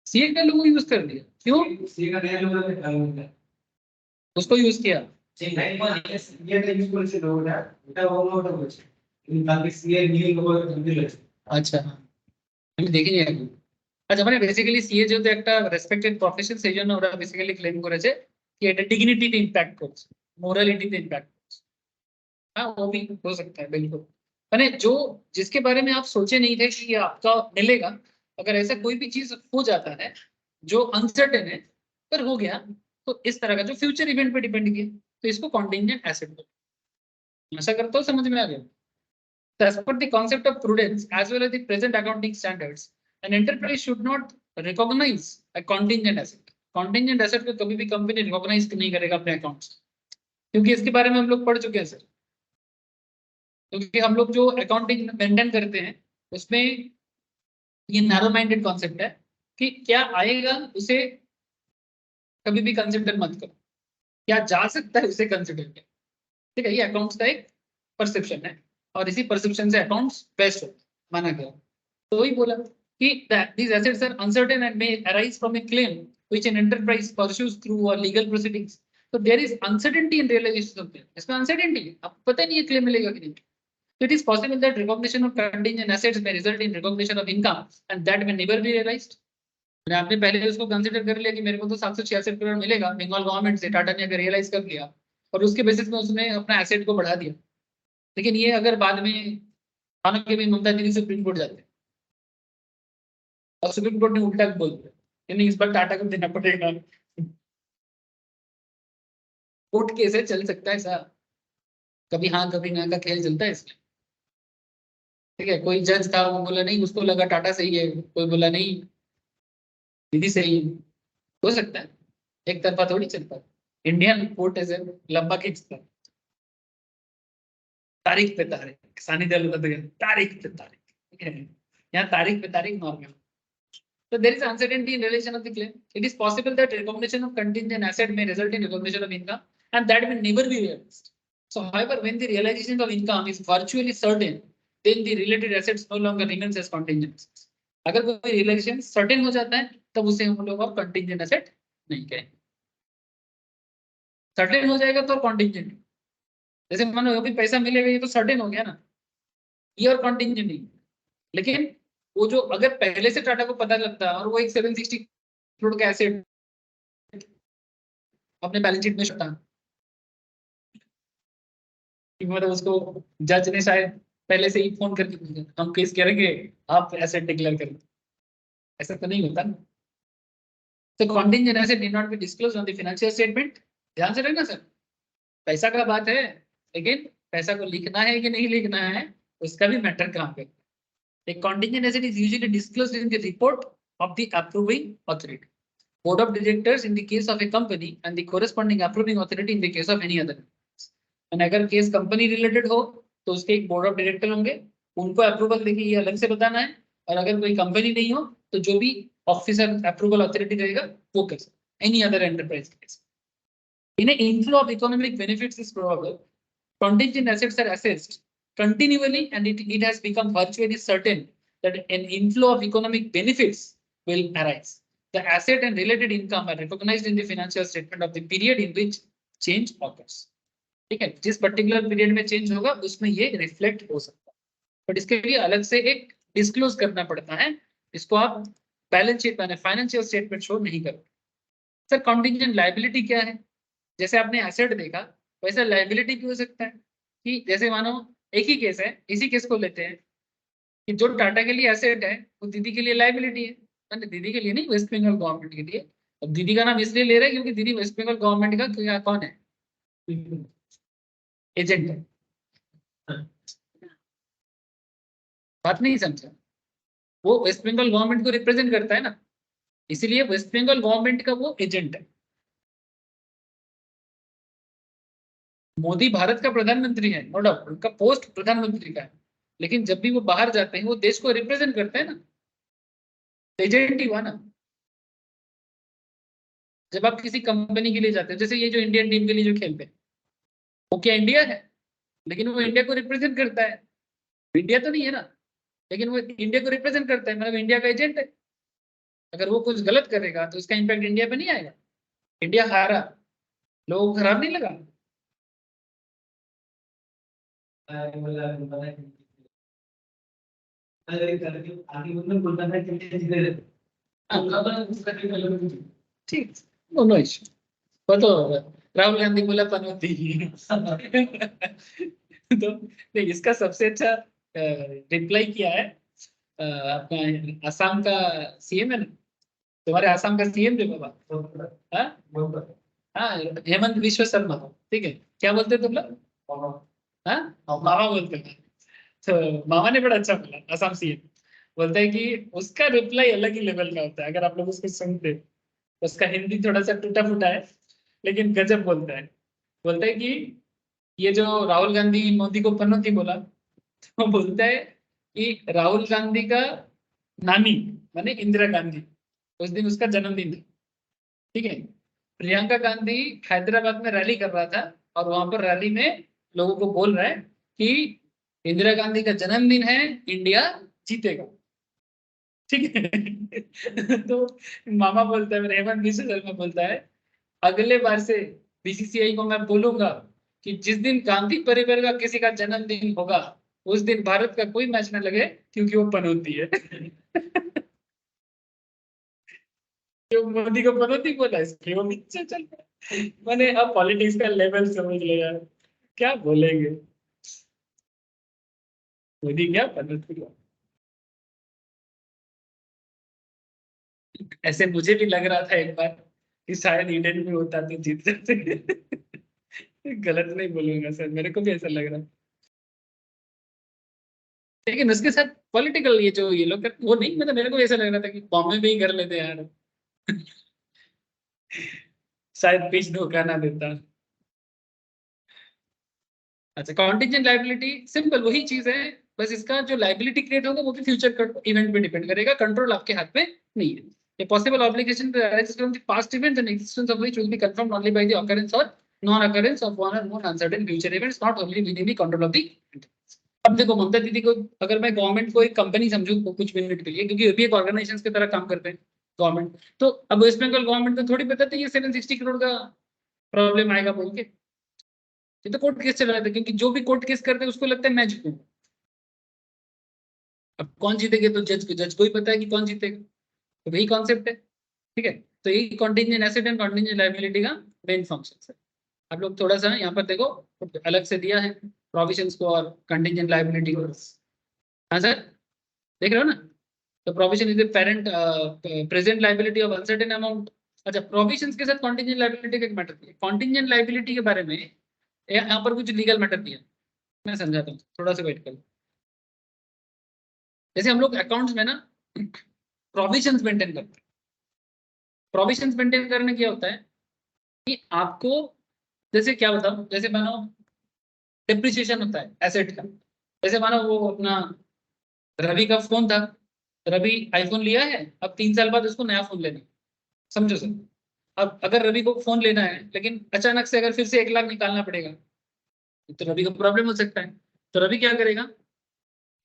सीए का लोगो यूज कर दिया, क्यों? सीए का नया लोगो है, उसको यूज किया। ये तो यूज से लोगो है, এটা वो लोगो है, लेकिन बाकी सीए न्यू लोगो जल्दी लगे। अच्छा, আমি দেখিনি এখন। আচ্ছা, মানে বেসিক্যালি সিএ যেহেতু একটা রেসপেক্টেড প্রফেশন, সেই জন্য ওরা বেসিক্যালি ক্লেম করেছে कि এটা ডিগনিটিতে ইম্প্যাক্ট করছে, मोरालिटीতে ইম্প্যাক্ট করছে। हाँ, वो भी हो सकता है बिल्कुल। मैंने जो जिसके बारे में आप सोचे नहीं थे कि ये आपका मिलेगा, अगर ऐसा कोई भी चीज हो जाता है जो अनसर्टेन है पर हो गया, तो इस तरह का जो फ्यूचर इवेंट पे डिपेंड किया, तो इसको कॉन्टिंजेंट एसेट बोलते हैं। ऐसा करता हूँ, समझ में आ गया? So as per the concept of prudence as well as the present accounting standards, an enterprise should not recognize a contingent asset. Contingent asset को कभी भी कंपनी रिकॉग्नाइज नहीं करेगा अपने अकाउंट से, क्योंकि इसके बारे में हम लोग पढ़ चुके हैं सर। क्योंकि हम लोग जो अकाउंटिंग मेंटेन करते हैं उसमें ये नैरो माइंडेड कॉन्सेप्ट है कि क्या आएगा उसे कभी भी कंसिडर मत करो, क्या जा सकता है उसे कंसिडर करो। ठीक है, ये अकाउंट्स का एक परसेप्शन है और इसी परसेप्शन से अकाउंट्स बेस्ट माना गया। तो वही बोला कि these assets are uncertain and may arise from a claim which an enterprise pursues through a legal proceedings. So there is uncertainty in realization of them. इसमें uncertainty है, आपको पता नहीं है क्लेम मिलेगा कि नहीं। So it is possible that recognition of contingent assets may result in recognition of income and that may never be realized. आपने पहले उसको कंसिडर कर लिया कि मेरे को तो 766 करोड़ मिलेगा बंगाल गवर्नमेंट से, टाटा ने अगर रियलाइज कर लिया और उसके बेसिस में उसने अपना एसेट को बढ़ा दिया, लेकिन ये अगर बाद में मानो कि भी ममता दीदी सुप्रीम कोर्ट जाते हैं और सुप्रीम कोर्ट ने उल्टा बोल दिया, यानी इस बार टाटा को देना पड़ेगा, कोर्ट केस है, चल सकता है सर, कभी हाँ कभी ना का खेल चलता है इसमें। ठीक है, कोई जज था वो बोला नहीं, उसको लगा टाटा सही है, कोई बोला नहीं दीदी सही है, हो सकता है, एक तरफा थोड़ी चलता है। इंडियन कोर्ट ऐसे लंबा खींचता है, तारीख पे तारीख, सानी देओल तारीख पे तारीख, ठीक है, यहाँ तारीख पे तारीख normal. So there is uncertainty in relation of the claim. It is possible that recognition of contingent asset may result in recognition of income, and that will never be realized. So, however, when the realization of income is virtually certain, then the related assets no longer remains as contingent. अगर कोई realization certain हो जाता है, तब उसे हम लोग और contingent asset नहीं कहेंगे। Certain हो जाएगा तो contingent। जैसे मानो अभी पैसा मिलेगा, ये तो certain हो गया ना, ये और contingent नहीं। लेकिन वो जो अगर पहले से टाटा को पता लगता और वो एक 760 करोड़ का एसेट अपने बैलेंस शीट में छुटा, मतलब उसको जज ने शायद पहले से ही फोन करके हम केस करेंगे, आप एसेट डिक्लेयर करें, ऐसा तो नहीं होता ना। तो contingent asset need not be disclosed on the financial statement। ध्यान से रखना सर, पैसा का बात है, लेकिन पैसा को लिखना है कि नहीं लिखना है उसका भी मैटर कहाँ पे। A contingent asset is usually disclosed in the report of the approving authority, board of directors in the case of a company, and the corresponding approving authority in the case of any other। And अगर case company related हो तो उसके एक board of director होंगे, उनको approval देके ये अलग से बताना है, और अगर कोई कंपनी नहीं हो तो जो भी ऑफिसर अप्रूवल अथॉरिटी रहेगा वो कर सकता है, any other enterprise case. In an inflow of economic benefits is probable, contingent assets are assessed continually, and it has become virtually certain that an inflow of economic benefits will arise. The asset and related income are recognized in the financial statement of the period in which change occurs. ठीक है, जिस particular period में change होगा उसमें ये reflect हो सकता है, बट इसके लिए अलग से एक डिस्क्लोज करना पड़ता है, इसको आप बैलेंस शीट में फाइनेंशियल स्टेटमेंट शो नहीं करोगे। सर कंटिंजेंट लायबिलिटी क्या है? जैसे आपने एसेट देखा वैसे लायबिलिटी भी हो सकता है कि जैसे मानो एक ही केस है, इसी केस को लेते हैं कि जो टाटा के लिए एसेट है वो दीदी के लिए लायबिलिटी है, मैंने दीदी के लिए नहीं, वेस्ट बंगाल गवर्नमेंट के लिए। अब दीदी का नाम इसलिए ले रहा है क्योंकि दीदी वेस्ट बंगाल गवर्नमेंट का कौन है, एजेंट है। बात नहीं समझा, वो वेस्ट बंगाल गवर्नमेंट को रिप्रेजेंट करता है ना, इसीलिए वेस्ट बंगाल गवर्नमेंट का वो एजेंट है। मोदी भारत का प्रधानमंत्री है, नो डाउट, उनका पोस्ट प्रधानमंत्री का है, लेकिन जब भी वो बाहर जाते हैं वो देश को रिप्रेजेंट करते हैं ना, एजेंट ही हुआ ना। जब आप किसी कंपनी के लिए जाते हैं, जैसे ये जो इंडियन टीम के लिए जो खेलते हैं, वो क्या इंडिया है? लेकिन वो इंडिया को रिप्रेजेंट करता है, इंडिया तो नहीं है ना, लेकिन वो इंडिया को रिप्रेजेंट करता है, मतलब इंडिया का एजेंट है। अगर वो कुछ गलत करेगा तो इसका इम्पैक्ट इंडिया पे नहीं आएगा। इंडिया हारा, लोगों को खराब नहीं लगा? ठीक, नो इश्यू, वो तो राहुल गांधी बोला पनौती। तो नहीं, इसका सबसे अच्छा रिप्लाई किया है अपना असम का सीएम है ना, तुम्हारे असम का सीएम जो बाबा, हाँ हाँ, हेमंत विश्व शर्मा, ठीक है, क्या बोलते हैं तुम लोग? हाँ, मामा बोलते हैं। तो मामा ने बड़ा अच्छा बोला, असम सीएम बोलता है कि उसका रिप्लाई अलग ही लेवल का होता है, अगर आप लोग उसको सुनते। उसका हिंदी थोड़ा सा टूटा फूटा है, लेकिन गजब बोलता है। बोलता है कि ये जो राहुल गांधी मोदी को पनौती बोला, तो बोलता है कि राहुल गांधी का नानी माने इंदिरा गांधी, उस दिन उसका जन्मदिन था, ठीक है। प्रियंका गांधी हैदराबाद में रैली कर रहा था, और वहां पर रैली में लोगों को बोल रहा है कि इंदिरा गांधी का जन्मदिन है, इंडिया जीतेगा, ठीक है। तो मामा बोलता है, मेरे हेमंत विश्व शर्मा बोलता है, अगले बार से बीसीसीआई को मैं बोलूंगा कि जिस दिन गांधी परिवार का किसी का जन्मदिन होगा, उस दिन भारत का कोई मैच न लगे, क्योंकि वो पनौती है। जो मोदी को पनौती बोला, इसलिए वो नीचे चल रहा है। मैंने अब पॉलिटिक्स का लेवल समझ लिया यार, क्या बोलेंगे, मोदी क्या पनौती। ऐसे मुझे भी लग रहा था एक बार कि शायद ईडन में होता तो जीत जाते। गलत नहीं बोलूंगा सर, मेरे को भी ऐसा लग रहा, लेकिन उसके साथ पॉलिटिकल ये जो ये लोग वो नहीं, मतलब मेरे को ऐसा लग रहा था कि बॉम्बे में ही कर लेते यार। शायद पिच धोखा ना देता। अच्छा, कॉन्टिजेंट लाइबिलिटी सिंपल वही चीज है, बस इसका जो लाइबिलिटी क्रिएट होगा वो भी फ्यूचर इवेंट पे डिपेंड करेगा, कंट्रोल आपके हाथ में नहीं है। A possible obligation to arise from the past events and existence of which will be confirmed only by the occurrence or non-occurrence of one or more uncertain future events, not only within the control of the. अब देखो ममता दीदी को, अगर मैं government को एक company समझूं कुछ minute के लिए, क्योंकि ये भी एक ऑर्गेनाइजेशन की तरह काम करते हैं गवर्नमेंट, तो अब वेस्ट बंगाल गवर्नमेंट को थोड़ी पता था ये 760 करोड़ का प्रॉब्लम आएगा बोल के। ये तो कोर्ट केस चल रहा था, क्योंकि जो भी कोर्ट केस करते हैं उसको लगता है मैं जीतूंगा। अब कौन जीतेगा तो जज को ही पता है कि कौन जीतेगा, तो वही कॉन्सेप्ट है, ठीक है। तो यही contingent asset and contingent liability का मेन फंक्शन है। आप लोग थोड़ा सा यहाँ पर देखो, अलग से दिया है प्रोविजंस को और कंटिजेंट लायबिलिटी को। हाँ सर, देख रहे हो ना? तो provision is the parent present liability of uncertain amount. अच्छा, प्रोविजंस के साथ कॉन्टिजेंट लायबिलिटी का एक मैटर दिया, कॉन्टिजेंट लायबिलिटी के बारे में यहाँ पर कुछ लीगल मैटर दिया, मैं समझाता हूँ, थोड़ा सा वेट करो। जैसे हम लोग अकाउंट्स में ना प्रोविजंस मेंटेन करते हैं। प्रोविजंस मेंटेन करने क्या होता है कि आपको, जैसे क्या बताऊं, जैसे मानो डिप्रिसिएशन होता है एसेट का। जैसे मानो वो अपना रवि का फोन था, रवि आईफोन लिया है, अब 3 साल बाद उसको नया फोन लेना है। समझो सर, अब अगर रवि को फोन लेना है, लेकिन अचानक से अगर फिर से 1 लाख निकालना पड़ेगा, तो रवि को प्रॉब्लम हो सकता है। तो रवि क्या करेगा,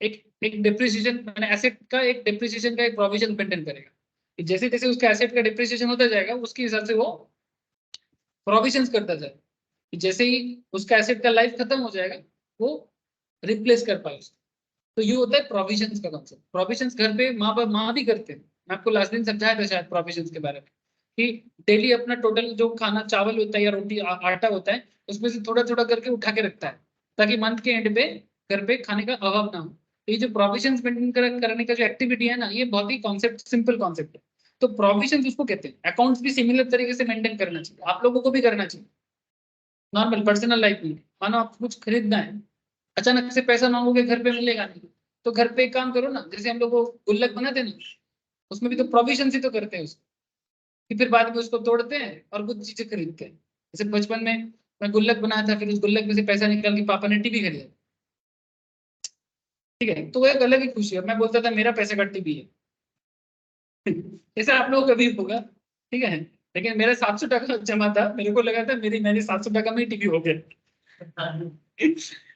एक एक डिप्रिसिएशन मैंने एसेट का एक डिप्रिसिएशन का एक प्रोविजन मेंटेन करेगा कि जैसे जैसे उसका एसेट का डिप्रिसिएशन होता जाएगा, उसके हिसाब से वो प्रोविजंस करता जाए कि जैसे ही उसका एसेट का लाइफ खत्म हो जाएगा, वो रिप्लेस कर पाए उसको। तो ये होता है प्रोविजंस का कॉन्सेप्ट। प्रोविजंस घर पे माँ भी करते हैं, मैं आपको लास्ट दिन समझाया था शायद प्रोविजंस के बारे में, कि डेली अपना टोटल जो खाना चावल होता है या रोटी आटा होता है, उसमें से थोड़ा थोड़ा करके उठा के रखता है, ताकि मंथ के एंड पे घर पे खाने का अभाव ना हो। तो ये जो प्रोविजंस मेंटेन करने का जो एक्टिविटी है ना, ये बहुत ही कॉन्सेप्ट, सिंपल कॉन्सेप्ट है। तो प्रोविजंस उसको कहते हैं। अकाउंट्स भी सिमिलर तरीके से मेंटेन करना चाहिए, आप लोगों को भी करना चाहिए। नॉर्मल पर्सनल लाइफ में मानो आपको कुछ खरीदना है, अचानक से पैसा मांगोगे घर पे मिलेगा नहीं, तो घर पे एक काम करो ना, जैसे हम लोग वो गुल्लक बनाते हैं ना, उसमें भी तो प्रोविजन ही तो करते हैं उसको, कि फिर बाद में उसको तोड़ते हैं और कुछ चीजें खरीदते हैं। जैसे बचपन में मैं गुल्लक बनाया था, फिर उस गुल्लक में से पैसा निकाल के पापा ने टीवी खरीदा, ठीक है, तो वो एक अलग ही खुशी है। मैं बोलता था मेरा पैसे का टीवी है। ऐसा आप लोगों को कभी होगा, ठीक है, लेकिन मेरा 700 टका जमा था, मेरे को लगा था मेरी मेरी 700 टका में ही टीवी हो गया।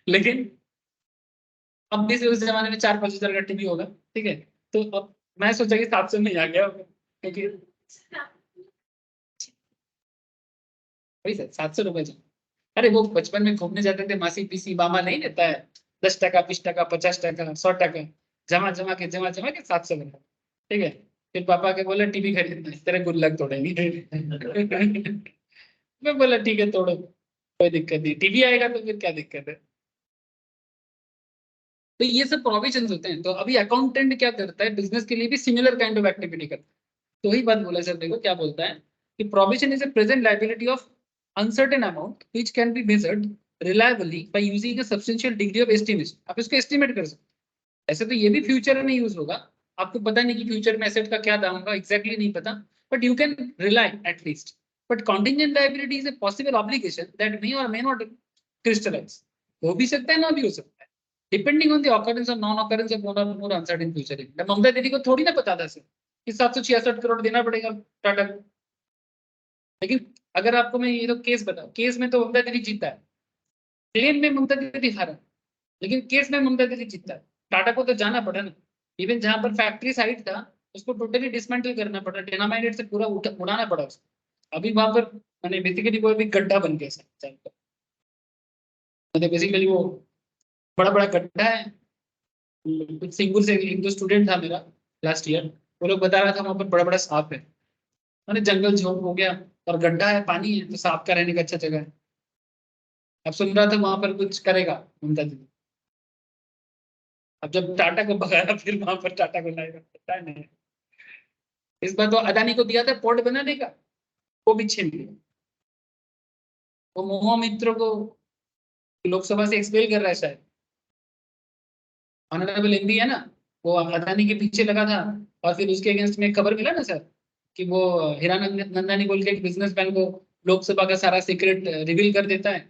लेकिन अब भी से उस जमाने में 4-5 हजार का टीवी होगा, ठीक है, तो अब मैं सोचा कि 700 में ही आ गया होगा, क्योंकि वही सर 700 रुपए जमा। अरे वो बचपन में घूमने जाते थे, मासी पीसी मामा नहीं देता है, 10 टका 20 टका 50 टका 100 टका, जमा जमा जमा के 700 बना, ठीक है। फिर पापा के बोले टीवी खरीदना है, तेरे गुल्लक तोड़ेंगे। मैं बोला ठीक है तोड़ो, कोई दिक्कत नहीं, टीवी आएगा तो फिर क्या दिक्कत है। तो ये सब प्रोविजंस होते हैं। तो अभी अकाउंटेंट क्या करता है, बिजनेस के लिए भी सिमिलर काइंड ऑफ एक्टिविटी करता है। तो वही बात बोला सर, देखो क्या बोलता है कि provision is a present liability of uncertain amount which can be measured reliably by using a substantial degree of estimation. आप इसको एस्टिमेट कर सकते हैं। ऐसे तो ये भी फ्यूचर में यूज होगा, आपको पता नहीं कि फ्यूचर में एसेट का क्या दाम होगा, एग्जैक्टली नहीं पता, but you can rely at least. But contingent liability is a possible obligation that may और मे नॉट क्रिस्टलाइज। हो भी सकता है, ना भी हो सकता है, डिपेंडिंग ऑन द ऑकरेंस और non occurrence of more uncertain future. Mamata Didi को थोड़ी ना पता था सर कि 766 करोड़ देना पड़ेगा टाटा को। लेकिन अगर आपको मैं ये तो केस बताऊं, केस में तो ममता दीदी जीता है, क्लेम में ममता दीदी हारा, लेकिन केस में ममता दीदी जीता है। टाटा को तो जाना पड़ा ना, इवन जहां पर फैक्ट्री साइट था उसको टोटली डिसमेंटल करना पड़ा, डेनामाइट से पूरा उड़ाना पड़ा उसको। अभी वहां पर मैंने बेसिकली वो अभी गड्ढा बन गया सर, मतलब बेसिकली वो बड़ा बड़ा गड्ढा है। कुछ सिंगुर से एक दो स्टूडेंट था मेरा लास्ट ईयर, वो लोग बता रहा था वहां पर बड़ा बड़ा सांप है, मैंने जंगल झोंक हो गया और गड्ढा है, पानी है, तो सांप का रहने का अच्छा जगह है। अब सुन रहा था वहां पर कुछ करेगा ममता दीदी। अब जब टाटा को भगाया फिर वहां पर टाटा को लाएगा, पता है नहीं। इस बार तो अदानी को दिया था पोर्ट बनाने का, वो भी छीन लिया। वो मोह मित्र को लोकसभा से एक्सपेल कर रहा है शायद, ऑनरेबल एमपी है ना, वो अदानी के पीछे लगा था। और फिर उसके अगेंस्ट में खबर मिला ना सर, कि वो हीरानंद नंदानी बोल के एक बिजनेसमैन को लोकसभा का सारा सीक्रेट रिवील कर देता है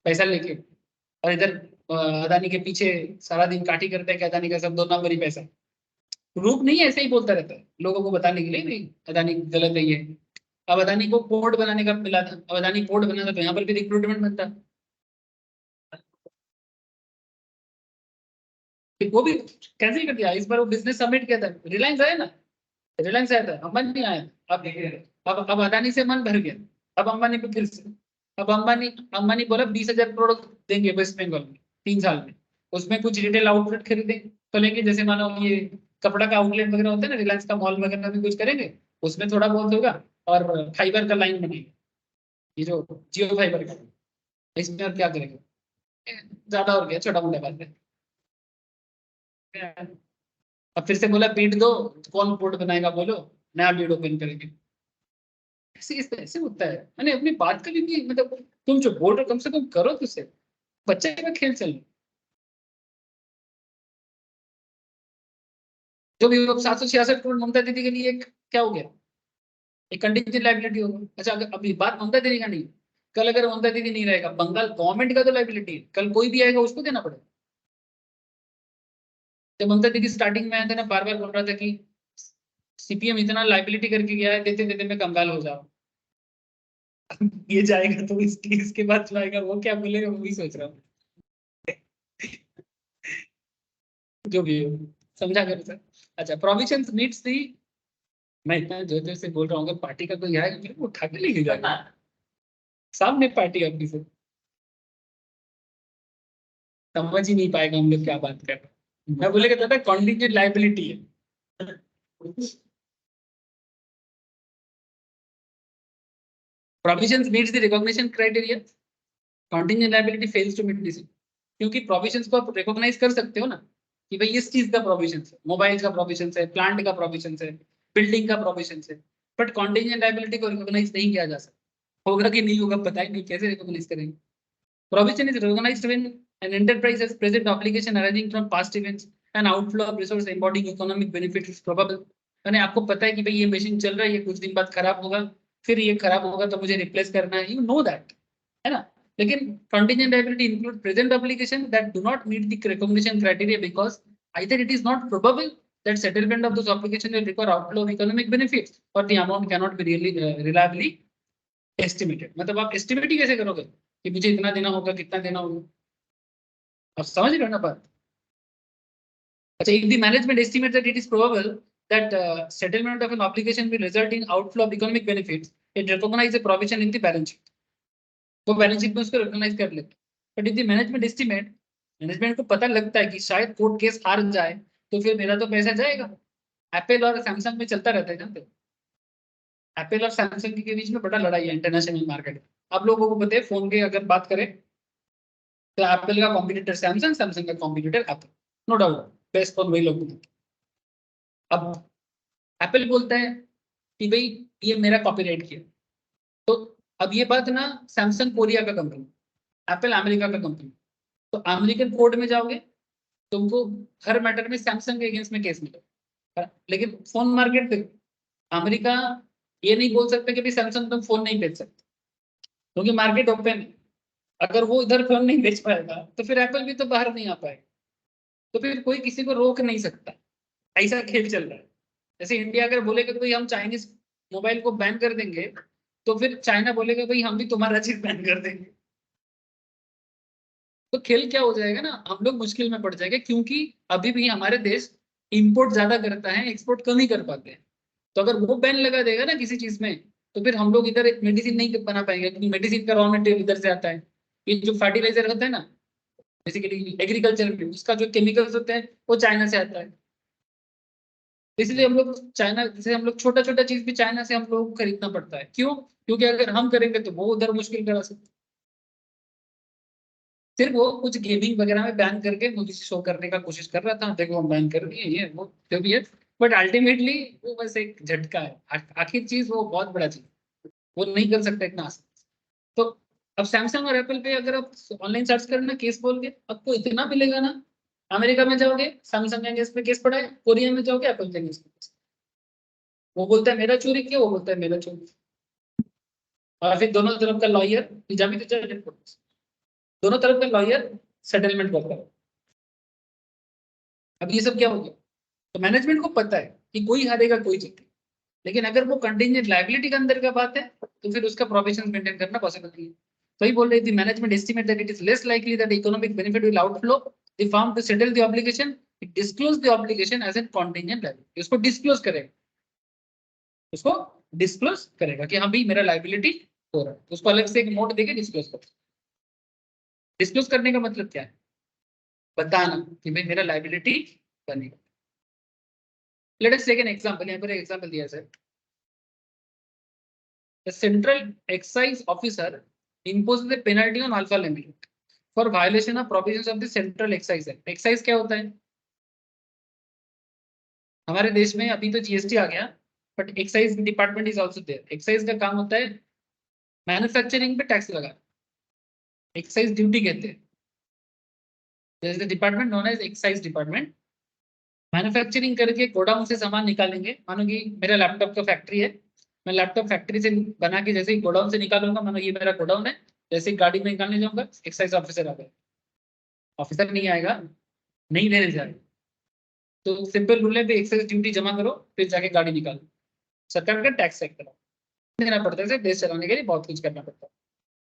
पैसा लेके, और इधर अदानी के पीछे सारा दिन काटी करता है कि अदानी का सब 2 नंबर ही पैसा। रूप नहीं है, ऐसे ही बोलता रहता है लोगों को बताने के लिए नहीं अदानी गलत है ये। अब अदानी को पोर्ट बनाने का मिला था, अब अदानी पोर्ट बना था तो यहाँ पर भी रिक्रूटमेंट बनता, वो भी कैंसिल कर दिया। इस बार वो बिजनेस सबमिट किया था, रिलायंस आया ना, रिलायंस आया था, अंबानी आया। अब अब अदानी से मन भर गया, अब अंबानी पे फिर से। अब अंबानी अंबानी बोला 20,000 करोड़ देंगे वेस्ट बंगाल में 3 साल में, उसमें कुछ रिटेल आउटलेट खरीदेंगे खोलेंगे, जैसे मानो ये कपड़ा का आउटलेट वगैरह होता है ना, रिलायंस का मॉल वगैरह में कुछ करेंगे, उसमें थोड़ा बहुत होगा। और फाइबर का लाइन बनेगा, ये जो जियो फाइबर का, इसमें और क्या करेंगे, ज्यादा हो गया, छोटा मोटा बात है। अब फिर से बोला बीट दो, कौन पोर्ट बनाएगा बोलो, नया बीट ओपन करेंगे। ऐसे इस तरह से होता है, मैंने अपनी बात कभी भी मतलब, तुम जो बोल रहे हो कम से कम करो तो से, बच्चे का खेल चल रहा है। जो भी 766 करोड़ ममता दीदी के लिए एक क्या हो गया, एक कंटीजेंट लाइबिलिटी होगा। अच्छा अगर अभी बात ममता दीदी का नहीं, कल अगर ममता दीदी नहीं रहेगा, बंगाल गवर्नमेंट का तो लाइबिलिटी है, कल कोई भी आएगा उसको देना पड़ेगा। जब ममता दीदी स्टार्टिंग में आया था ना, बार बार बोल रहा था कि सीपीएम इतना लाइबिलिटी करके गया है, देते देते मैं कंगाल हो जाऊं। ये जाएगा तो इसके बाद जो आएगा वो क्या बोलेगा, वो भी सोच रहा हूँ। जो भी हो, समझा करो सर। अच्छा प्रोविजन मीट्स दी, मैं इतना जोर जोर से बोल रहा हूँ, अगर पार्टी का कोई आएगा मेरे को उठा के लेके जाएगा सामने पार्टी अपनी से, समझ ही नहीं पाएगा हम लोग क्या बात कर रहे हैं। मैं बोलेगा दादा कॉन्टिजेंट लाइबिलिटी है। Provision meets the recognition criteria, contingent liability fails to meet this. क्योंकि प्रोविजंस को आप रिकॉग्नाइज कर सकते हो ना, कि भाई इस चीज का प्रोविजन है, मोबाइल का प्रोविजन है, प्लांट का प्रोविजन है, बिल्डिंग का प्रोविजन है, बट कॉन्टिजेंट लायबिलिटी को रिकॉग्नाइज नहीं किया जा सकता। होगा कि नहीं होगा पता ही नहीं, कैसे रिकॉग्नाइज करेंगे। Provision is recognised when An enterprise has present obligation arising from past events. An outflow of resource embodying economic benefit is probable. यानी आपको पता है कि भाई ये मशीन चल रहा है, ये कुछ दिन बाद खराब होगा, फिर ये खराब होगा तो मुझे रिप्लेस करना है, यू नो दैट, है ना. लेकिन contingent liability include present obligation that do not meet the recognition criteria because either it is not probable that settlement of those obligations will require outflow of economic benefits or the amount cannot be really reliably estimated. मतलब आप estimate ही कैसे करोगे कि मुझे इतना देना होगा, कितना देना होगा, आप समझ रहे हो ना बात. अच्छा, if the management estimates that it is probable that settlement of an obligation will result in outflow of economic benefits, it recognize a provision in the balance sheet. तो बैलेंस शीट में उसको रिकॉग्नाइज कर लेते. But if the management estimate, management को पता लगता है कि शायद कोर्ट केस हार जाए तो फिर मेरा तो पैसा जाएगा. एप्पल और सैमसंग में चलता रहता है, जानते हो. एप्पल और सैमसंग के बीच में बड़ा लड़ाई है इंटरनेशनल मार्केट में. आप लोगों को पता है, फोन के अगर बात करें तो एप्पल का कॉम्पिटिटर सैमसंग, सैमसंग का competitor Apple, no doubt best phone वही लोग बनाते. अब एप्पल बोलता है कि भाई ये मेरा कॉपीराइट किया, तो अब ये बात ना, सैमसंग कोरिया का कंपनी, एप्पल अमेरिका का कंपनी, तो अमेरिकन कोर्ट में जाओगे तुमको हर मैटर में सैमसंग के अगेंस्ट में केस मिलेगा. लेकिन फोन मार्केट देखो, अमेरिका ये नहीं बोल सकते कि भाई सैमसंग तुम फोन नहीं बेच सकते, क्योंकि मार्केट ओपन है. अगर वो इधर फोन नहीं बेच पाएगा तो फिर एप्पल भी तो बाहर नहीं आ पाएगा, तो फिर कोई किसी को रोक नहीं सकता. ऐसा खेल चल रहा है. जैसे इंडिया अगर बोलेगा कि भाई हम चाइनीज मोबाइल को बैन कर देंगे, तो फिर चाइना बोलेगा भाई हम भी तुम्हारा चीज बैन कर देंगे. तो खेल क्या हो जाएगा ना, हम लोग मुश्किल में पड़ जाएंगे, क्योंकि अभी भी हमारे देश इंपोर्ट ज्यादा करता है, एक्सपोर्ट कम ही कर पाते हैं. तो अगर वो बैन लगा देगा ना किसी चीज में, तो फिर हम लोग इधर मेडिसिन नहीं बना पाएंगे, क्योंकि मेडिसिन का रॉ मटेरियल इधर से आता है. ये जो फर्टिलाइजर होता है ना बेसिकली एग्रीकल्चर में, उसका जो केमिकल्स होते हैं वो चाइना से आता है. इसलिए हम लोग चाइना से, हम लोग छोटा छोटा चीज भी चाइना से हम लोग को खरीदना पड़ता है. क्यों? क्योंकि अगर हम करेंगे तो वो उधर मुश्किल करा सकते. फिर वो कुछ गेमिंग वगैरह में बैन करके मुझे शो करने का कोशिश कर रहा था, देखो हम बैन कर दिए ये वो जो भी है. बट अल्टीमेटली वो बस एक झटका है. आखिर चीज वो बहुत बड़ा चीज, वो नहीं कर सकता इतना आसान. तो अब सैमसंग और एप्पल पे अगर आप ऑनलाइन सर्च करना केस बोल के, आपको इतना मिलेगा ना. अमेरिका में जाओगे सैमसंग के अगेंस्ट में केस पड़ा है, कोरिया में जाओगे एप्पल के अगेंस्ट में केस. वो बोलता है मेरा चोरी किया, वो बोलता है मेरा चोरी, और फिर दोनों तरफ का लॉयर जामी तो दोनों तरफ का लॉयर सेटलमेंट करता है. अब ये सब क्या हो गया? तो मैनेजमेंट को पता है कि कोई हारेगा कोई जीतेगा, लेकिन अगर वो कंटिजेंट लायबिलिटी के अंदर का बात है तो फिर उसका प्रोविजन मेंटेन करना पॉसिबल नहीं है. तो ही बोल रही थी, management estimate that it is less likely that economic benefit will outflow the firm to settle the obligation. It disclose the obligation as an contingent liability. उसको डिस्क्लोज करेगा, उसको डिस्क्लोज करेगा कि हाँ भाई मेरा लायबिलिटी हो रहा है. उसको अलग से एक नोट देके डिस्क्लोज करेगा. डिस्क्लोज करने का मतलब क्या है? बताना कि भाई मेरा लायबिलिटी बनेगा. Let us take an example. यहाँ पर एक एग्जांपल दिया है sir. The central excise officer imposes a penalty on Alpha Limited for violation of provisions of the Central Excise Act. Excise क्या होता है? हमारे देश में अभी तो जीएसटी आ गया, but excise department is also there. Excise का काम होता है मैन्युफैक्चरिंग पे टैक्स लगाना. एक्साइज ड्यूटी कहते हैं. There is a department known as excise department. Manufacturing करके गोडाउन से सामान निकालेंगे. मानो कि मेरा लैपटॉप का फैक्ट्री है, मैं लैपटॉप फैक्ट्री से बना के जैसे ही गोडाउन से निकालूंगा, मानो ये मेरा गोडाउन है, जैसे ही गाड़ी में निकालने जाऊंगा एक्साइज ऑफिसर आ गया. ऑफिसर नहीं आएगा, नहीं लेने जाएगा. तो सिंपल रूल है, एक्साइज ड्यूटी जमा करो फिर जाके गाड़ी निकालो. सरकार का टैक्स चेक करो, देना पड़ता है. देश चलाने के लिए बहुत कुछ करना पड़ता है.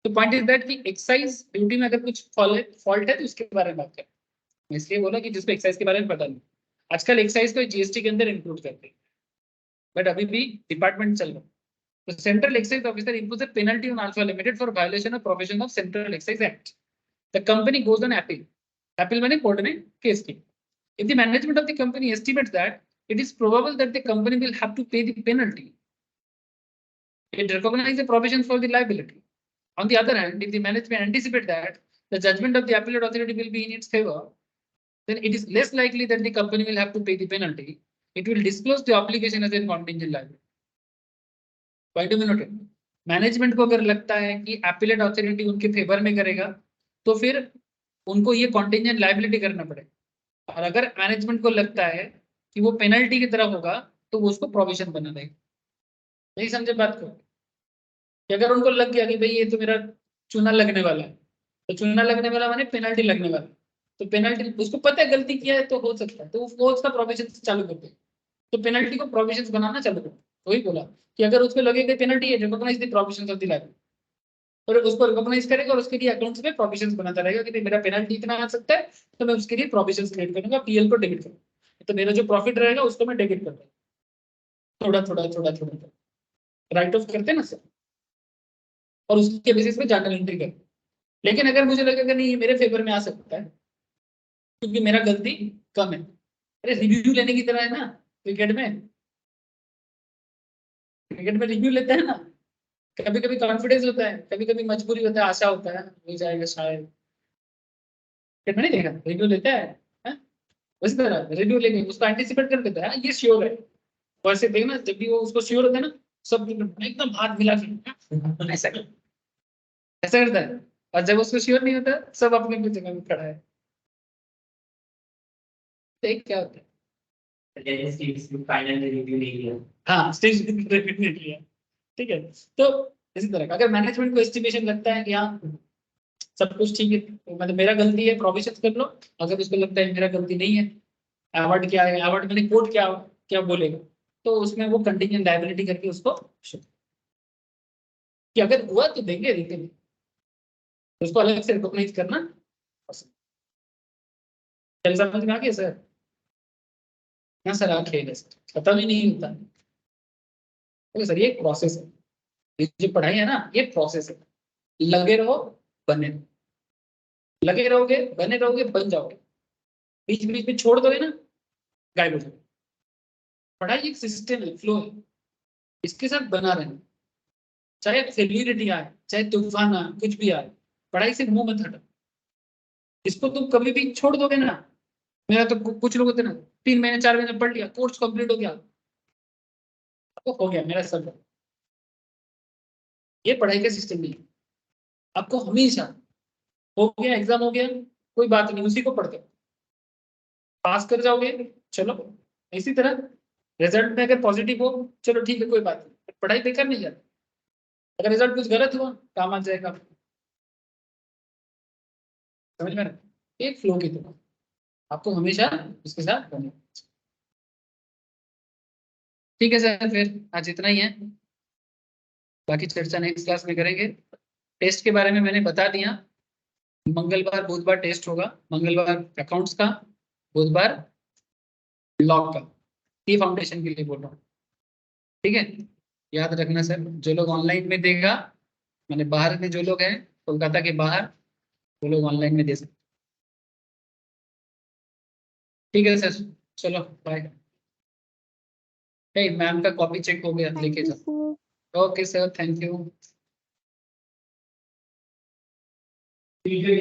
तो पॉइंट इज दैट कि एक्साइज ड्यूटी में अगर कुछ फॉल्ट है तो उसके बारे में बात करें. इसलिए बोला कि जिसको एक्साइज के बारे में पता नहीं. आजकल एक्साइज को जीएसटी के अंदर इंक्लूड करते हैं, बट अभी भी डिपार्टमेंट चल रहा है. तो central excise officer imposes a penalty on Alpha Limited for violation of provision of Central Excise Act. The company goes on appeal. Appeal मैंने कोर्ट में केस की. If the management of the company estimates that it is probable that the company will have to pay the penalty, it recognizes the provisions for the liability. On the other hand, if the management anticipates that the judgment of the appellate authority will be in its favor, then it is less likely that the company will have to pay the penalty. It will disclose the obligation as a contingent liability. Why do we note it? Management को अगर लगता है कि appellate authority उनके favour में करेगा, तो फिर उनको ये कॉन्टिजेंट लायबिलिटी करना पड़ेगा। और अगर मैनेजमेंट को लगता है कि वो पेनल्टी की तरह होगा तो वो उसको प्रोविजन बना देगा। नहीं समझे बात को? कि अगर उनको लग गया कि भाई ये तो मेरा चूना लगने वाला है, तो चूना लगने वाला माने पेनल्टी लगने वाला, तो पेनल्टी उसको पता है गलती किया है तो हो सकता है, तो वो उसका प्रोविजन चालू कर दे। तो पेनल्टी को प्रोविजन बनाना चालू कर। वही बोला कि अगर उसको लगे कि पेनल्टी है, recognise the provision of the liability, और उसको रिकॉग्नाइज करेगा और उसके लिए अकाउंट्स में प्रोविजंस बनाता रहेगा कि मेरा पेनल्टी इतना आ सकता है, तो मैं उसके लिए प्रोविजंस क्रिएट करूंगा, पीएल को डेबिट करूंगा, तो मेरा जो प्रॉफिट रहेगा उसको मैं डेबिट करूंगा, थोड़ा थोड़ा थोड़ा थोड़ा राइट ऑफ करते हैं ना सर, और उसके बेसिस पे जर्नल एंट्री कर। लेकिन अगर मुझे लगेगा नहीं ये मेरे फेवर में आ सकता है क्योंकि मेरा गलती कम है, अरे रिव्यू लेने की तरह है ना, क्रिकेट में, क्रिकेट में रिव्यू लेते हैं ना, कभी कभी कॉन्फिडेंस होता है, कभी कभी मजबूरी होता है, आशा होता है हो जाएगा शायद, क्रिकेट में नहीं देखा रिव्यू लेता है, हैं? उसी तरह रिव्यू लेके उसको एंटिसिपेट कर देता है, हाँ, ये श्योर है। वैसे देखना जब भी वो उसको श्योर होता है ना, सब एकदम हाथ मिला के ऐसा कर, ऐसा करता है, और जब उसको श्योर नहीं होता सब अपनी अपनी जगह में खड़ा है। देख क्या होता है, फाइनल रिव्यू नहीं किया। हाँ स्टेज रिव्यू नहीं किया, ठीक है। तो इसी तरह का अगर मैनेजमेंट को एस्टिमेशन लगता है कि हाँ सब कुछ ठीक है, तो मतलब मेरा गलती है प्रोविजन कर लो, अगर उसको लगता है मेरा गलती नहीं है, अवार्ड क्या है, अवार्ड मैंने कोर्ट क्या क्या बोलेगा, तो उसमें वो कंटिजेंट लायबिलिटी करके उसको show कि अगर हुआ तो देंगे देंगे नहीं। तो उसको अलग से रिकॉग्नाइज करना पसंद। चल समझ में आ गया सर? हाँ सर आखिर खत्म ही नहीं होता। तो सर ये एक प्रोसेस है, ये जो पढ़ाई है ना ये प्रोसेस है, लगे रहो बने रहो, लगे रहोगे बने रहोगे बन जाओगे, बीच बीच में छोड़ दोगे ना गायब हो जाओगे। पढ़ाई एक सिस्टम है, फ्लो है, इसके साथ बना रहना, चाहे फेलियरिटी आए चाहे तूफान आए कुछ भी आए, पढ़ाई से मुंह मत हटो। इसको तुम कभी भी छोड़ दोगे ना, मेरा तो कुछ लोग होते ना 3 महीने 4 महीने पढ़ लिया कोर्स कंप्लीट हो गया, तो हो गया मेरा सब। ये पढ़ाई का सिस्टम नहीं है, आपको हमेशा हो गया एग्जाम हो गया कोई बात नहीं, उसी को पढ़ते पास कर जाओगे, चलो। इसी तरह रिजल्ट में अगर पॉजिटिव हो चलो ठीक है कोई बात नहीं, पढ़ाई बेकार नहीं जाती। अगर रिजल्ट कुछ गलत हुआ काम आ जाएगा, समझ में ना? एक फ्लो की तरह आपको हमेशा उसके साथ बने। ठीक है सर, फिर आज इतना ही है, बाकी चर्चा नेक्स्ट क्लास में करेंगे। टेस्ट के बारे में मैंने बता दिया, मंगलवार बुधवार टेस्ट होगा, मंगलवार अकाउंट्स का, बुधवार लॉ का, ये फाउंडेशन के लिए बोल रहा हूँ, ठीक है। याद रखना सर, जो लोग ऑनलाइन में देगा, मैंने बाहर में जो लोग हैं कोलकाता के बाहर, वो लोग ऑनलाइन में दे सकते। ठीक है सर, चलो बाय। मैम का कॉपी चेक हो गया, लेके जाओ। Okay sir, thank you. ठीक है